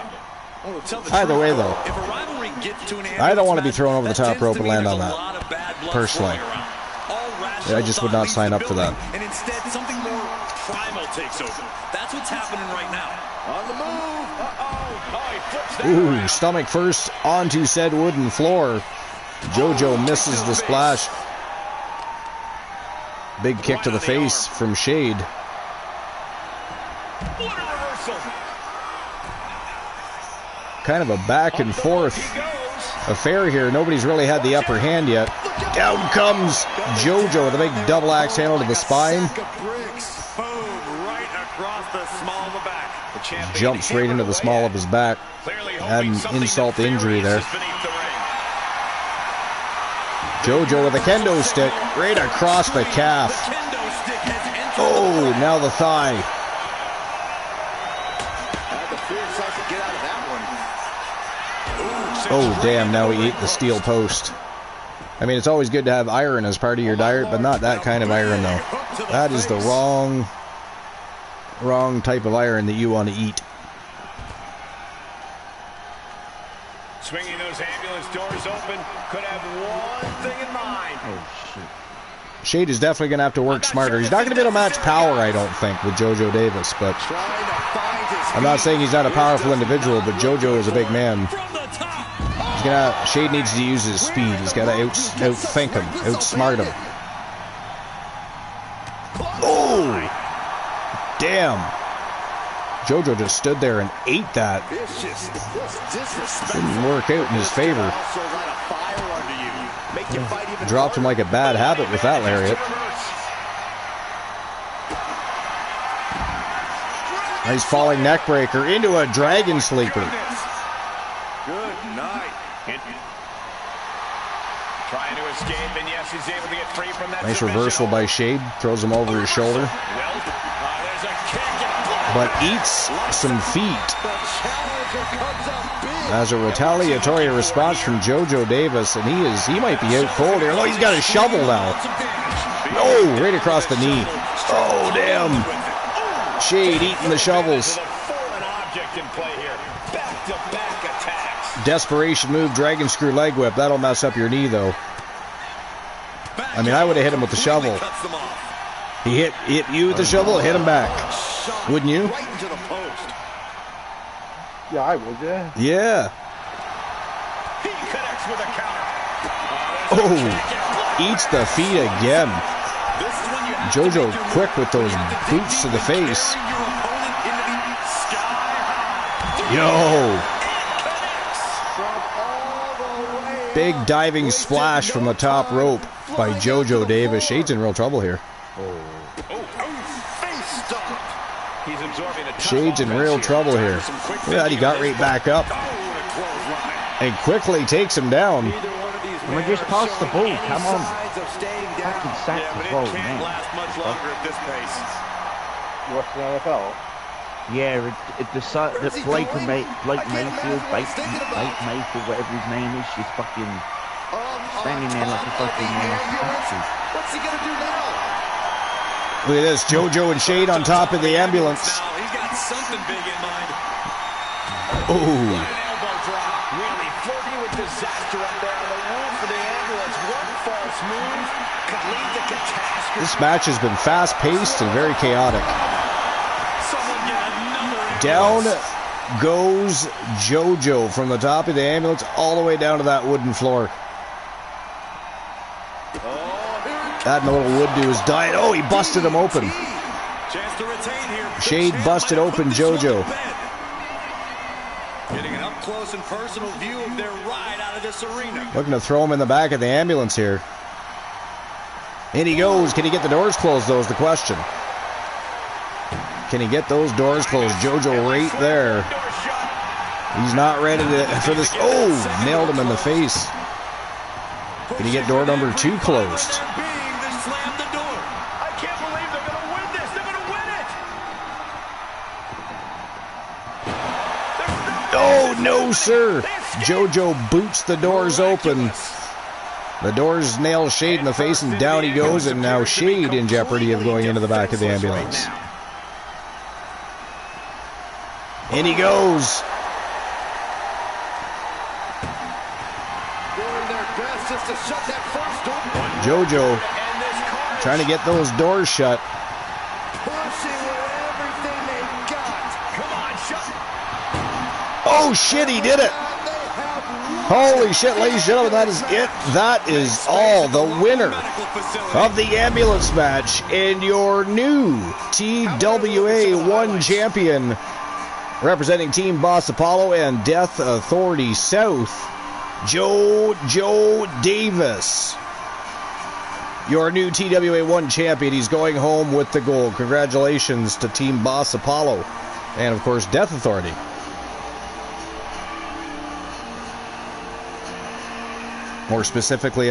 Either way, though, I don't want to be thrown over the top rope and land on that, personally. I just would not sign up for that. And instead, something more primal takes over. That's what's happening right now. On the move. Ooh, stomach first onto said wooden floor. JoJo misses the splash. Big kick to the face from Shade. Kind of a back and forth affair here. Nobody's really had the upper hand yet. Down comes JoJo with a big double axe handle to the spine. Jumps right into the small of his back. Had an insult to injury there. JoJo with a kendo stick right across the calf. Oh, now the thigh. Oh, damn, now he ate the steel post. I mean, it's always good to have iron as part of your diet, but not that kind of iron, though. That is the wrong type of iron that you want to eat. Swinging those ambulance doors open, could have one thing in mind. Oh, shit. Shade is definitely going to have to work smarter. He's not going to be able to match power, I don't think, with JoJo Davis, but I'm not saying he's not a powerful individual, but JoJo is a big man. Shade needs to use his speed. He's got to outthink him, outsmart him. Oh! Damn! JoJo just stood there and ate that. Didn't work out in his favor. Dropped him like a bad habit with that lariat. Nice falling neck breaker into a dragon sleeper. Good night. Trying to escape, and yes, he's able to get free from that. Nice reversal by Shade. Throws him over his shoulder. There's a kick. But eats some feet. As a retaliatory response from JoJo Davis, and he might be out cold here. Oh, he's got a shovel now. Oh, right across the knee. Oh, damn. Shade eating the shovels. Desperation move, dragon screw leg whip. That'll mess up your knee, though. I mean, I would have hit him with the shovel. He hit you with the shovel, hit him back. Wouldn't you? Yeah, I would, yeah. Yeah. He connects with a counter. Oh, eats the feet again. JoJo quick with those boots to the face. Yo. Big diving splash from the top rope by JoJo Davis. Shade's in real trouble here. Shade's in real trouble here. Look at that, he got right back up. And quickly takes him down. We just passed the ball, come on. Fucking sacked as well, man. You watch the NFL? Yeah, the Blake Mayfield, whatever his name is, she's fucking standing there like a fucking statue. What's he gonna do now? Look at this, JoJo and Shade on top of the ambulance. He's got something big in mind. Oh. Elbow drop. Really flirting with disaster up there on the roof of the ambulance. One false move could lead to catastrophe. This match has been fast-paced and very chaotic. Down goes JoJo from the top of the ambulance all the way down to that wooden floor. That little wood to his diet. Oh, he busted him open. Shade busted open JoJo. Getting an up-close and personal view of their ride out of this arena. Looking to throw him in the back of the ambulance here. In he goes. Can he get the doors closed, though, is the question. Can he get those doors closed? JoJo right there. He's not ready for this. Oh, nailed him in the face. Can he get door number 2 closed? Oh, no, sir. JoJo boots the doors open. The doors nail Shade in the face, and down he goes, and now Shade in jeopardy of going into the back of the ambulance. In he goes. JoJo trying to get those doors shut. Oh shit, he did it. Holy shit, ladies and gentlemen, that is it. That is all. The winner of the ambulance match and your new TWA 1 champion, representing Team Boss Apollo and Death Authority South, JoJo Davis. Your new TWA 1 champion. He's going home with the gold. Congratulations to Team Boss Apollo and, of course, Death Authority. More specifically,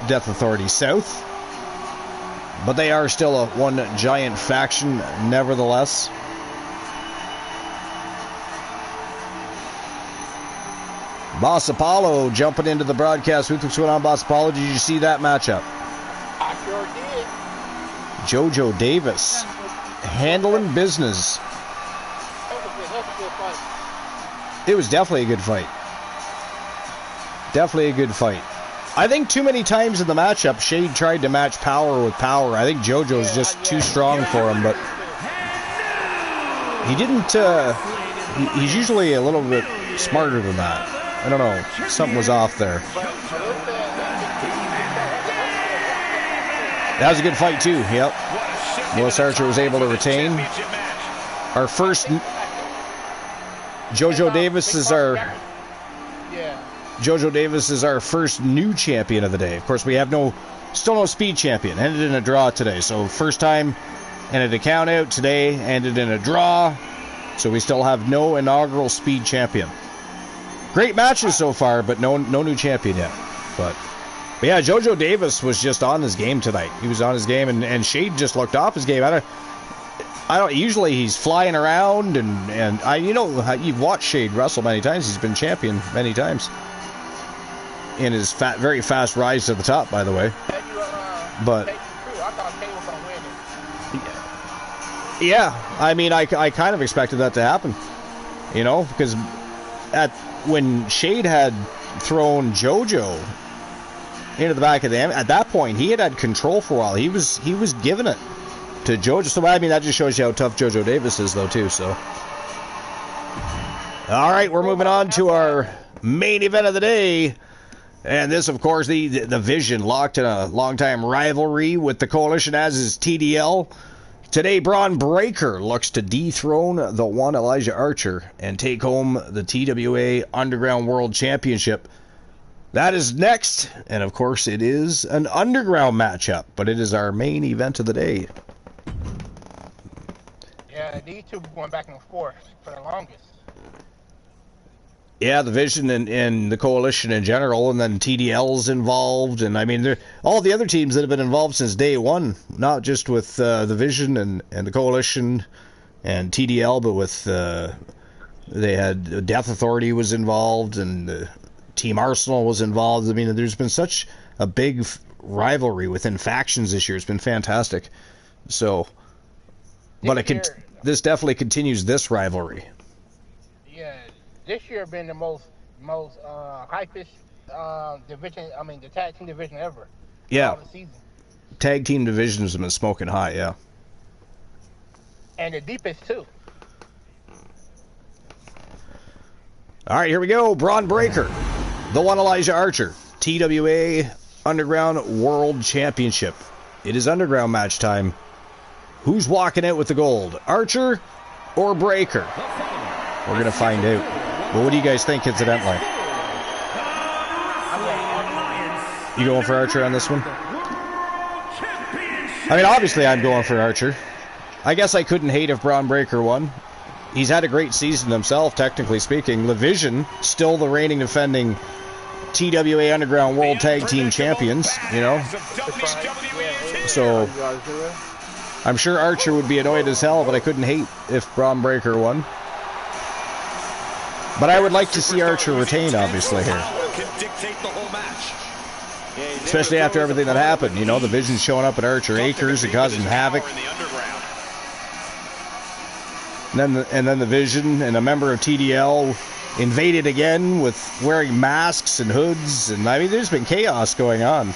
Death Authority South. But they are still one giant faction, nevertheless. Boss Apollo jumping into the broadcast. What's going on, Boss Apollo? Did you see that matchup? I sure did. JoJo Davis handling business. It was definitely a good fight. Definitely a good fight. I think too many times in the matchup, Shade tried to match power with power. I think JoJo's just too strong for him, but he didn't. He's usually a little bit smarter than that. I don't know. Something was off there. That was a good fight, too. Yep. Willis Archer was able to retain. Our first... JoJo Davis is our first new champion of the day. Of course, we have still no speed champion. Ended in a draw today. So first time ended a count out. Today ended in a draw. So we still have no inaugural speed champion. Great matches so far, but no new champion yet. But But yeah, JoJo Davis was just on his game tonight. He was on his game, and Shade just looked off his game. I don't. Usually he's flying around, and you've watched Shade wrestle many times. He's been champion many times in his very fast rise to the top, by the way. But yeah, I mean, I kind of expected that to happen, because when Shade had thrown JoJo into the back of the at that point he had control for a while. He was giving it to JoJo. So I mean, that just shows you how tough JoJo Davis is, though, too. So all right, we're moving on to our main event of the day, and this, of course, the Vision locked in a long-time rivalry with the Coalition, as is TDL. Today, Braun Breaker looks to dethrone the one Elijah Archer and take home the TWA Underground World Championship. That is next, and of course it is an underground matchup, but it is our main event of the day. Yeah, these two going back and forth for the longest. Yeah, the Vision and the Coalition in general, and then TDL's involved, and I mean, all the other teams that have been involved since day one, not just with the Vision and the Coalition and TDL, but with they had Death Authority was involved, and Team Arsenal was involved. I mean, there's been such a big rivalry within factions this year. It's been fantastic. So, but this definitely continues this rivalry. Yeah, this year been the most hypest division. I mean, the tag team division ever. Yeah. All the season. Tag team divisions have been smoking hot. Yeah. And the deepest too. All right, here we go. Braun Breaker, the one Elijah Archer, TWA Underground World Championship. It is underground match time. Who's walking out with the gold, Archer or Breaker? We're going to find out. But what do you guys think, incidentally? You going for Archer on this one? I mean, obviously I'm going for Archer. I guess I couldn't hate if Braun Breaker won. He's had a great season himself, technically speaking. The Vision, still the reigning defending TWA Underground World Tag Team Champions, So, I'm sure Archer would be annoyed as hell, but I couldn't hate if Braun Breaker won. But I would like to see Archer retain, obviously, here. Especially after everything that happened. The Vision showing up at Archer Acres and causing havoc. And then the Vision and a member of TDL invaded again with wearing masks and hoods, and I mean, there's been chaos going on.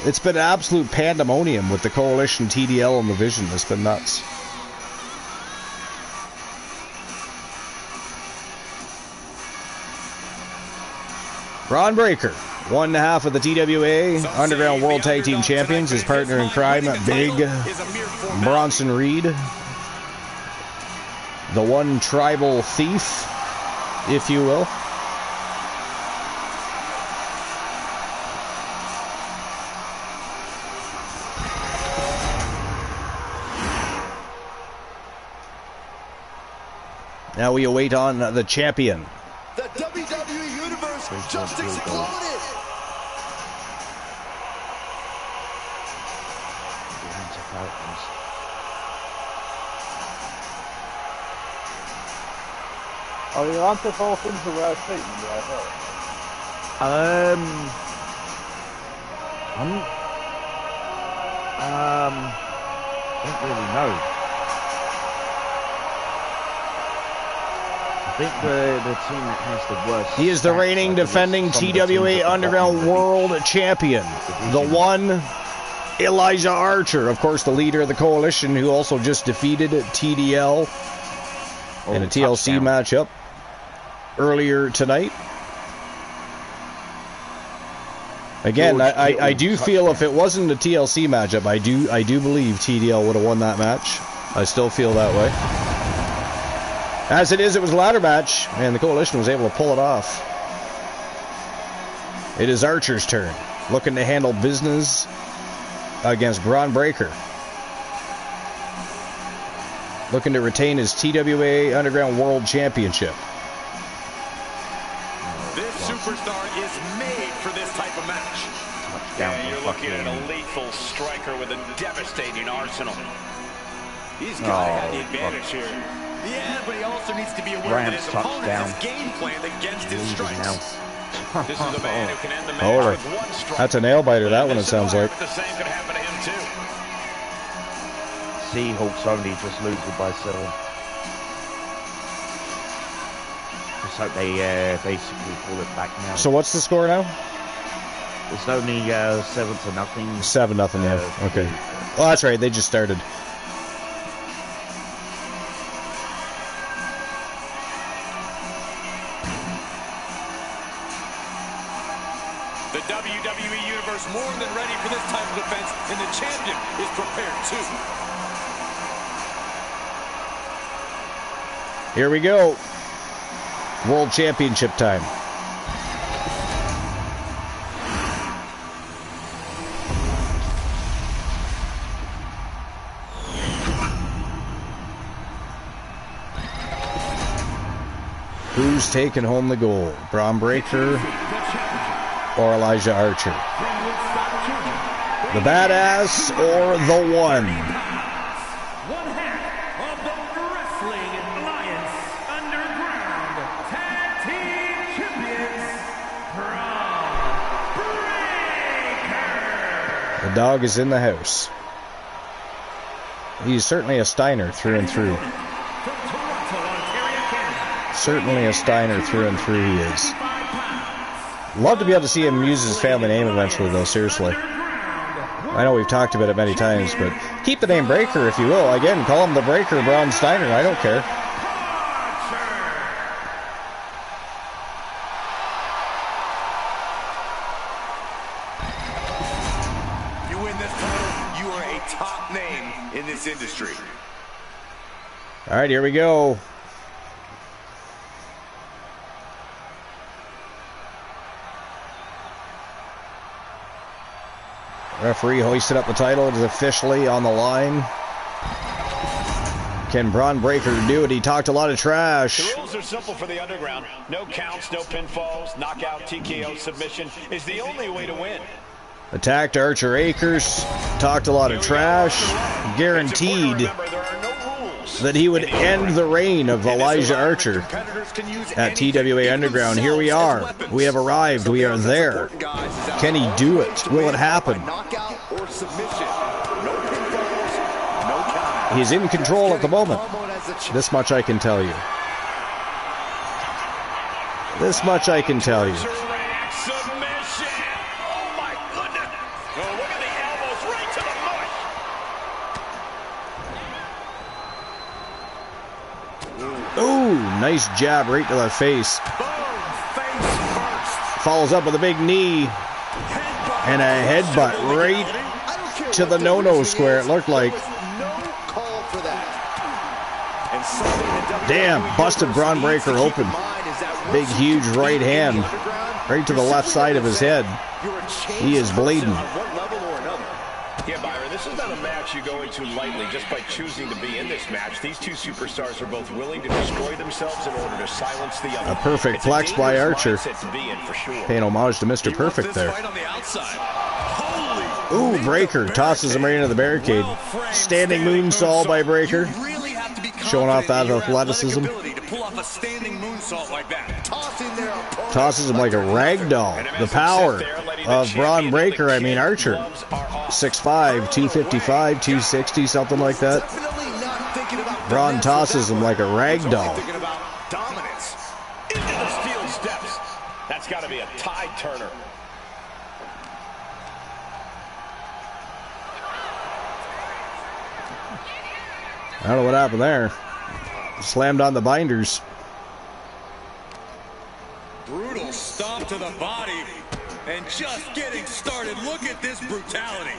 It's been absolute pandemonium with the Coalition, TDL, and the Vision. It's been nuts. Braun Breaker, 1.5 of the TWA Underground World Tag Team Champions. His partner in crime, Big Bronson Reed. The one tribal thief, if you will. Now we await on the champion. The WWE Universe just exploded! Oh, you're on to Falcons or Satan, don't really know. I think the team that has the worst... He is the reigning defending TWA Underground World Champion. The one, Elijah Archer, of course, the leader of the Coalition, who also just defeated TDL in a TLC matchup earlier tonight. Again, I do feel if it wasn't a TLC matchup, I do believe TDL would have won that match. I still feel that way. As it is, it was a ladder match, and the Coalition was able to pull it off. It is Archer's turn, looking to handle business against Braun Breaker. Looking to retain his TWA Underground World Championship. This superstar is made for this type of match. touchdown. Yeah, you're looking at a lethal striker with a devastating arsenal. He's got to have the advantage here. Yeah, but he also needs to be aware that his opponent has game planned against his strikes. This is a man who can end the match with one strike. That's a nail biter, that one, it sounds like. The same could happen to him, too. Seahawks only just losing by 7. Just hope they basically pull it back now. So what's the score now? It's only 7-0. 7-0, yeah. Okay. Well, that's right. They just started. The WWE Universe more than ready for this type of defense, and the champion is prepared too. Here we go. World Championship time. Who's taking home the gold? Braun Breaker or Elijah Archer? The badass or the one? One half of the Wrestling Alliance Underground Tag Team Champions, Braun Breaker. The dog is in the house. He's certainly a Steiner through and through. Certainly a Steiner through and through he is. Love to be able to see him use his family name eventually, though, seriously. I know we've talked about it many times, but keep the name Breaker, if you will. Again, call him the Breaker, Braun Steiner. I don't care. You win this title, you are a top name in this industry. All right, here we go. Referee hoisted up the title. It is officially on the line. Can Braun Breaker do it? He talked a lot of trash. The rules are simple for the Underground. No counts, no pinfalls, knockout, TKO, submission is the only way to win. Attacked Archer Akers. Talked a lot of trash. Guaranteed that he would end the reign of Elijah Archer at TWA Underground. Here we are. We have arrived. We are there. Can he do it? Will it happen? He's in control at the moment. This much I can tell you. This much I can tell you. Ooh, nice jab right to the face. Follows up with a big knee and a headbutt right to the no-no square, it looked like. Damn, busted Braun Breaker open. Big, huge right hand right to the left side of his head. He is bleeding. Yeah, Byron, this is not a match you go into lightly just by choosing to be in this match. These two superstars are both willing to destroy themselves in order to silence the other. A perfect flex by Archer. Paying homage to Mr. Perfect there. Ooh, Breaker tosses him right into the barricade. Standing moonsault by Breaker. Showing off that athleticism. Tosses him like a rag doll. The power of Braun Breaker, I mean Archer. 6'5", 255, 260, something like that. Braun tosses him like a rag doll. Dominance into the steel steps. That's got to be a tide turner. I don't know what happened there. Slammed on the binders. Brutal stomp to the body. And just getting started. Look at this brutality.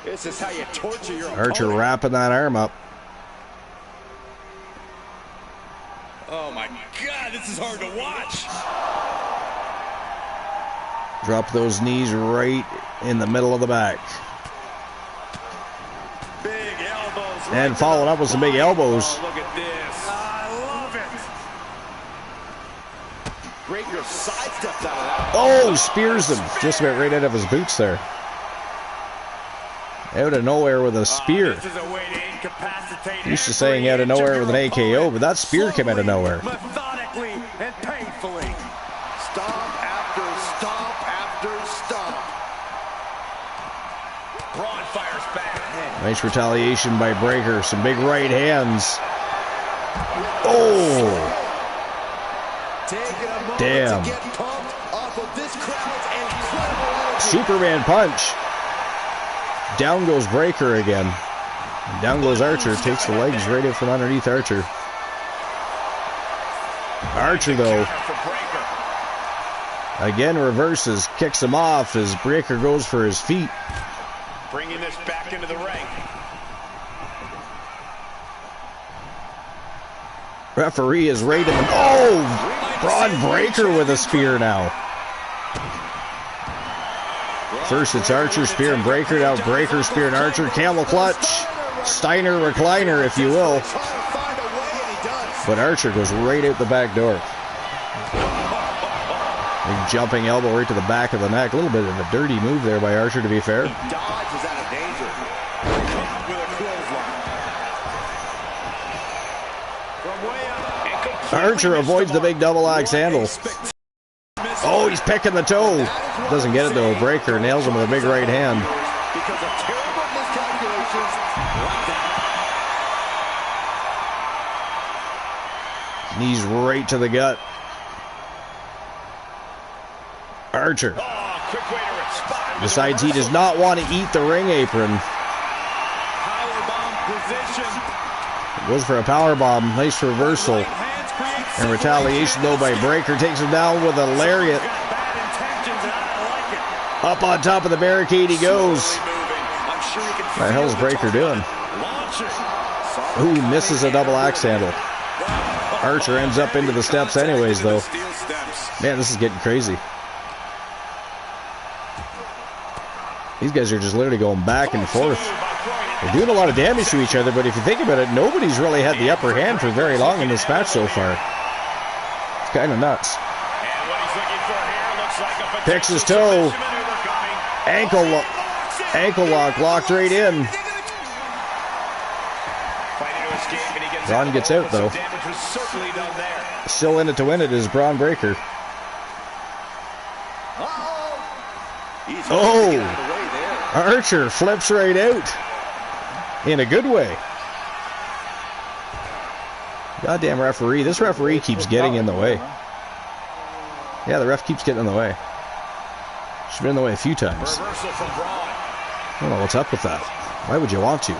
This is how you torture your opponent. Archer wrapping that arm up. Oh my God, this is hard to watch. Drop those knees right in the middle of the back. Big elbows. And following up with some big elbows. Oh, look at this. I love it. Breaker side sidesteps out of that. Oh, spears him. Just about right out of his boots there. Out of nowhere with a spear. This is a way to incapacitate. Used to saying out of nowhere with an AKO, but that spear came out of nowhere. Methodically and painfully. Stomp after stomp after stomp. Braun fires back. Nice retaliation by Breaker. Some big right hands. Oh! Taking a moment Damn. to get pumped off of this crowd's incredible energy. Superman punch. Down goes Breaker again. And down goes Archer. Takes the legs right out from underneath Archer. Archer, though, again reverses. Kicks him off as Breaker goes for his feet. Bringing this back into the ring. Referee is right in the... Oh! Braun Breaker with a spear now. First it's Archer, spear, and Breaker. Now Breaker, spear, and Archer. Camel clutch. Steiner recliner, if you will. But Archer goes right out the back door. Big jumping elbow right to the back of the neck. A little bit of a dirty move there by Archer, to be fair. Dodge is out of danger. Caught with a clothesline. From way up. Archer avoids the big double axe handle. Oh, he's picking the toe. Doesn't get it though. Breaker nails him with a big right hand. Because of terrible miscalculations like that. Knees right to the gut. Archer Oh, quick way to respond. decides he does not want to eat the ring apron. Powerbomb position. Goes for a power bomb. Nice reversal. Hands create And retaliation though by Breaker. Takes him down with a lariat. bad intentions, and I like it. Up on top of the barricade he goes. I'm sure he can What the hell's Breaker doing? launch it. Ooh, misses a double axe handle. Archer ends up into the steps anyways though. Steel steps. Man, this is getting crazy. These guys are just literally going back and forth. They're doing a lot of damage to each other, but if you think about it, nobody's really had the upper hand for very long in this match so far. It's kind of nuts. And what he's looking for here looks like a potential Picks his toe. submission maneuver coming. Ankle lock, locked right in. Fighting to escape, and he gets Braun gets out, though. Some damage was certainly done there. Still in it to win it is Braun Breaker. He's Oh. get out of the way there. Archer flips right out. In a good way. Goddamn referee. This referee keeps getting in the way. Yeah, the ref keeps getting in the way. She's been in the way a few times. Reversal from Braun. I don't know what's up with that. Why would you want to?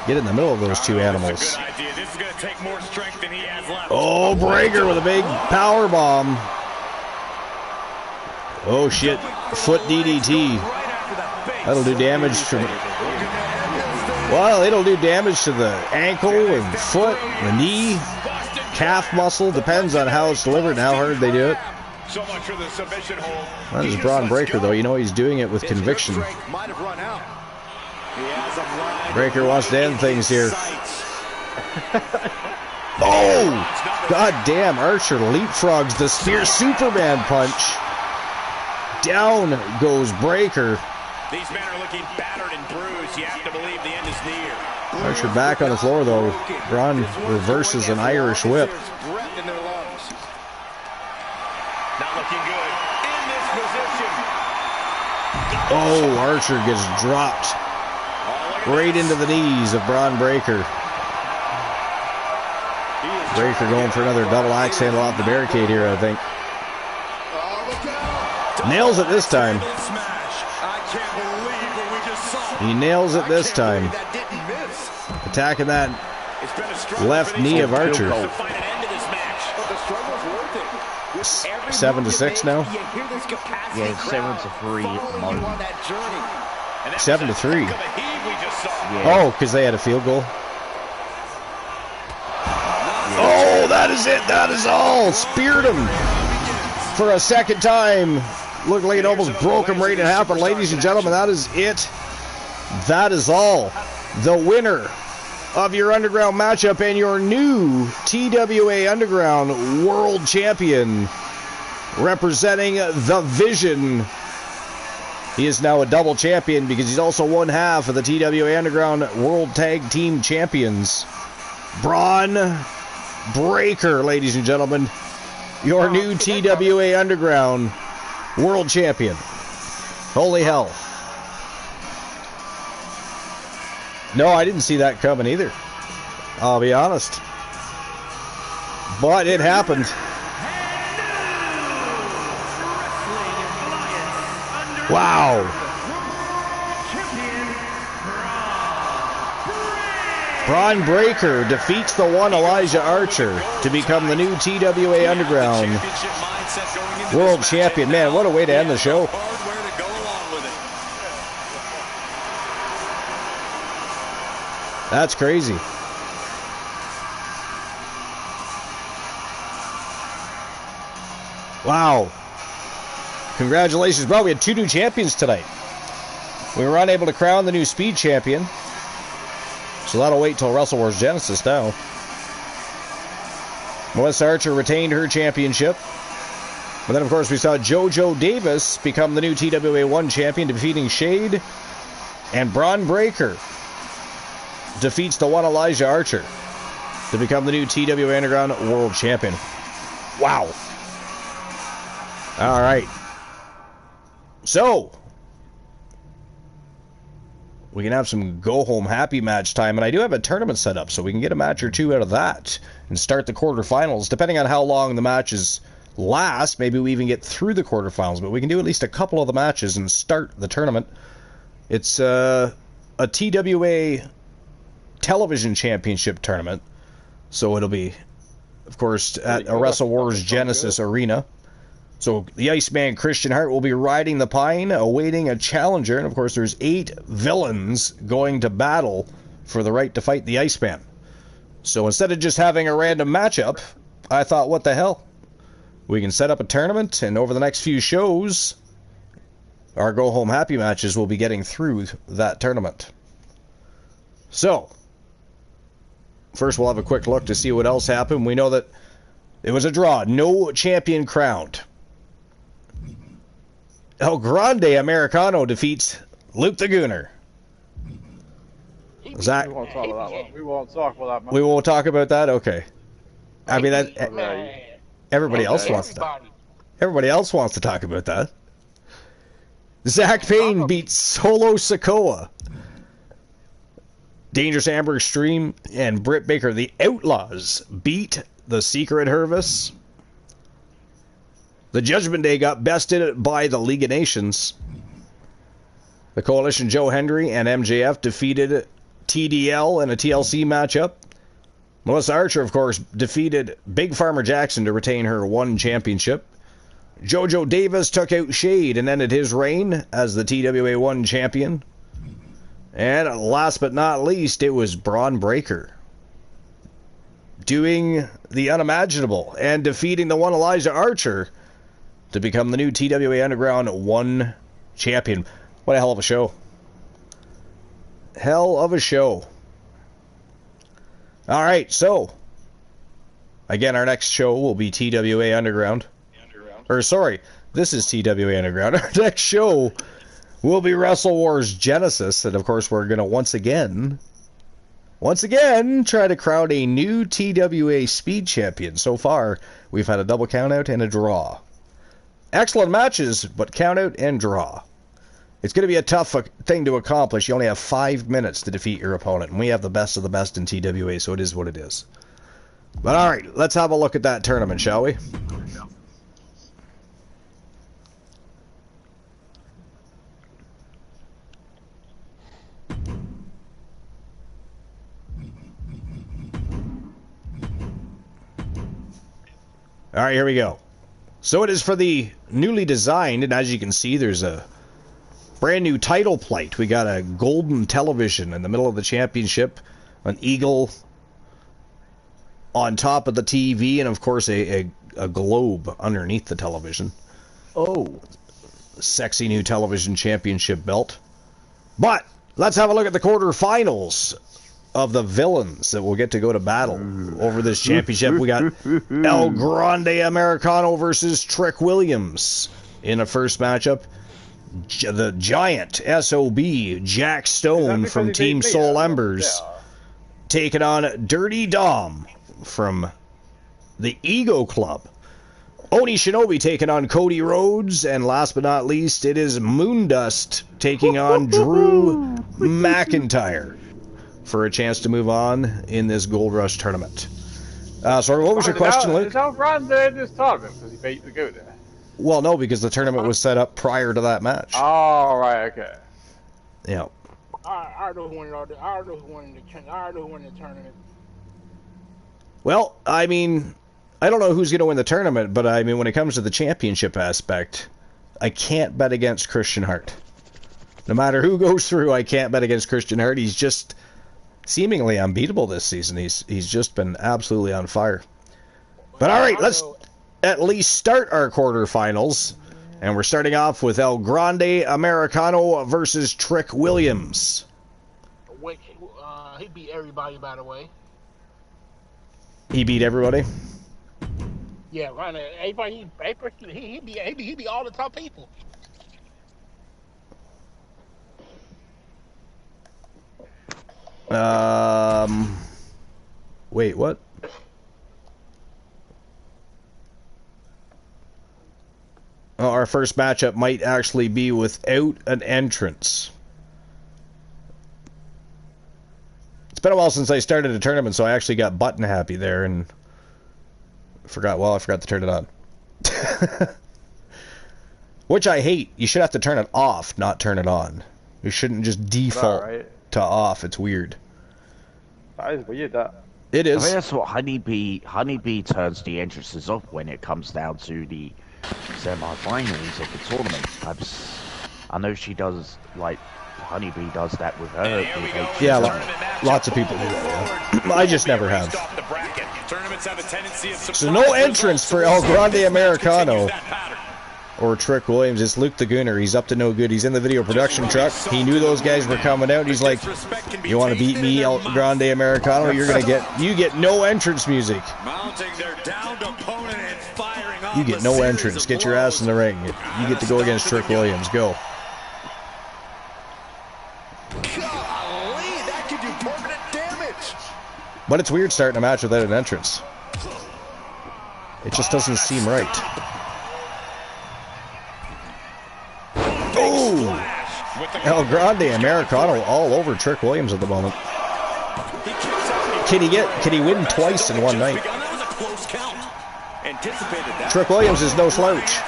Get in the middle of those two animals. That's a good idea. This is going to take more strength than he has left. Oh, Breaker with a big power bomb. Oh shit. Foot DDT. That'll do damage to... Well, it'll do damage to the ankle and foot, the knee, calf muscle. Depends on how it's delivered and how hard they do it. So much for the submission hold. That is Braun Breaker, though. You know he's doing it with conviction. Might have run out. He has him lined Breaker wants to end things here. sights. Oh! God damn, Archer leapfrogs the spear Superman punch. Down goes Breaker. These men are looking battered and bruised. You have to believe the end is near. Archer back on the floor, though. Braun reverses an Irish whip. There's breath in their lungs. Not looking good. In this position. Oh, Archer gets dropped right into the knees of Braun Breaker. Breaker going for another double axe handle off the barricade here, I think. Nails it this time. I can't believe what we just saw. He nails it this time. That didn't miss. Attacking that It's been a struggle left for these knee of guys Archer. to find an end to this match. But the struggle's worth it. With every 7-6 now. You hear this capacity Yeah, it's 7-3 following you moment. on that journey. And that 7-3. was a heck of a heave we just saw. Yeah. Oh, because they had a field goal. Oh, that is it. That is all. Speared him for a second time. Looked like it almost broke him right in half. But ladies and gentlemen, that is it. That is all. The winner of your Underground matchup and your new TWA Underground World Champion representing the Vision. He is now a double champion because he's also one half of the TWA Underground World Tag Team Champions. Braun Breaker, ladies and gentlemen, your new TWA Underground World Champion. Holy hell. No, I didn't see that coming either. I'll be honest. But it happened. Wow. Braun Breaker defeats the one Elijah Archer to become the new TWA Underground World Champion. Man, what a way to end the show. That's crazy. Wow. Congratulations, bro. We had 2 new champions tonight. We were unable to crown the new Speed Champion. So that'll wait till Wrestle Wars Genesis now. Melissa Archer retained her championship. But then, of course, we saw JoJo Davis become the new TWA 1 champion, defeating Shade. And Braun Breaker defeats the one Elijah Archer to become the new TWA Underground World Champion. Wow. All right. So, we can have some go-home happy match time, and I do have a tournament set up, so we can get a match or two out of that and start the quarterfinals. Depending on how long the matches last, maybe we even get through the quarterfinals, but we can do at least a couple of the matches and start the tournament. It's a TWA Television Championship tournament, so it'll be, of course, at a Wrestle Wars Genesis Arena. So the Iceman Christian Hart will be riding the pine, awaiting a challenger. And, of course, there's 8 villains going to battle for the right to fight the Iceman. So instead of just having a random matchup, I thought, what the hell? We can set up a tournament, and over the next few shows, our go-home happy matches will be getting through that tournament. So, first we'll have a quick look to see what else happened. We know that it was a draw. No champion crowned. El Grande Americano defeats Luke the Gooner. Zach, We won't talk about that one. We won't talk about that, man. we won't talk about that? Okay. I mean, everybody else wants to. Everybody else wants to talk about that. Zach Payne beats Solo Sikoa. Dangerous Amber Extreme and Britt Baker, the Outlaws, beat the Secret Hervis. The Judgment Day got bested by the League of Nations. The Coalition Joe Hendry and MJF defeated TDL in a TLC matchup. Melissa Archer, of course, defeated Big Farmer Jackson to retain her 1 championship. JoJo Davis took out Shade and ended his reign as the TWA 1 champion. And last but not least, it was Braun Breaker doing the unimaginable and defeating the one Elijah Archer to become the new TWA Underground 1 champion. What a hell of a show. Hell of a show. Alright, so again, our next show will be TWA Underground. Or sorry, this is TWA Underground. Our next show will be Wrestle Wars Genesis, and of course we're going to once again try to crown a new TWA Speed Champion. So far, we've had a double countout and a draw. Excellent matches, but countout and draw. It's going to be a tough thing to accomplish. You only have 5 minutes to defeat your opponent, and we have the best of the best in TWA, so it is what it is. But alright, let's have a look at that tournament, shall we? Alright, here we go. So it is for the newly designed, and as you can see, there's a brand new title plate. We got a golden television in the middle of the championship, an eagle on top of the TV, and of course a globe underneath the television. Oh, sexy new television championship belt. But let's have a look at the quarterfinals of the villains that will get to go to battle over this championship. We got El Grande Americano versus Trick Williams in a first matchup. The Giant SOB Jack Stone from Team Soul Embers taking on Dirty Dom from the Ego Club. Oni Shinobi taking on Cody Rhodes, and last but not least, it is Moondust taking on Drew McIntyre for a chance to move on in this Gold Rush tournament. So what was your question, Luke? Is El Grande in this tournament because he beat the Gooner? Well, no, because the tournament was set up prior to that match. Oh, right, okay. Yeah. I know who won the tournament. Well, I mean, I don't know who's going to win the tournament, but I mean, when it comes to the championship aspect, I can't bet against Christian Hart. No matter who goes through, I can't bet against Christian Hart. He's just seemingly unbeatable this season. He's just been absolutely on fire. But all right, let's at least start our quarterfinals. And we're starting off with El Grande Americano versus Trick Williams. Which, he beat everybody, by the way. He beat everybody? Yeah, everybody. He beat all the top people. Wait, what? Oh, our first matchup might actually be without an entrance. It's been a while since I started a tournament, so I actually got button happy there and I forgot to turn it on. Which I hate. You should have to turn it off, not turn it on. You shouldn't just default to off. It's weird. That is weird, that. It is. I think that's what Honeybee turns the entrances off when it comes down to the semi-finals of the tournament. I know she does, like, Honeybee does that with her. Yeah, lots of people do that, yeah. I just never have. So no entrance for El Grande Americano or Trick Williams. It's Luke the Gooner. He's up to no good. He's in the video production truck. He knew those guys were coming out. He's like, you want to beat me, El Grande Americano? You get no entrance music. You get no entrance. Get your ass in the ring. You get to go against Trick Williams. Go. That could do permanent damage. But it's weird starting a match without an entrance. It just doesn't seem right. Oh! El Grande Americano all over Trick Williams at the moment. Can he win twice in one night? Trick Williams is no slouch.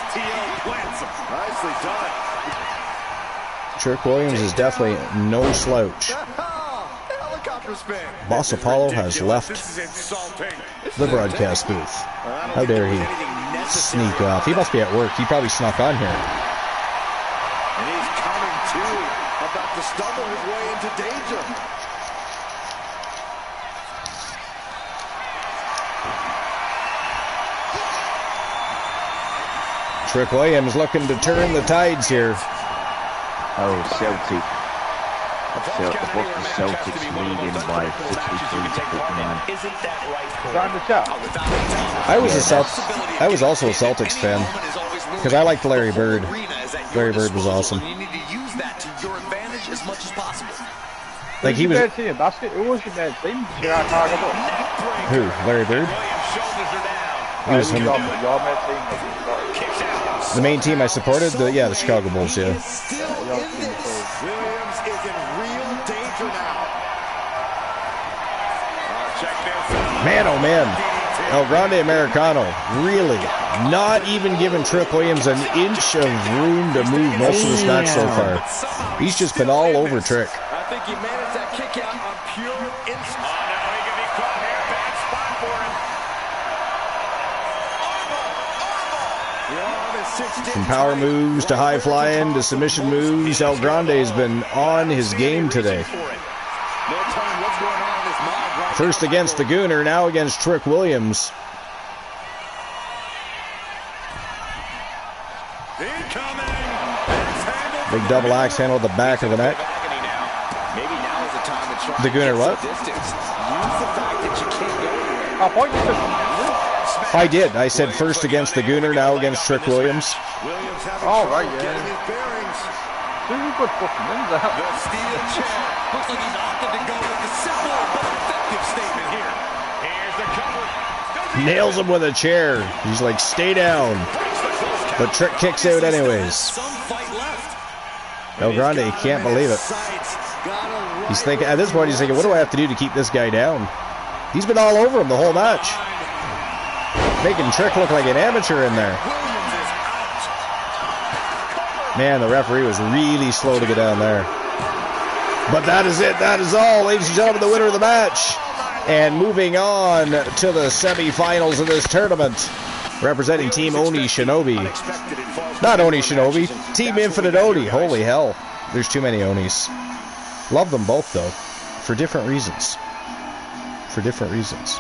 Trick Williams is definitely no slouch. Boss Apollo has left the broadcast booth. How dare he sneak off? He must be at work. He probably snuck on here. And he's coming to, about to stumble his way into danger. Trick Williams looking to turn the tides here. Oh, Celtic. The Celtics leading by 63 to 59. Is that in the chat? I was also a Celtics fan because I liked Larry Bird. Larry Bird was awesome. You need to use that to your advantage as much as possible. Like he was. Who was the bad team? Who? Larry Bird? He was from the main team I supported. The Chicago Bulls. Yeah. Williams is in real danger now. Man, oh man. El Grande Americano really not even giving Trick Williams an inch of room to move most of this match so far. He's just been all over Trick. I think he managed that kick out on pure instinct. Oh, no, he could be caught here. Bad spot for him. From power moves to high flying to submission moves, El Grande has been on his game today. First against the Gooner, now against Trick Williams. Big double axe handle at the back of the neck. Maybe now is the time to The Gooner what? I thought you said... I did. I said first against the Gooner, now against Trick Williams. Oh, right, yeah. Two good fucking wins out. The steel chair. Looks like he's opted to go with the simple but effective statement here. Here's the cover. Nails him with a chair. He's like, stay down. But Trick kicks out anyways. El Grande can't believe it. He's thinking, at this point, he's thinking, what do I have to do to keep this guy down? He's been all over him the whole match. Making Trick look like an amateur in there. Man, the referee was really slow to get down there. But that is it. That is all. Ladies and gentlemen, the winner of the match. And moving on to the semifinals of this tournament. Representing Team Oni Shinobi. Not Oni Shinobi. Team Infinite Oni. Holy hell. There's too many Onis. Love them both, though. For different reasons. For different reasons.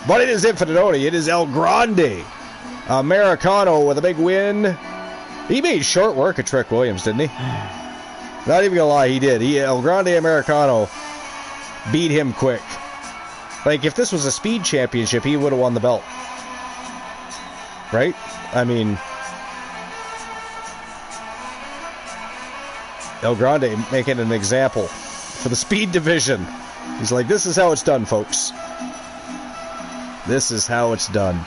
But it is Infinite Oni. It is El Grande Americano with a big win. He made short work of Trick Williams, didn't he? Not even gonna lie, he did. El Grande Americano beat him quick. Like, if this was a speed championship, he would have won the belt. Right? I mean, El Grande making an example for the speed division. He's like, this is how it's done, folks. This is how it's done.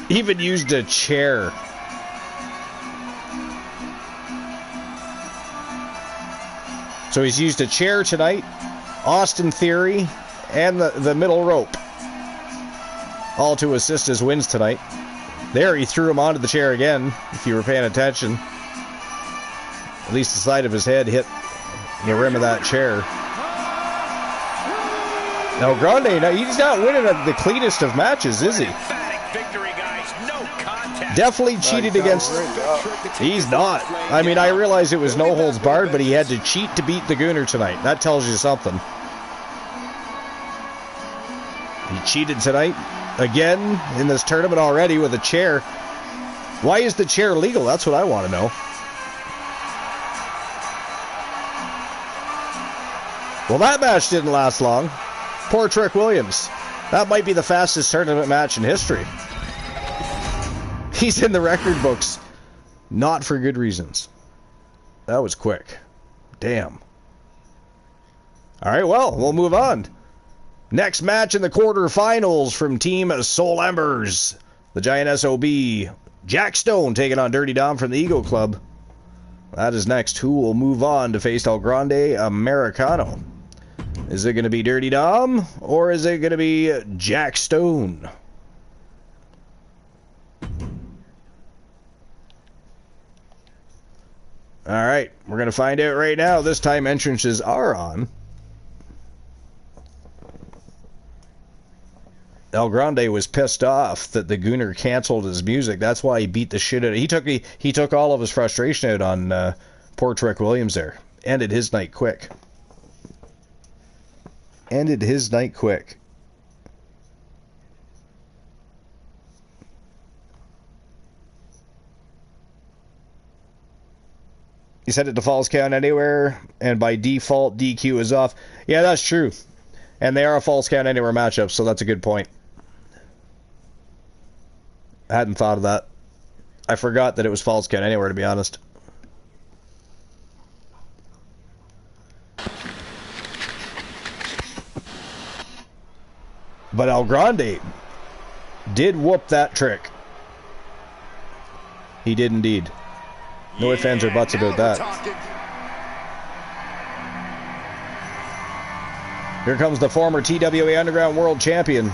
Even used a chair. So he's used a chair tonight, Austin Theory, and the middle rope. All to assist his wins tonight. There, he threw him onto the chair again, if you were paying attention. At least the side of his head hit the rim of that chair. Now, Grande, now he's not winning the cleanest of matches, is he? Definitely cheated against... He's not. I mean, I realize it was no holds barred, but he had to cheat to beat the Gooner tonight. That tells you something. He cheated tonight. Again, in this tournament already with a chair. Why is the chair legal? That's what I want to know. Well, that match didn't last long. Poor Trick Williams. That might be the fastest tournament match in history. He's in the record books. Not for good reasons. That was quick. Damn. Alright, well, we'll move on. Next match in the quarterfinals from Team Soul Embers. The Giant SOB. Jack Stone taking on Dirty Dom from the Eagle Club. That is next. Who will move on to face El Grande Americano? Is it going to be Dirty Dom? Or is it going to be Jack Stone? Alright, we're going to find out right now. This time entrances are on. El Grande was pissed off that the Gooner canceled his music. That's why he beat the shit out of it. He took all of his frustration out on poor Trick Williams there. Ended his night quick. Ended his night quick. He set it to falls count anywhere, and by default, DQ is off. Yeah, that's true. And they are a falls count anywhere matchup, so that's a good point. I hadn't thought of that. I forgot that it was falls count anywhere, to be honest. But El Grande did whoop that Trick. He did indeed. No ifs, ands, or buts about that. Here comes the former TWA Underground World Champion,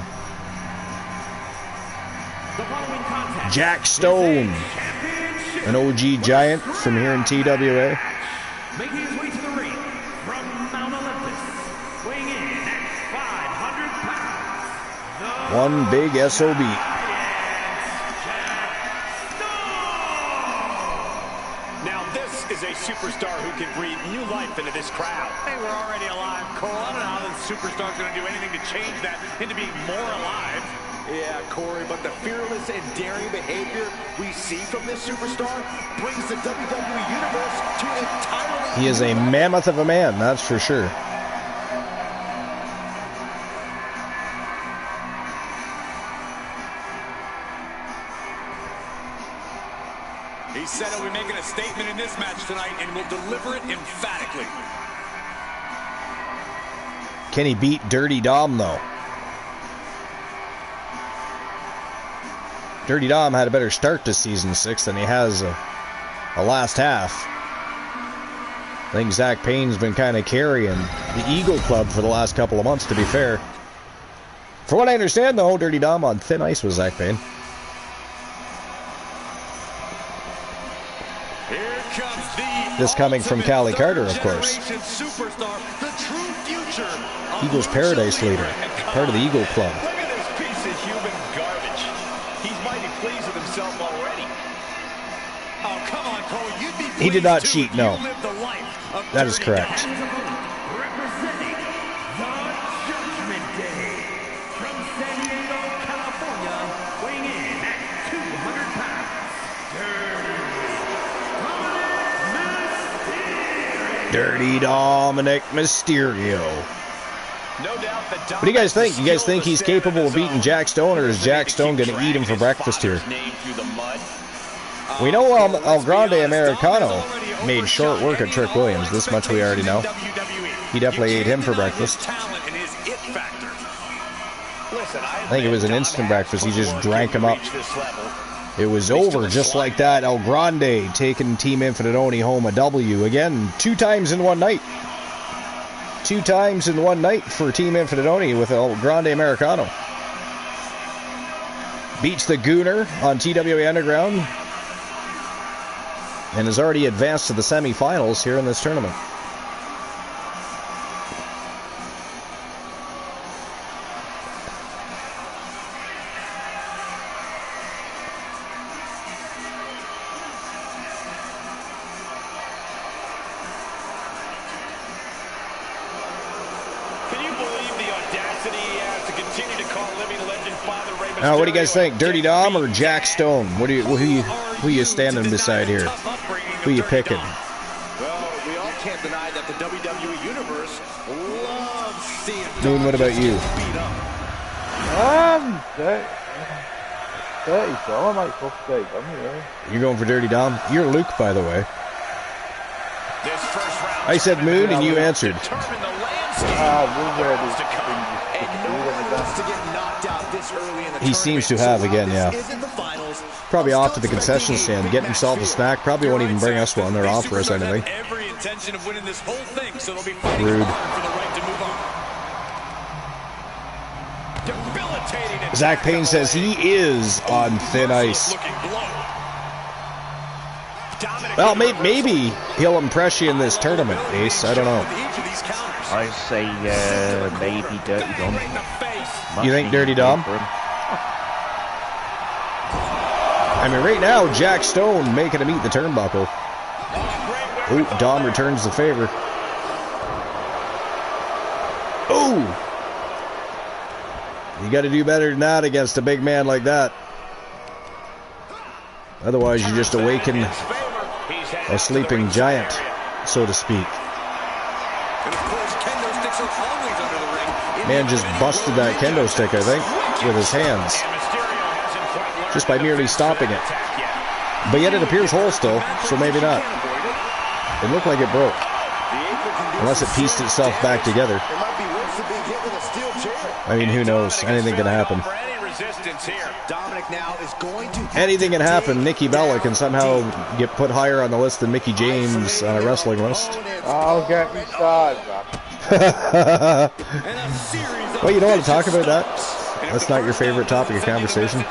Jack Stone, an OG giant from here in TWA. Making his way to the ring from Mount Olympus, weighing in at 500 pounds. One big SOB. Is a superstar who can breathe new life into this crowd. They were already alive, Cole. I don't know how this superstar's going to do anything to change that into being more alive. Yeah, Corey, but the fearless and daring behavior we see from this superstar brings the WWE Universe to an entirely... He is a mammoth of a man, that's for sure. He said he'll be making a statement in this match tonight and will deliver it emphatically. Can he beat Dirty Dom, though? Dirty Dom had a better start to Season 6 than he has a last half. I think Zach Payne's been kind of carrying the Eagle Club for the last couple of months, to be fair. For what I understand, though, Dirty Dom on thin ice with Zach Payne. Here comes the This coming from Callie Carter, of course. superstar, the true future of Eagles Paradise leader, part of the Eagle Club. Look at this piece of human garbage. He's mighty pleased with himself already. Oh, come on, Cole. You'd be He did not pleased, cheat, too, no. if you lived the life of That is Dirty correct. Dom. Representing the Judgment Day from San Diego, California, weighing in at 200 pounds, Dirty Dominic Mysterio. No doubt that What do you guys think? You guys think he's capable of beating Jack Stone, or is Jack Stone going to eat him for breakfast here? We know El Grande Americano made short work of Trick Williams. This much we already know. He definitely ate him for breakfast. I think it was an instant breakfast. He just drank him up. It was over just like that. El Grande taking Team Infinite Oni home a W. Again, 2 times in one night. 2 times in one night for Team Infinite Oni with El Grande Americano. Beats the Gooner on TWA Underground. And has already advanced to the semifinals here in this tournament. Now, what do you guys think? Dirty Dom or Jack Stone? Who you standing beside here? Who you picking? Well, we all can't deny that the WWE Universe loves seeing Moon, what about you? Dirty Dom, I might fuck Dirty Dom, yeah. You're going for Dirty Dom? You're Luke, by the way. I said Moon, and you answered. He seems to have again, yeah. Probably off to the concession stand, getting himself a snack. Probably won't even bring us one. They're off for us anyway. Rude. Zach Payne says he is on thin ice. Well, maybe he'll impress you in this tournament, Ace. I don't know. I say maybe Dirty Dom. You think Dirty Dom? I mean, right now, Jack Stone making him eat the turnbuckle. Oh, Dom returns the favor. Oh! You got to do better than that against a big man like that. Otherwise, you just awaken a sleeping giant, so to speak. Man just busted that kendo stick, I think, with his hands. Just by merely stopping it. But yet it appears whole still, so maybe not. It looked like it broke. Unless it pieced itself back together. I mean, who knows? Anything can happen. Anything can happen. Nikki Bella can somehow get put higher on the list than Mickey James on a wrestling list. I'll get me started, Well, you don't want to talk about that? That's not your favorite topic of conversation?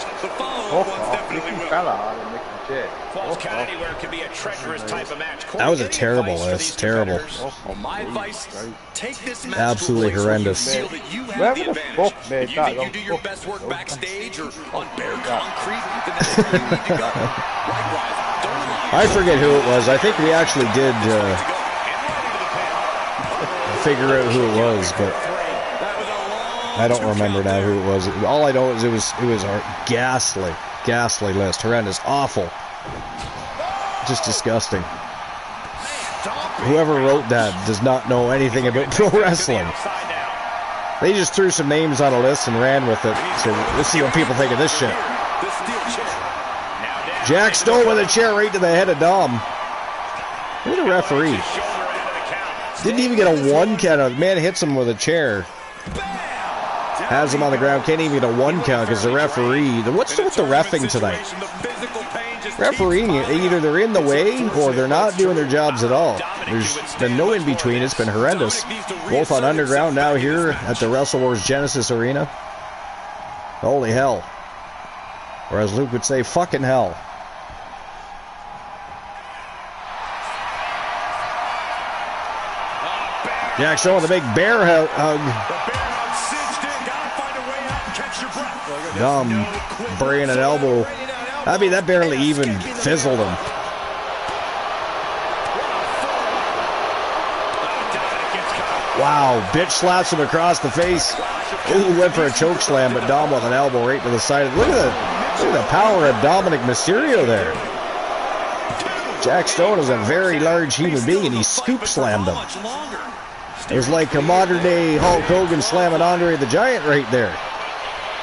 That was a terrible list. Terrible. Absolutely horrendous. Wherever the fuck made that? You do your best work backstage or on bare concrete, then that's where you need to go. Likewise, I forget who it was. I think we actually did figure out who it was, but I don't remember now who it was. All I know is it was a ghastly list. Horrendous. Awful. Just disgusting. Whoever wrote that does not know anything about pro wrestling. They just threw some names on a list and ran with it. So let's see what people think of this shit. Jack Stone with a chair right to the head of Dom. Look at the referee. Didn't even get a 1 count. The man hits him with a chair. Has him on the ground. Can't even get a 1 count because the referee. What's with the reffing tonight? Refereeing, either they're in the way or they're not doing their jobs at all. There's been no in between. It's been horrendous. Both on Underground, now here at the Wrestle Wars Genesis Arena. Holy hell. Or as Luke would say, fucking hell. Jack Stone with a big bear hug. Dom burying an elbow. I mean, that barely even fizzled him. Wow, bitch slaps him across the face. Ooh, went for a choke slam, but Dom with an elbow right to the side. Look at the power of Dominic Mysterio there. Jack Stone is a very large human being, and he scoop slammed him. It was like a modern day Hulk Hogan slamming Andre the Giant right there.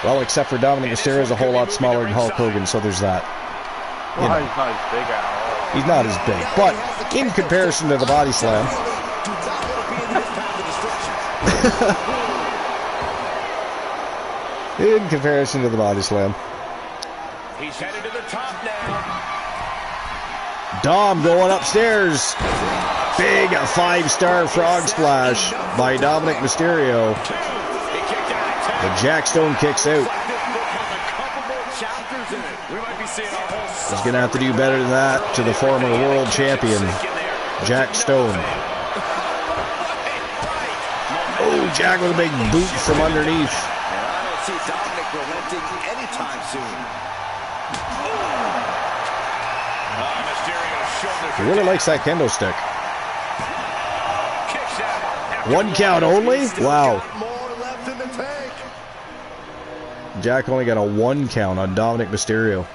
Well, except for Dominic Mysterio is a whole lot smaller than Hulk Hogan, so there's that. You know. He's not as big at all. He's not as big, but in comparison to the body slam. In comparison to the body slam. He's headed to the top now. Dom going upstairs. Big 5-star frog splash by Dominic Mysterio. And Jack Stone kicks out. He's going to have to do better than that to the former world champion, Jack Stone. Oh, Jack with a big boot from underneath. I don't see Dominic relenting anytime soon. He really likes that kendo stick. 1 count only? Wow. Jack only got a 1 count on Dominic Mysterio.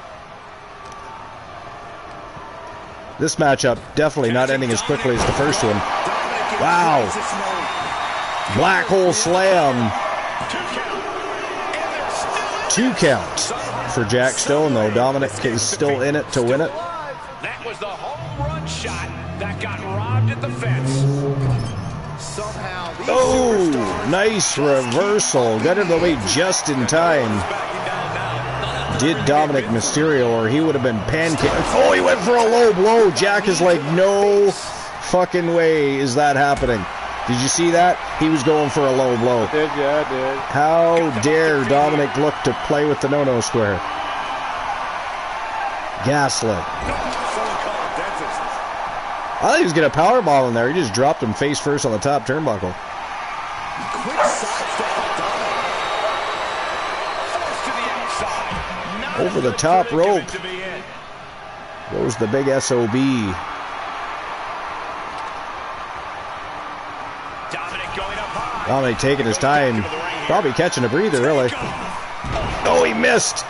This matchup definitely not ending as quickly as the first one. Wow. Black hole slam. 2 counts for Jack Stone, though. Dominic is still in it to win it. That was the home run shot that got robbed at the fence. Oh, nice reversal. Got it the way just in time. Did Dominic Mysterio, or he would have been pancaked. Oh, he went for a low blow. Jack is like, no fucking way is that happening. Did you see that? He was going for a low blow. I did, yeah, I did. How dare Dominic look to play with the no-no square? Gaslit. I thought he was going to powerbomb in there. He just dropped him face first on the top turnbuckle. Over the top rope. Goes the big SOB. Dominic taking his time. Probably catching a breather, really. Oh, he missed.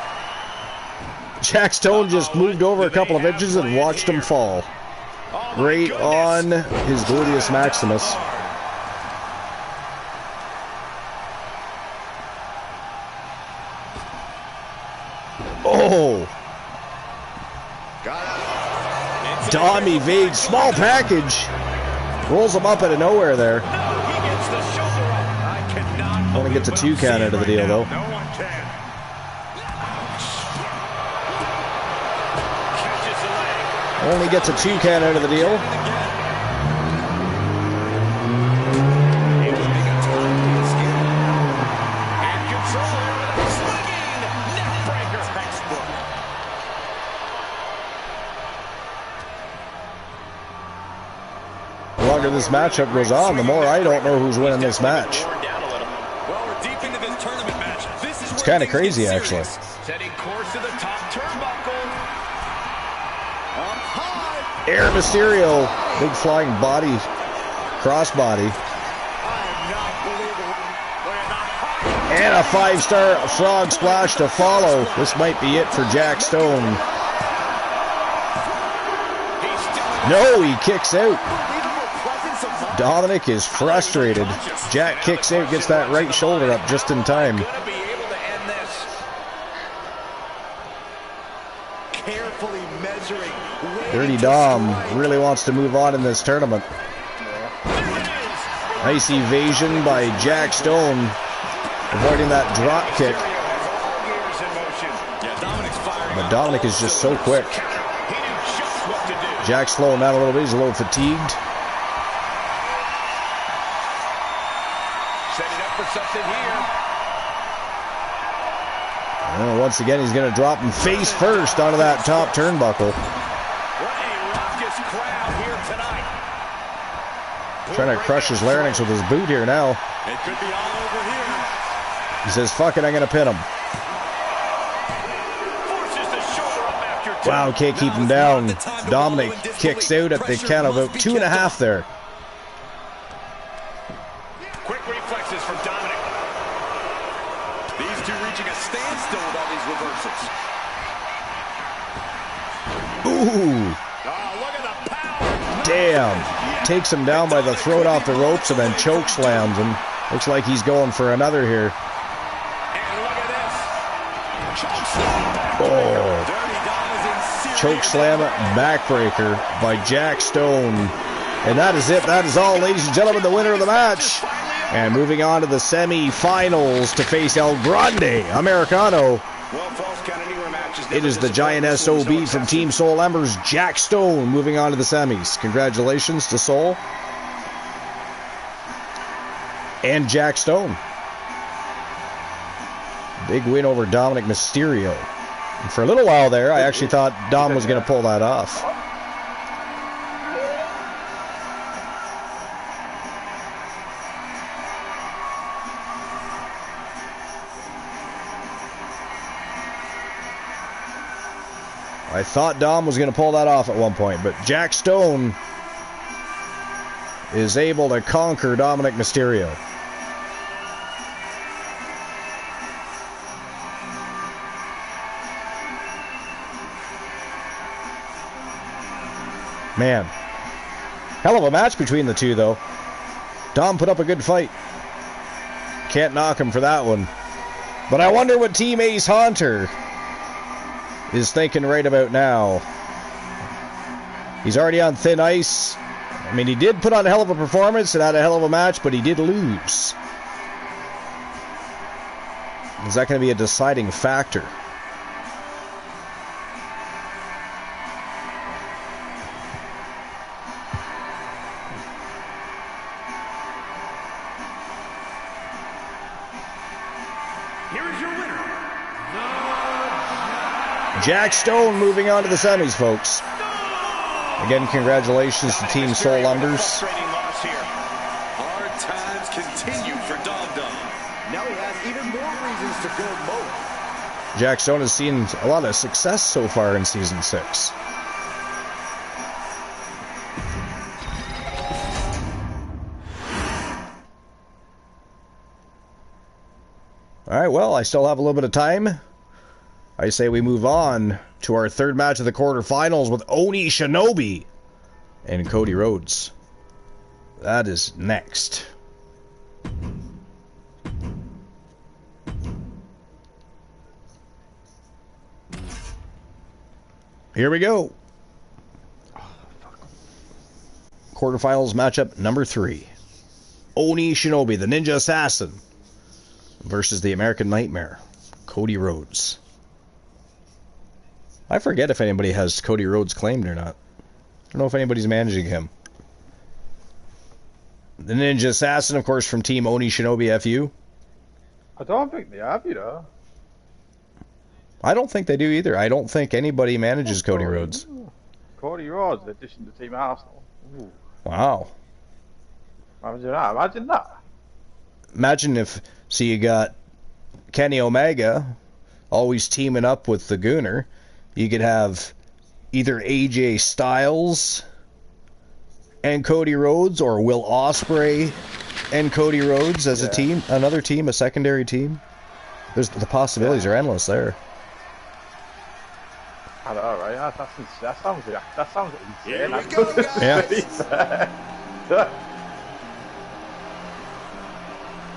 Jack Stone just moved over a couple of inches and watched him fall. Right on his gluteus maximus. Oh. Dom evades. Small package. Rolls him up out of nowhere there. Only gets a 2 count out of the deal, though. Only gets a 2 count out of the deal. The longer this matchup goes on, the more I don't know who's winning this match. It's kind of crazy, actually. Setting course to the top turnbuckle. Air Mysterio, big flying body, crossbody. And a 5-star frog splash to follow. This might be it for Jack Stone. No, he kicks out. Dominic is frustrated. Jack kicks out, gets that right shoulder up just in time. Dirty Dom really wants to move on in this tournament. Nice evasion by Jack Stone, avoiding that drop kick. But Dominic is just so quick. Jack's slowing down a little bit. He's a little fatigued. Setting up for something here. And once again, he's going to drop him face first onto that top turnbuckle. What a raucous crowd here tonight. Trying to crush his larynx with his boot here now. It could be all over here. He says, fuck it, I'm going to pin him. Wow, can't keep him down. Dominic kicks out at the count of about 2.5 there. Quick reflexes from Dominic. These two reaching a standstill with all these reversals. Ooh. Oh, look at the power. Damn. Takes him down by the throat off the ropes and then choke slams him. Looks like he's going for another here. And look at this. Choke slam. Oh. Choke slam backbreaker by Jack Stone. And that is it. That is all, ladies and gentlemen, the winner of the match. And moving on to the semi-finals to face El Grande Americano. It is the giant SOB from Team Soul Embers, Jack Stone, moving on to the semis. Congratulations to Soul and Jack Stone. Big win over Dominic Mysterio. And for a little while there, I actually thought Dom was going to pull that off. I thought Dom was going to pull that off at one point, but Jack Stone is able to conquer Dominic Mysterio. Man, hell of a match between the two, though. Dom put up a good fight. Can't knock him for that one. But I wonder what Team Ace Haunter is thinking right about now. He's already on thin ice. I mean, he did put on a hell of a performance and had a hell of a match, but he did lose. Is that going to be a deciding factor? Jack Stone moving on to the semis, folks. Again, congratulations to Team Soul Embers. Hard times continue for Dom Dom. Now he has even more reasons to go mode. Jack Stone has seen a lot of success so far in Season 6. Alright, well, I still have a little bit of time. I say we move on to our third match of the quarterfinals with Oni Shinobi and Cody Rhodes. That is next. Here we go. Quarterfinals matchup number 3. Oni Shinobi, the Ninja Assassin, versus the American Nightmare, Cody Rhodes. I forget if anybody has Cody Rhodes claimed or not. I don't know if anybody's managing him. The Ninja Assassin, of course, from Team Oni Shinobi FU. I don't think they have, you know. I don't think they do either. I don't think anybody manages Cody Rhodes. Cody Rhodes, in addition to Team Arsenal. Ooh. Wow. Imagine that. Imagine that. Imagine if, so you got Kenny Omega always teaming up with the Gooner. You could have either AJ Styles and Cody Rhodes, or Will Ospreay and Cody Rhodes as a team, another team, a secondary team. The possibilities are endless there. I know, right? That sounds insane. Yeah.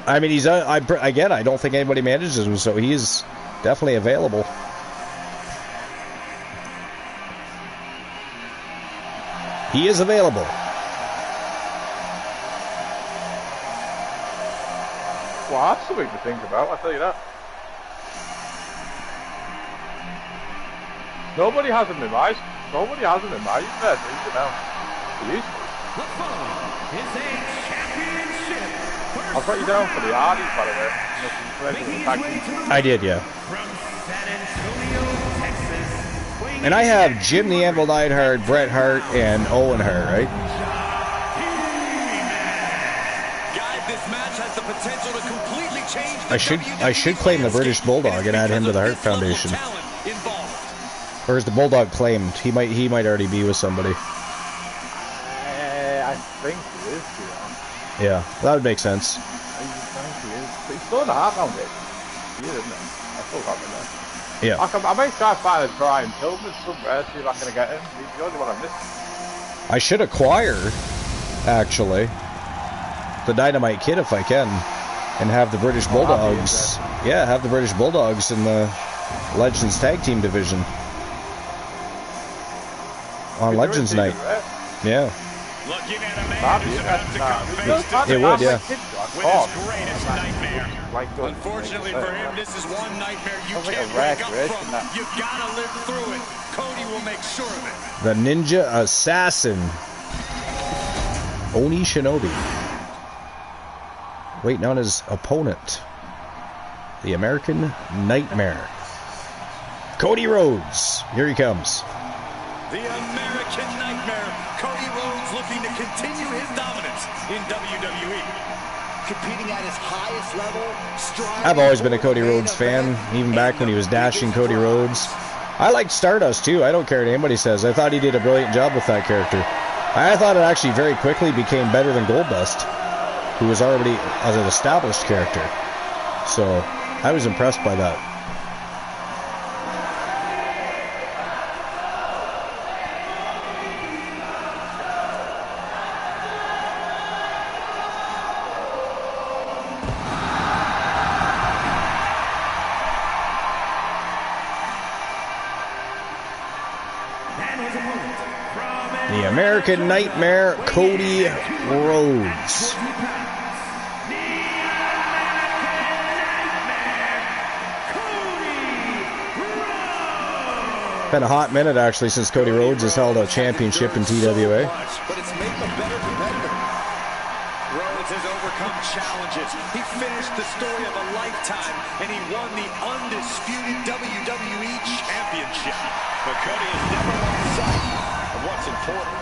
I mean, he's again. I don't think anybody manages him, so he's definitely available. He is available. Well, that's something to think about. I'll tell you that. Nobody has him in mind. Nobody has him in mind. There, you know. He is. The following is a championship. I'll put you down for the Hardys, by the way. I did, yeah. From San Antonio, Texas. And I have Jim the Anvil Neidhart, Bret Hart, and Owen Hart, right? Guys, this match has the potential to completely change the I should claim the British Bulldog and add him to the Hart Foundation. Or is the Bulldog claimed? He might already be with somebody. I think he is, to be honest. Yeah, that would make sense. I think he is. But he's still in the Hart Foundation. He is, isn't he? I still got him there. Yeah. I might try to find a Brian Tillman somewhere, see if I can get him. He's the only one I missed. I should acquire, actually, the Dynamite Kid if I can, and have the British Bulldogs. Yeah, have the British Bulldogs in the Legends Tag Team division on Legends Night. Yeah. It would, yeah. Unfortunately for him, this is one nightmare you can't wake up from. You gotta live through it. Cody will make sure of it. The Ninja Assassin, Oni Shinobi, waiting on his opponent, the American Nightmare, Cody Rhodes. Here he comes. The American Nightmare, Cody Rhodes, looking to continue his dominance in WWE. Competing at his highest level, I've always been a Cody Rhodes fan, even back when he was dashing Cody Rhodes. I liked Stardust too. I don't care what anybody says. I thought he did a brilliant job with that character. I thought it actually very quickly became better than Goldust, who was already as an established character. So I was impressed by that. The American Nightmare, Cody Rhodes. Been a hot minute actually since Cody Rhodes has held a championship in TWA. But it's made him a better competitor. Rhodes has overcome challenges. He finished the story of a lifetime, and he won the undisputed WWE Championship. But Cody has never lost sight of what's important.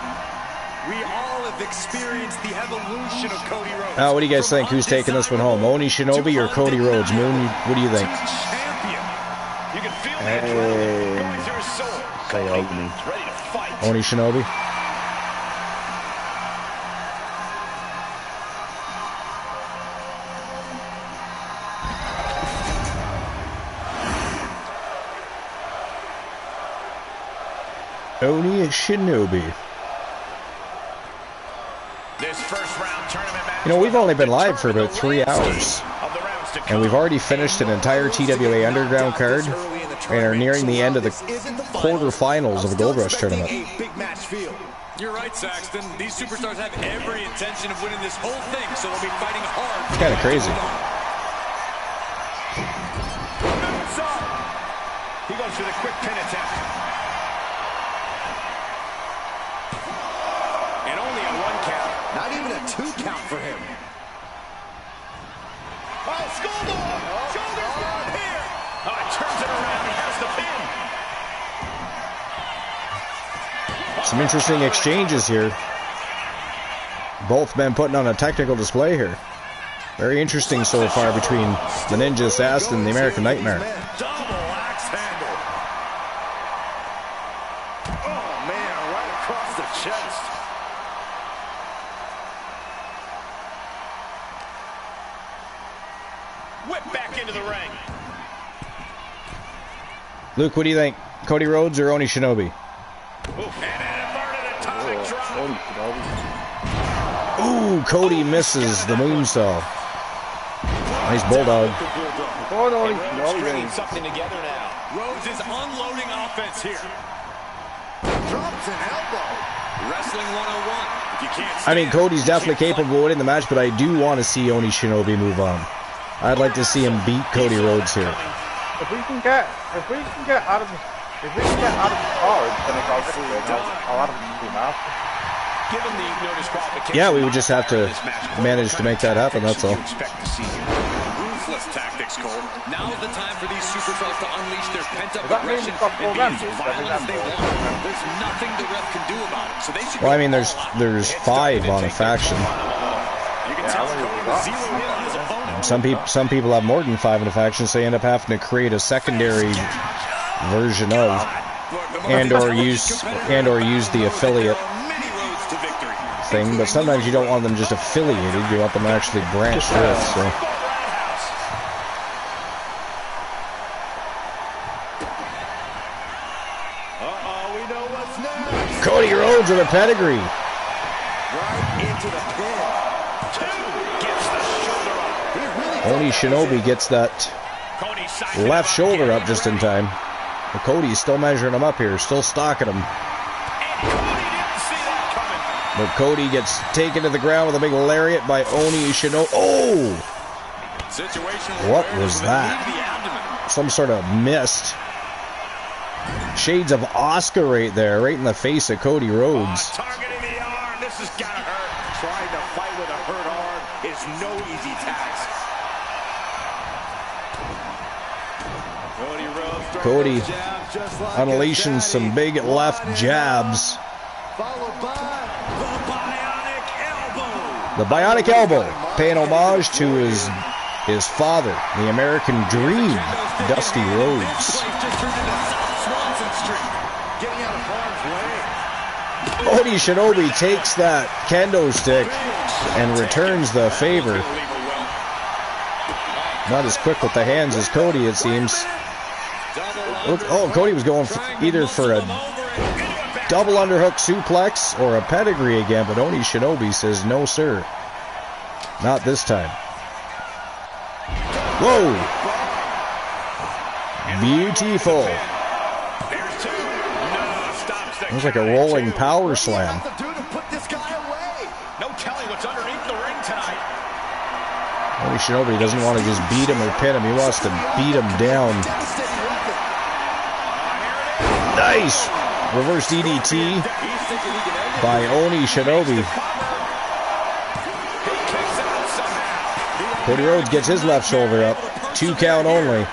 We all have experienced the evolution of Cody Rhodes. Now, what do you guys think? Who's taking this one home? Oni Shinobi or Cody Rhodes? Moon, what do you think? You can feel the adrenaline going through his soul. Say Oni. Ready to fight. Oni Shinobi. Oni Shinobi. This first round tournament match, you know, we've only been live for about 3 hours, and we've already finished an entire TWA Underground card and are nearing the end of the quarterfinals of the Gold Rush tournament. You're right, Saxton. These superstars have every intention of winning this whole thing, so they'll be fighting hard. It's kind of crazy. He goes for the quick pin attempt. And only a 1 count. Not even a 2 count for him. Oh, Skullboy! Shoulders down here! Oh, it turns it around. He has the pin. Some interesting exchanges here. Both men putting on a technical display here. Very interesting so far between the Ninja Assassin and the American Nightmare. Double axe handle. Oh, man, right across the chest. Whip back into the ring. Luke, what do you think? Cody Rhodes or Oni Shinobi? Ooh, Cody misses the moonsault. Nice bulldog. Stringing something together now. Rhodes is unloading offense here. Drops an elbow. Wrestling 101. If you can't I mean, Cody's definitely capable of winning the match, but I do want to see Oni Shinobi move on. I'd like to see him beat Cody Rhodes here. If we can get Adam's card, then I'll Adam be master. Given the no disqualification. Yeah, we would just have to manage to make that happen, that's all. Ruthless tactics, Cole. Now's the time for these superstars to unleash their pent-up Does that mean aggression you've got and full be members? as violent as they want. There's nothing the ref can do about it, so they should. Well, I mean, there's 5 on a faction. You can tell Cody was zeroed in on his opponent. Some people have more than 5 in a faction, so they end up having to create a secondary version of, and or use the affiliate thing. But sometimes you don't want them just affiliated; you want them actually branched with. So. We know what's next. Cody Rhodes with a pedigree. Right into the pin. 2 gets the shoulder up. Oni Shinobi gets that left shoulder up just in time. But Cody's still measuring him up here, still stalking him. But Cody gets taken to the ground with a big lariat by Oni Shinobi. Oh! What was that? Some sort of mist. Shades of Oscar right there, right in the face of Cody Rhodes. Targeting the arm. This has got to hurt. Trying to fight with a hurt arm is no easy task. Cody unleashing some big left jabs. Followed by The bionic elbow, paying homage to his father, the American Dream, Dusty Rhodes. Oni Shinobi takes that kendo stick and returns the favor. Not as quick with the hands as Cody, it seems. Oh, Cody was going either for a double underhook suplex or a pedigree again, but Oni Shinobi says, no, sir. Not this time. Whoa! Beautiful. Looks like a rolling power slam. Oni Shinobi doesn't want to just beat him or pin him. He wants to beat him down. Nice! Reverse DDT by Oni Shinobi. Cody Rhodes gets his left shoulder up. 2 count only.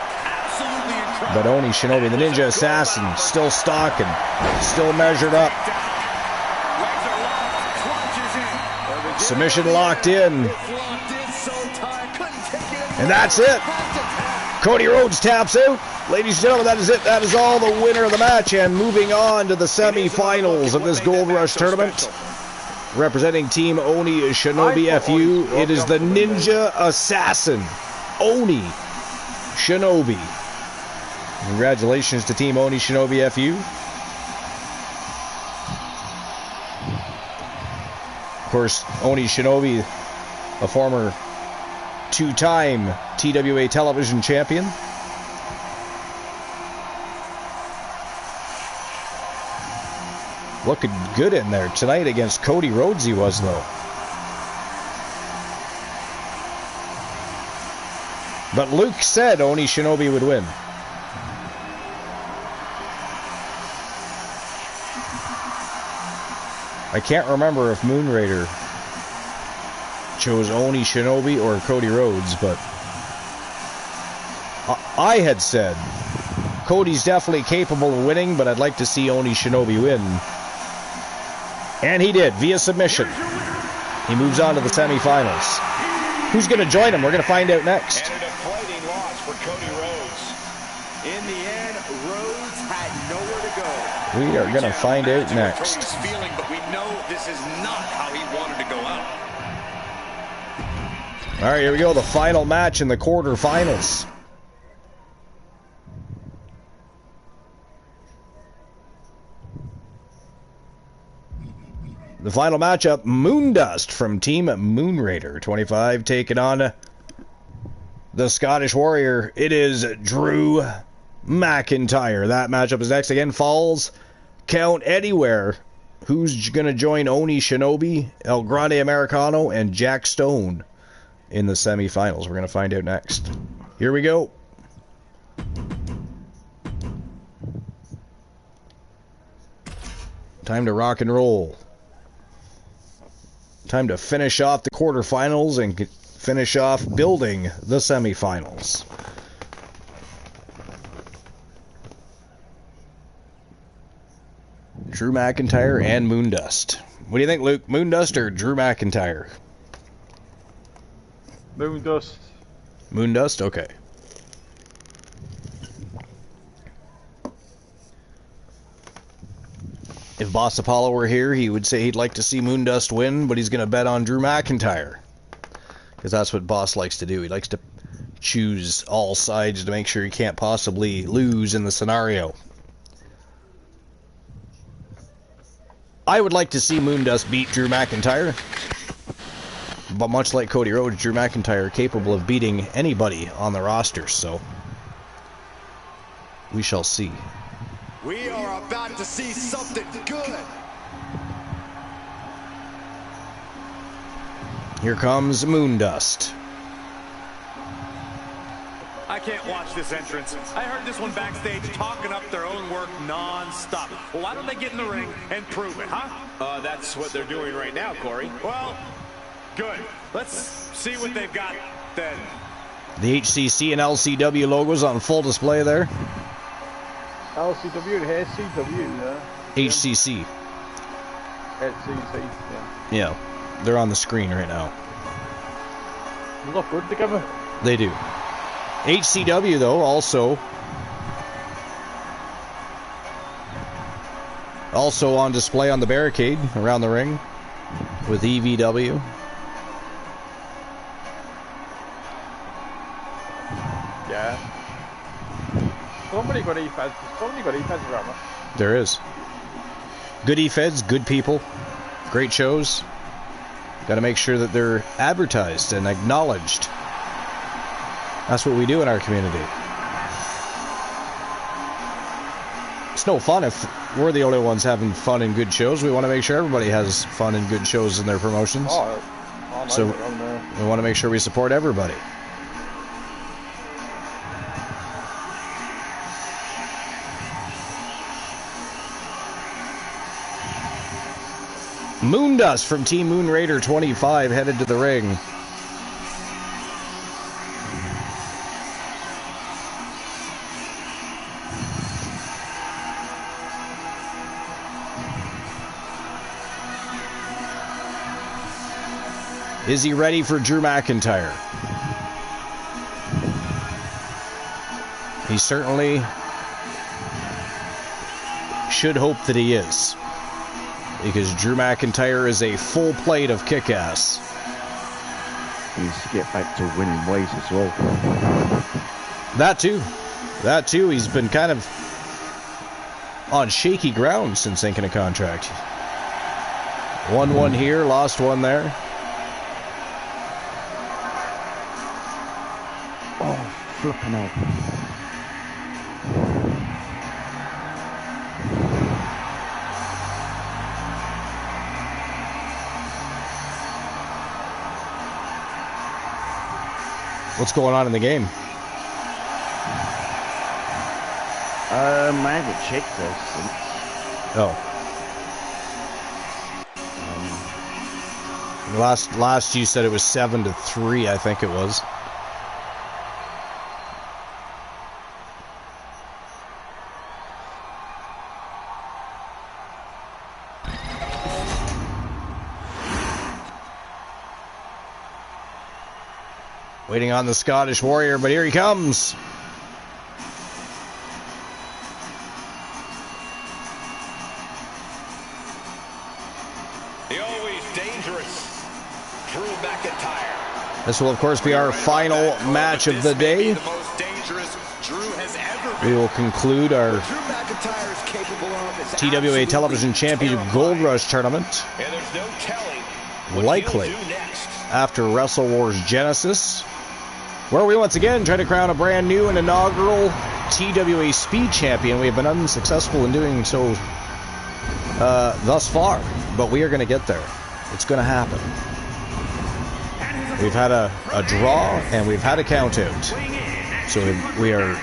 But Oni Shinobi, the Ninja Assassin, still stalking. Still measured up. Submission locked in. And that's it. Cody Rhodes taps out. Ladies and gentlemen, that is it. That is all. The winner of the match. And moving on to the semi-finals of this Gold Rush tournament. Representing Team Oni Shinobi FU, it is the Ninja Assassin, Oni Shinobi. Congratulations to Team Oni Shinobi FU. Of course, Oni Shinobi, a former 2-time TWA television champion. Looking good in there tonight against Cody Rhodes, he was, though. But Luke said Oni Shinobi would win. I can't remember if Moon Raider chose Oni Shinobi or Cody Rhodes, but I had said Cody's definitely capable of winning, but I'd like to see Oni Shinobi win. And he did, via submission. He moves on to the semifinals. Who's going to join him? We're going to find out next. And a deflating loss for Cody Rhodes. In the end, Rhodes had nowhere to go. We are going to find out next. Cody's feeling, but we know this is not how he wanted to go out. All right, here we go. The final match in the quarterfinals. The final matchup, Moondust from Team Moonraider 25 taking on the Scottish Warrior. It is Drew McIntyre. That matchup is next. Again, Falls Count Anywhere. Who's going to join Oni Shinobi, El Grande Americano, and Jack Stone in the semifinals? We're going to find out next. Here we go. Time to rock and roll. Time to finish off the quarterfinals and finish off building the semifinals. Drew McIntyre and Moondust. What do you think, Luke? Moondust or Drew McIntyre? Moondust. Moondust? Okay. If Boss Apollo were here, he would say he'd like to see Moondust win, but he's going to bet on Drew McIntyre. Because that's what Boss likes to do. He likes to choose all sides to make sure he can't possibly lose in the scenario. I would like to see Moondust beat Drew McIntyre. But much like Cody Rhodes, Drew McIntyre capable of beating anybody on the roster, so we shall see. We are about to see something good. Here comes Moondust. I can't watch this entrance. I heard this one backstage talking up their own work non-stop. Well, why don't they get in the ring and prove it, huh? That's what they're doing right now, Corey. Well, good. Let's see what they've got then. The HCC and LCW logos on full display there. LCW and HCW, yeah. HCC. HCC, yeah. Yeah, they're on the screen right now. They look good together. They do. HCW, though, also on display on the barricade around the ring with EVW. Yeah. So many good EFeds around there. There is. Good EFeds, good people, great shows. Got to make sure that they're advertised and acknowledged. That's what we do in our community. It's no fun if we're the only ones having fun and good shows. We want to make sure everybody has fun and good shows in their promotions. So we want to make sure we support everybody. Moondust from Team Moonraider 25 headed to the ring. Is he ready for Drew McIntyre? He certainly should hope that he is. Because Drew McIntyre is a full plate of kick-ass. He needs to get back to winning ways as well. That too. He's been kind of on shaky ground since inking a contract. Won one here, lost one there. Oh, flipping out. What's going on in the game? I haven't checked this since. Oh. Last you said it was 7-3, I think it was. Waiting on the Scottish Warrior, but here he comes. The always dangerous Drew McIntyre. This will, of course, be our final match of the day. The most dangerous Drew has ever been. We will conclude our Drew McIntyre is capable TWA Television Championship Gold Rush Tournament. Likely after Wrestle Wars Genesis, where we once again try to crown a brand new and inaugural TWA Speed Champion. We have been unsuccessful in doing so thus far, but we are going to get there. It's going to happen. We've had a draw and we've had a count out. So we are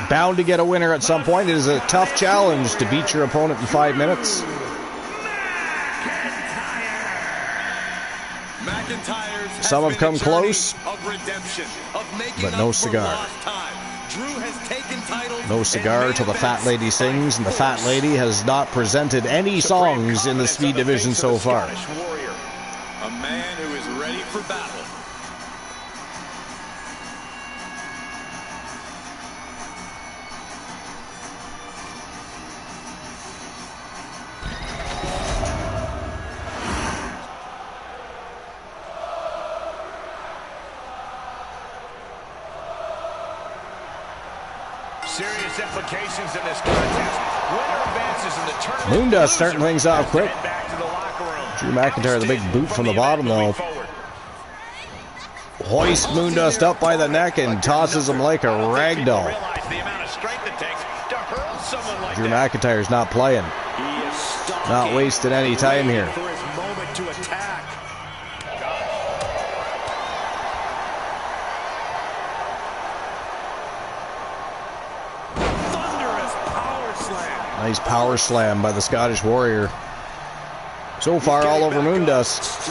bound to get a winner at some point. It is a tough challenge to beat your opponent in 5 minutes. Some have come close, but no cigar. No cigar till the Fat Lady sings, and the Fat Lady has not presented any songs in the Speed Division so far. A man who is ready for battle. Serious implications in this contest. Winner advances in the tournament. Moondust starting things off quick. Drew McIntyre, the big boot from the bottom, though. Hoists Moondust up by the neck and tosses him like a rag doll. Drew McIntyre's not playing. Not wasting any time here. Nice power slam by the Scottish Warrior. So far, all over Moondust.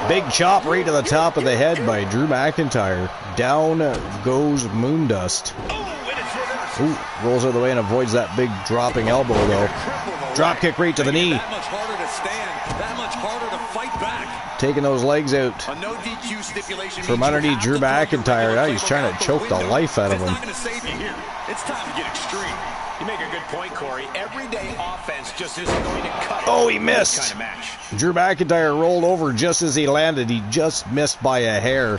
Big chop right to the top of the head by Drew McIntyre. Down goes Moondust. Ooh, rolls out of the way and avoids that big dropping elbow, though. Drop kick right to the knee. That much harder to stand, that much harder to fight back. Taking those legs out from underneath Drew McIntyre. Now he's trying to choke the life out of him. It's time to get extreme. You make a good point, Corey. Everyday offense just isn't going to cut. Oh, he missed. Kind of match. Drew McIntyre rolled over just as he landed. He just missed by a hair.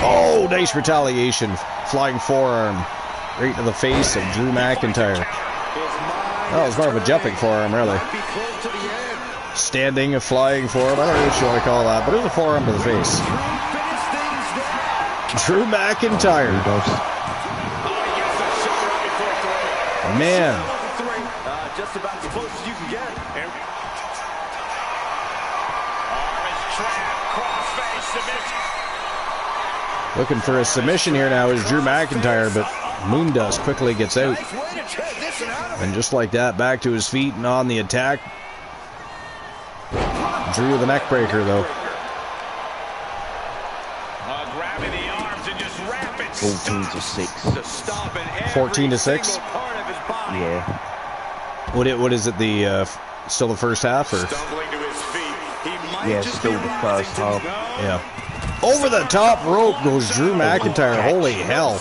Oh, nice retaliation. Flying forearm right to the face of Drew McIntyre. That was more of a jumping forearm, really. Standing, a flying forearm. I don't know what you want to call that, but it was a forearm to the face. Drew McIntyre. Man. Just about as close as you can get. Looking for a submission here now is Drew McIntyre, but Moondust quickly gets out. And just like that, back to his feet and on the attack. Drew with a neck breaker, though. 14-6. 14-6? Yeah. What is it? The still the first half, or? Yeah, still the first half. Yeah. Over the top rope goes Drew McIntyre. Holy hell!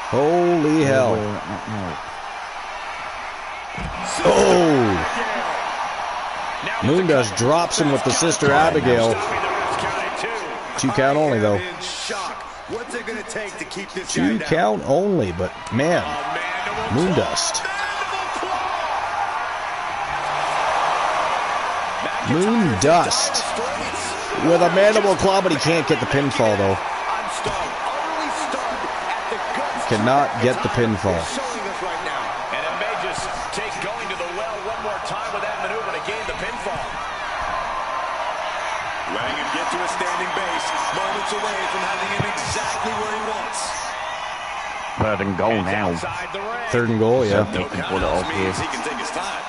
Holy hell! Oh! Moondust drops him with the Sister Abigail. 2 count only, though. What's it gonna take to keep this 2 count only, but man, Moondust. Moondust with a mandible claw, but he can't get the pinfall, though. Cannot get the pinfall. And it may just take going to the well one more time with that maneuver to gain the pinfall. Letting him get to a standing base, moments away from having him exactly where he wants. 3rd and goal now. 3rd and goal, yeah. They can pull it off here. He can take his time.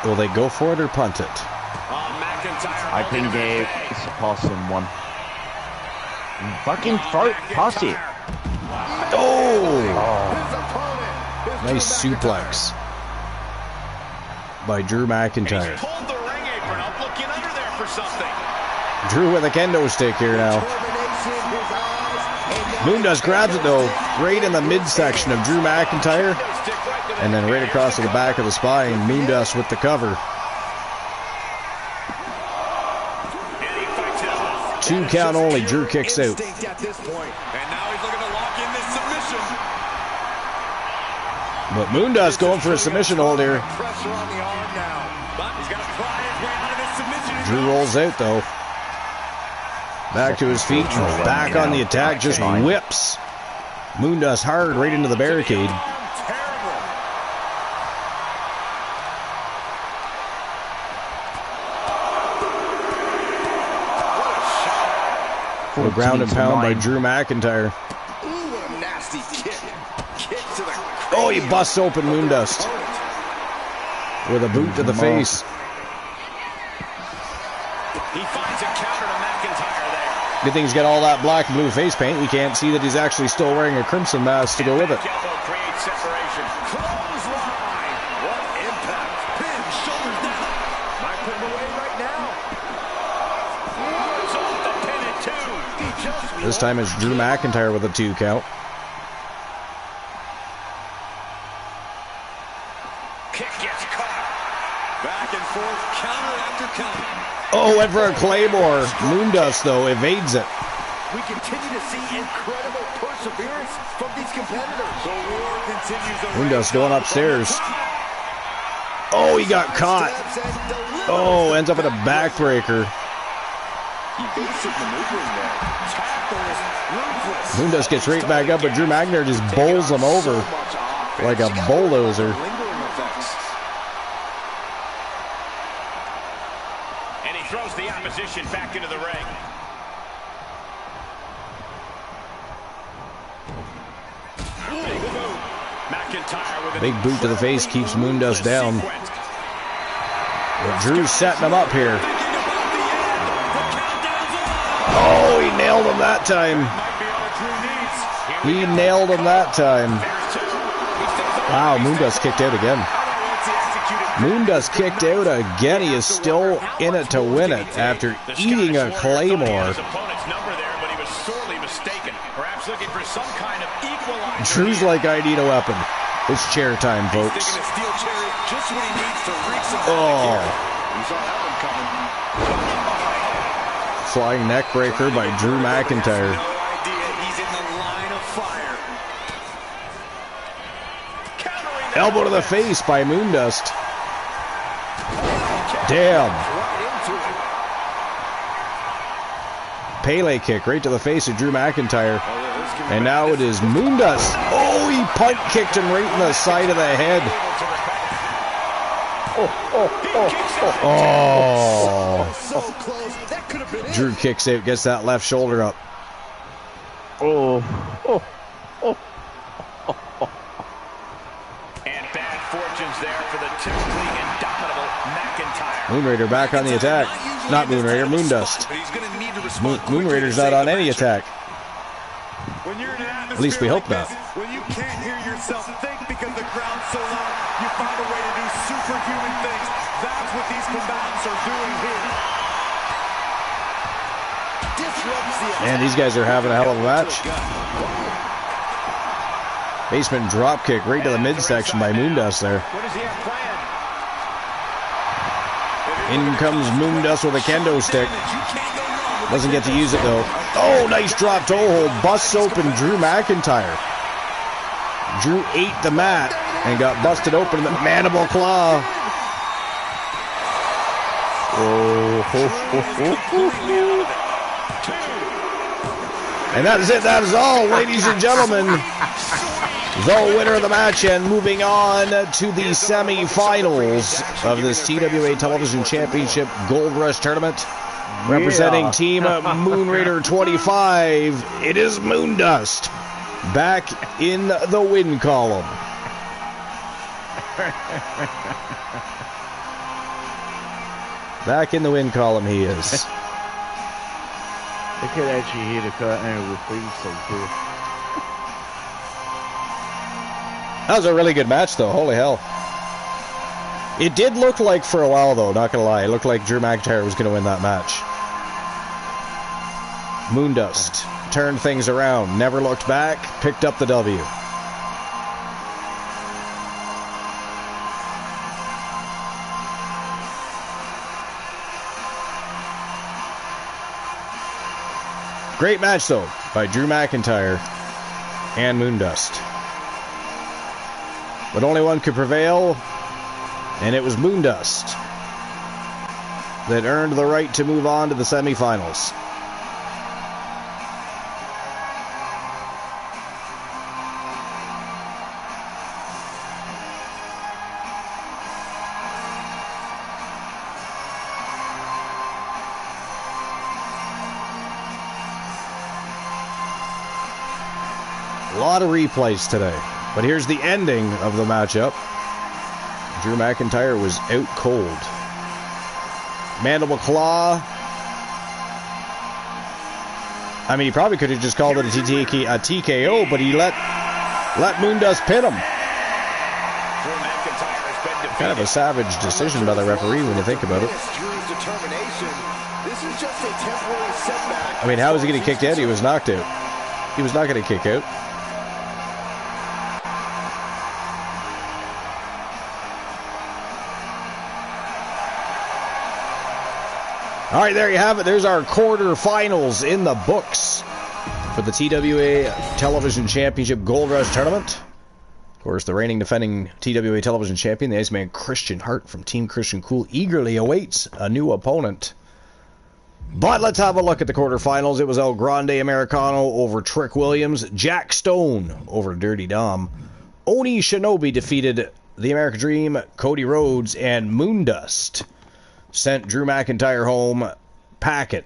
Will they go for it or punt it? I think it's a passing one. Fucking pass it. Oh! Nice suplex by Drew McIntyre. Drew with a kendo stick here now. Moondust grabs it, though, right in the midsection of Drew McIntyre. And then right across to the back of the spine, Moondust with the cover. 2 count only. Drew kicks out. At this point. And now he's looking to lock in this submission. But Moondust going for a submission hold here. Pressure on the arm now. But he's got to pry his way out of this submission. Drew rolls out though. Back to his feet, back on the attack, just whips Moondust hard right into the barricade. A ground and pound by Drew McIntyre. Ooh, what a nasty kick. Kick to the... Oh, he busts open Moondust with a boot to the face. He finds a counter to McIntyre there. Good thing he's got all that black and blue face paint. We can't see that he's actually still wearing a crimson mask to go with it. Elbow creates separation. Clothesline. What impact. Pin, shoulders down. Might put him away right now. It's off the pin at 2. This time it's Drew McIntyre with a 2 count. Kick gets caught. Back and forth, counter after counter. Oh, went for a Claymore. Moondust, though, evades it. We continue to see incredible perseverance from these competitors. The war continues. Moondust going upstairs. Oh, he got caught. Oh, ends up in a backbreaker. Moondust gets right back up, but Drew McIntyre just bowls him over like a bulldozer. And he throws the opposition back into the ring. McIntyre with a big boot to the face keeps Moondust down. But Drew's setting him up here. Oh, he nailed him that time. He nailed him that time. Wow, Moondust kicked out again. Moondust kicked out again. He is still in it to win it after eating a Claymore. Drew's like, I need a weapon. It's chair time, folks. Oh. Flying neck breaker by Drew McIntyre. Elbow to the face by Moondust. Damn. Pele kick right to the face of Drew McIntyre. And now it is Moondust. Oh, he punt kicked him right in the side of the head. Oh. Drew kicks out, gets that left shoulder up. Oh. And bad fortunes there for the typically indomitable McIntyre. Moonrader back on the attack. Not Moonrader, Moondust. Moonrader's not on any attack. At least we hope not. When you can't hear yourself think because the crowd's so loud, you find a way to do superhuman things. That's what these combatants are doing here. Man, these guys are having a hell of a match. Basement drop kick right to the midsection by Moondust there. What does he have planned? In comes Moondust with a kendo stick. Doesn't get to use it though. Oh, nice drop toe hold. Busts open Drew McIntyre. Drew ate the mat and got busted open in the mandible claw. And that is it. That is all, ladies and gentlemen. The winner of the match, and moving on to the semi-finals of this TWA Television Championship Gold Rush Tournament. Representing Team Moonrader 25, it is Moondust. Back in the win column. Back in the win column he is. They could actually hear the curtain with things so good. That was a really good match, though. Holy hell. It did look like for a while, though, not gonna lie. It looked like Drew McIntyre was gonna win that match. Moondust turned things around, never looked back, picked up the W. Great match, though, by Drew McIntyre and Moondust. But only one could prevail, and it was Moondust that earned the right to move on to the semifinals. A lot of replays today, but here's the ending of the matchup. Drew McIntyre was out cold. Mandible Claw. I mean, he probably could have just called it a TKO, but he let Moondust pin him. Kind of a savage decision by the referee when you think about it. I mean, how was he going to kick out? He was knocked out. He was not going to kick out. All right, there you have it. There's our quarterfinals in the books for the TWA Television Championship Gold Rush Tournament. Of course, the reigning defending TWA Television Champion, the Iceman Christian Hart from Team Christian Cool, eagerly awaits a new opponent. But let's have a look at the quarterfinals. It was El Grande Americano over Trick Williams. Jack Stone over Dirty Dom. Oni Shinobi defeated the American Dream, Cody Rhodes, and Moondust sent Drew McIntyre home packing.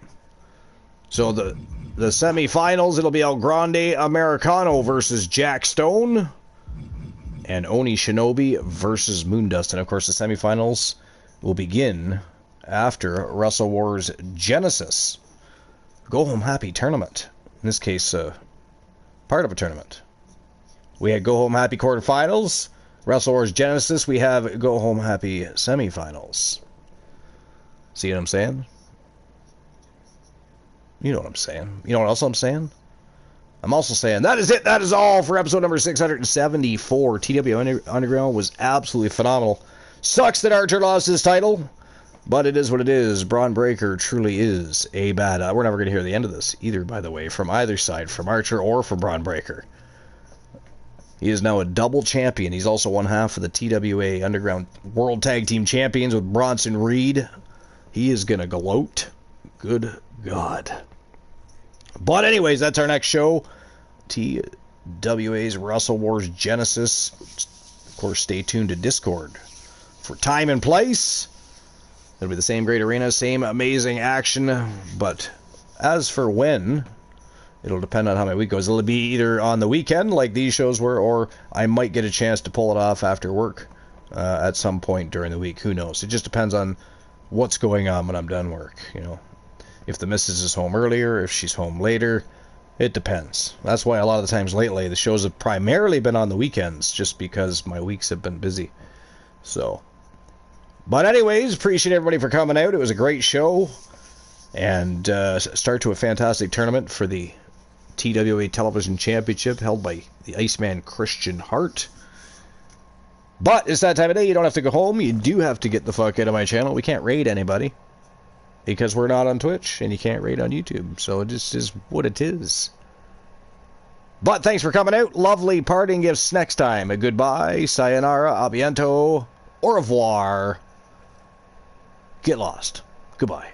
So the semifinals, it'll be El Grande Americano versus Jack Stone and Oni Shinobi versus Moondust. And of course the semifinals will begin after Wrestle Wars Genesis. Go Home Happy tournament. In this case, part of a tournament. We had Go Home Happy quarterfinals. Wrestle Wars Genesis, we have Go Home Happy semifinals. See what I'm saying? You know what I'm saying. You know what else I'm saying? I'm also saying that is it. That is all for episode number 674. TWA Underground was absolutely phenomenal. Sucks that Archer lost his title, but it is what it is. Braun Breaker truly is a bad... we're never going to hear the end of this either, by the way, from either side, from Archer or from Braun Breaker. He is now a double champion. He's also one half of the TWA Underground World Tag Team Champions with Bronson Reed. He is going to gloat. Good God. But anyways, that's our next show. TWA's Wrestle Wars Genesis. Of course, stay tuned to Discord for time and place. It'll be the same great arena, same amazing action. But as for when, it'll depend on how my week goes. It'll be either on the weekend, like these shows were, or I might get a chance to pull it off after work at some point during the week. Who knows? It just depends on what's going on when I'm done work, you know. If the missus is home earlier, if she's home later, it depends. That's why a lot of the times lately the shows have primarily been on the weekends, just because my weeks have been busy. So, but anyways, appreciate everybody for coming out. It was a great show, and start to a fantastic tournament for the TWA Television Championship held by the Iceman Christian Hart. But it's that time of day. You don't have to go home. You do have to get the fuck out of my channel. We can't raid anybody because we're not on Twitch, and you can't raid on YouTube. So it just is what it is. But thanks for coming out. Lovely parting gifts next time. A goodbye, sayonara, abiento, au revoir. Get lost. Goodbye.